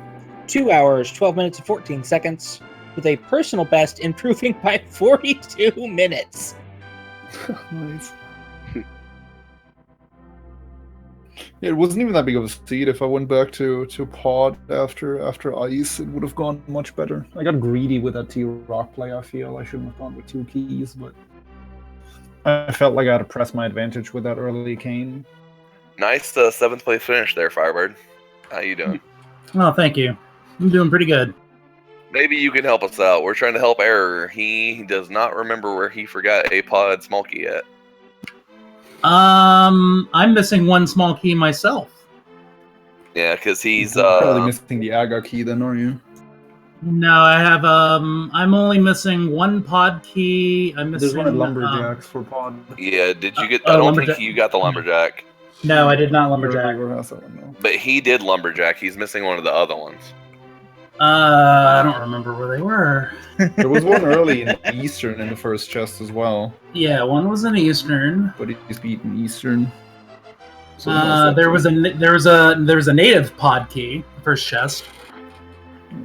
2 hours, 12 minutes, and 14 seconds, with a personal best improving by 42 minutes. Nice. Yeah, it wasn't even that big of a seed. If I went back to pod after ice, it would have gone much better. I got greedy with that T-Rock play, I feel. I shouldn't have gone with 2 keys, but I felt like I had to press my advantage with that early cane. Nice 7th place finish there, Firebird. How you doing? Oh, thank you. I'm doing pretty good. Maybe you can help us out. We're trying to help Error. He does not remember where he forgot a pod small key at. I'm missing 1 small key myself. Yeah, because he's probably missing the Aga key then, are you? No, I have I'm only missing 1 pod key. I'm missing. There's one at Lumberjacks for pod. Yeah, did you get? I don't think you got the Lumberjack. No, I did not Lumberjack. But he did Lumberjack. He's missing one of the other ones. I don't remember where they were. There was one early in Eastern in the first chest as well. Yeah, one was in Eastern. But he's beaten Eastern. So there was a native pod key, first chest,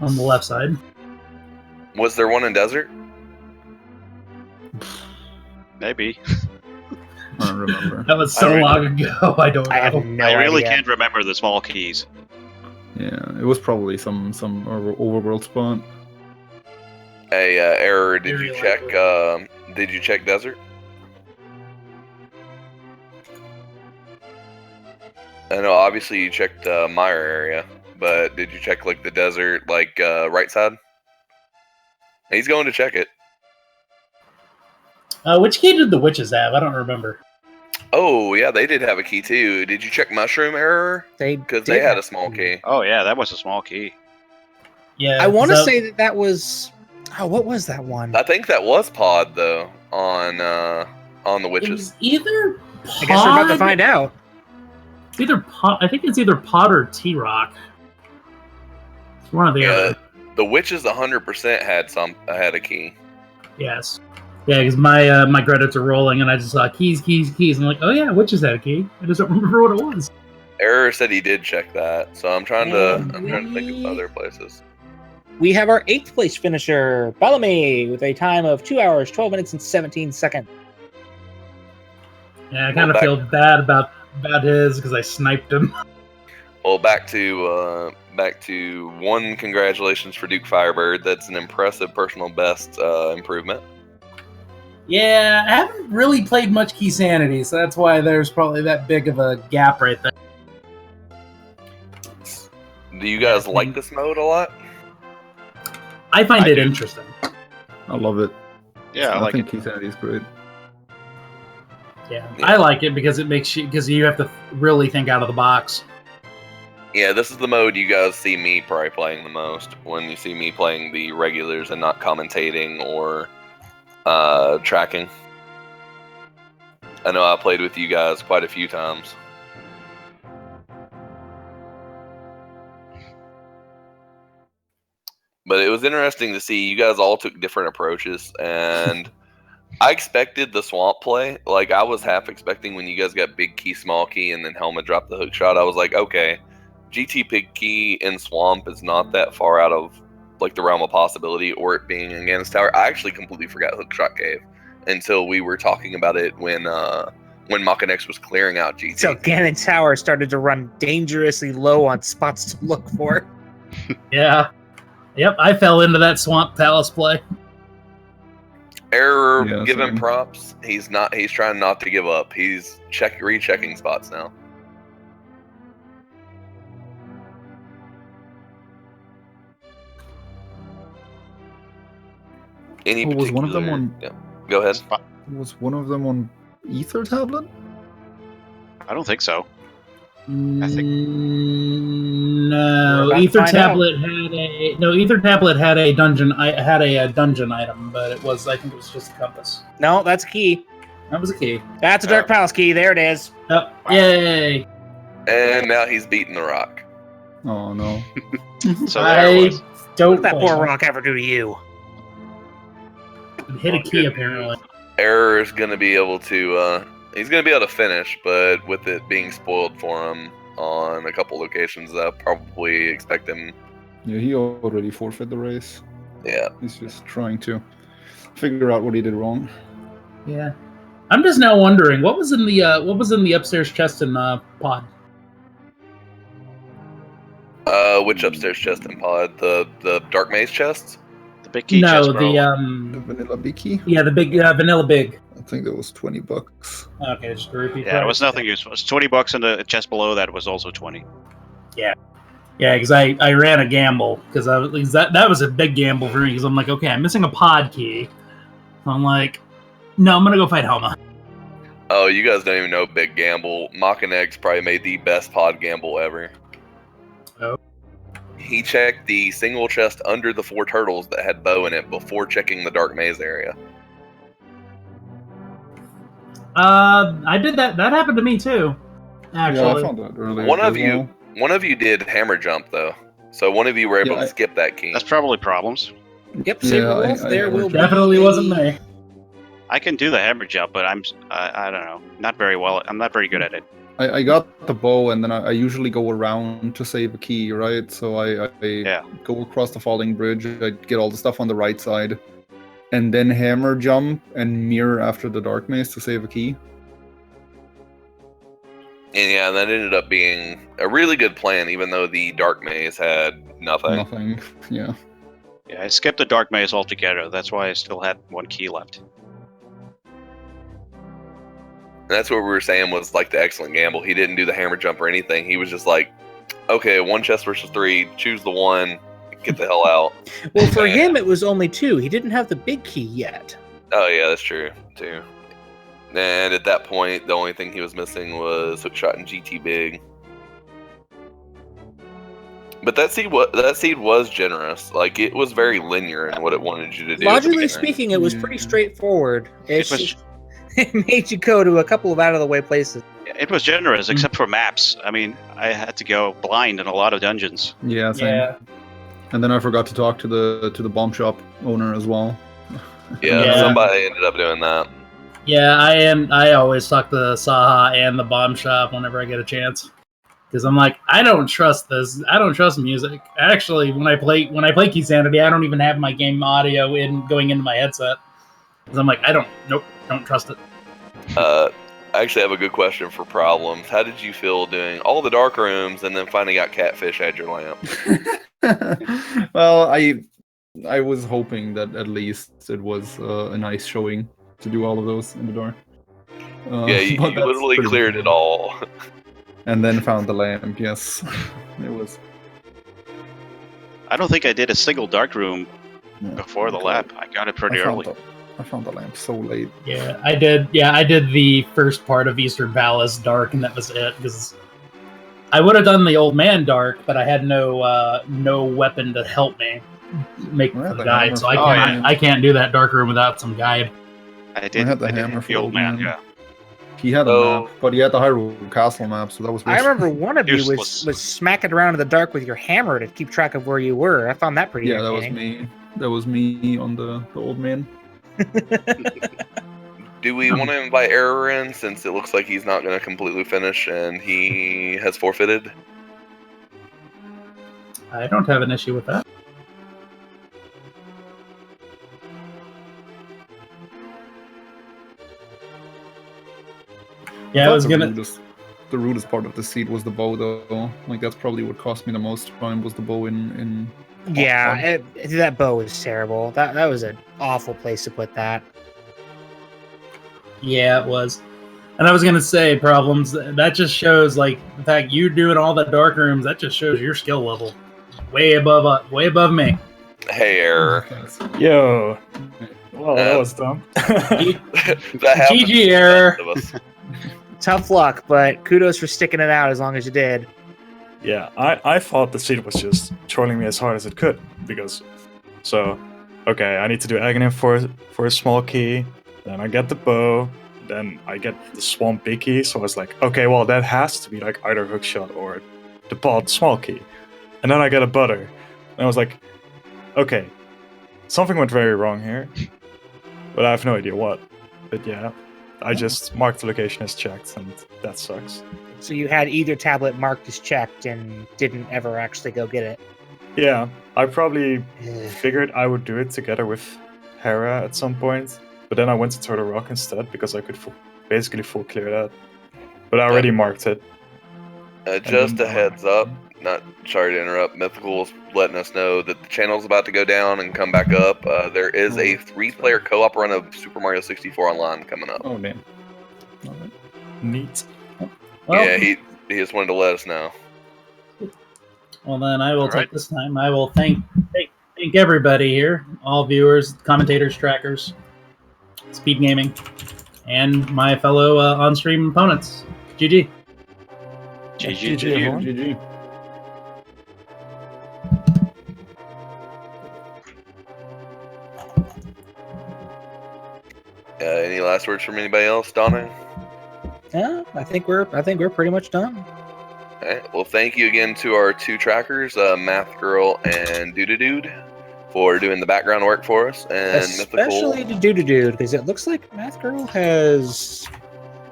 on the left side. Was there one in Desert? Maybe. I don't remember. That was so long ago. I don't know. I have no I really idea. can't remember the small keys. Yeah, it was probably some overworld spot. Hey, Error, did Very you check? likely. Did you check Desert? I know, obviously you checked Mire area, but did you check like the Desert, like right side? He's going to check it. Which key did the witches have? I don't remember. Oh yeah, they did have a key too. Did you check Mushroom Error? Because they had a small key. Oh yeah, that was a small key. Yeah, I want to say that was. Oh, what was that one? I think that was Pod though on the it witches. was either Pod. I guess we're about to find out. Either Pod. I think it's either Pod or T-Rock. It's one or the other. The witches 100% had a key. Yes. Yeah, because my credits are rolling, and I just saw keys. I'm like, oh yeah, witches had a key. I just don't remember what it was. Error said he did check that, so I'm trying to think of other places. We have our 8th place finisher, Bellamy, with a time of 2 hours, 12 minutes, and 17 seconds. Yeah, I kind of feel bad about his because I sniped him. Well, back to one. Congratulations for DukeFireBird. That's an impressive personal best improvement. Yeah, I haven't really played much Keysanity, so that's why there's probably that big of a gap right there. Do you guys like this mode a lot? I find it interesting. I love it. Yeah, I think Keysanity is great. Yeah, I like it because you have to really think out of the box. Yeah, this is the mode you guys see me probably playing the most. When you see me playing the regulars and not commentating or tracking. I know I played with you guys quite a few times. But it was interesting to see you guys all took different approaches, and I expected the swamp play. Like, I was half expecting when you guys got big key, small key, and then Helmet dropped the hook shot. I was like, okay, GT big key in swamp is not that far out of like the realm of possibility, or it being in Ganon's Tower. I actually completely forgot Hookshot Cave until we were talking about it when Makinx was clearing out GT. So Ganon Tower started to run dangerously low on spots to look for. Yeah. Yep, I fell into that Swamp Palace play. Error, give him props. He's trying not to give up. He's rechecking spots now. Was one of them on? Yeah. Go ahead. Was one of them on Ether tablet? I don't think so. No, Ether tablet had a dungeon. I had a dungeon item, but I think it was just a compass. No, that's a key. That was a key. That's a Dark Palace key. There it is. Oh, yay! And now he's beating the rock. Oh no! So there it was. What did that poor rock ever do to you? Hit a key apparently. Error is going to be able to. He's going to be able to finish, but with it being spoiled for him on a couple locations, I probably expect him. Yeah, he already forfeit the race. Yeah, he's just trying to figure out what he did wrong. Yeah, I'm just now wondering what was in the upstairs chest in Pod. Which upstairs chest in Pod? The Dark Maze chests? The big key chest, bro. The vanilla big key. Yeah, the big vanilla big. I think that was $20. Okay, just to repeat. Yeah, it was nothing useful. It was $20, and the chest below that was also 20. Yeah, because I ran a gamble because that was a big gamble for me because I'm like, okay, I'm missing a pod key. So I'm like, no, I'm gonna go fight Homa. Oh, you guys don't even know big gamble. Makinx probably made the best pod gamble ever. Oh. He checked the single chest under the 4 turtles that had bow in it before checking the Dark Maze area. I did that. That happened to me too. Actually, yeah, I found that earlier. One of you did hammer jump though, so one of you were able to skip that key. That's probably problems. Yep, there will definitely wasn't me. I can do the hammer jump, but I don't know, not very well. I'm not very good at it. I got the bow, and then I usually go around to save a key, right? So I go across the falling bridge. I get all the stuff on the right side, and then hammer jump and mirror after the dark maze to save a key. And yeah, that ended up being a really good plan, even though the dark maze had nothing. Nothing, yeah. Yeah, I skipped the dark maze altogether. That's why I still had 1 key left. And that's what we were saying was like the excellent gamble. He didn't do the hammer jump or anything. He was just like, okay, 1 chest versus 3, choose the one, get the hell out. Well, for him, it was only 2. He didn't have the big key yet. Oh, yeah, that's true, too. And at that point, the only thing he was missing was hookshot and GT big. But that seed was generous. Like, it was very linear in what it wanted you to do. Logically speaking, it was pretty straightforward. It made you go to a couple of out-of-the-way places. It was generous, except for maps. I mean, I had to go blind in a lot of dungeons. Yeah, same. Yeah. And then I forgot to talk to the bomb shop owner as well. Yeah, somebody ended up doing that. Yeah, I always talk to Saha and the bomb shop whenever I get a chance. Because I'm like, I don't trust this. I don't trust music. Actually, when I play Keysanity, I don't even have my game audio going into my headset. Because I'm like, don't trust it. I actually have a good question for Problems. How did you feel doing all the dark rooms and then finally got catfish at your lamp? Well, I was hoping that at least it was a nice showing to do all of those in the dark. Yeah, you literally cleared it all. And then found the lamp, yes. It was. I don't think I did a single dark room before the lap. I got it pretty early. I found the lamp so late. Yeah, I did. Yeah, I did the first part of Eastern Palace dark, and that was it. Because I would have done the old man dark, but I had no weapon to help me make the guide, so I can't do that dark room without some guide. I did the hammer for the old man. Yeah. He had a map, but he had the Hyrule Castle map, so that was. I remember one of you was smacking around in the dark with your hammer to keep track of where you were. I found that pretty. Yeah, that was me. That was me on the old man. Do we want to invite Error in, since it looks like he's not going to completely finish and he has forfeited? I don't have an issue with that. Yeah, I was gonna. The rudest part of the seed was the bow, though. Like, that's probably what cost me the most time, was the bow in Yeah, that bow was terrible. That was an awful place to put that. Yeah, it was. And I was gonna say, Problems, that just shows, like, the fact you doing all the dark rooms, that just shows your skill level. Way above me. Hey, Error. Yo. Well, that was dumb. GG, Error. Tough luck, but kudos for sticking it out as long as you did. Yeah, I thought the seed was just trolling me as hard as it could, because... So, okay, I need to do Aghanim for a small key, then I get the bow, then I get the swamp big key, so I was like, okay, well, that has to be like either hookshot or the pod small key. And then I get a butter, and I was like, okay, something went very wrong here, but I have no idea what. But yeah, I just marked the location as checked, and that sucks. So you had either tablet marked as checked and didn't ever actually go get it. Yeah, I probably figured I would do it together with Hera at some point, but then I went to Turtle Rock instead because I could basically full clear that. But I already marked it. Just a heads up, not sorry to interrupt, Mythical's letting us know that the channel's about to go down and come back up. There is a 3-player co-op run of Super Mario 64 Online coming up. Oh, man. Neat. Well, Yeah, he just wanted to let us know. Well, then I will take this time. I will thank everybody here, all viewers, commentators, trackers, Speed Gaming, and my fellow on-stream opponents. GG. GG. Any last words from anybody else, Donna? Yeah, I think we're pretty much done. All right. Well, thank you again to our 2 trackers, Math Girl and Dude, for doing the background work for us. And especially to Dude, because it looks like Math Girl has...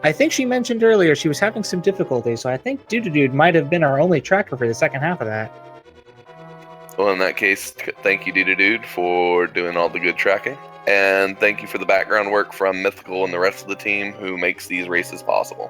I think she mentioned earlier she was having some difficulties, so I think Dude might have been our only tracker for the second half of that. Well, in that case, thank you, Dude, for doing all the good tracking. And thank you for the background work from Mythical and the rest of the team who makes these races possible.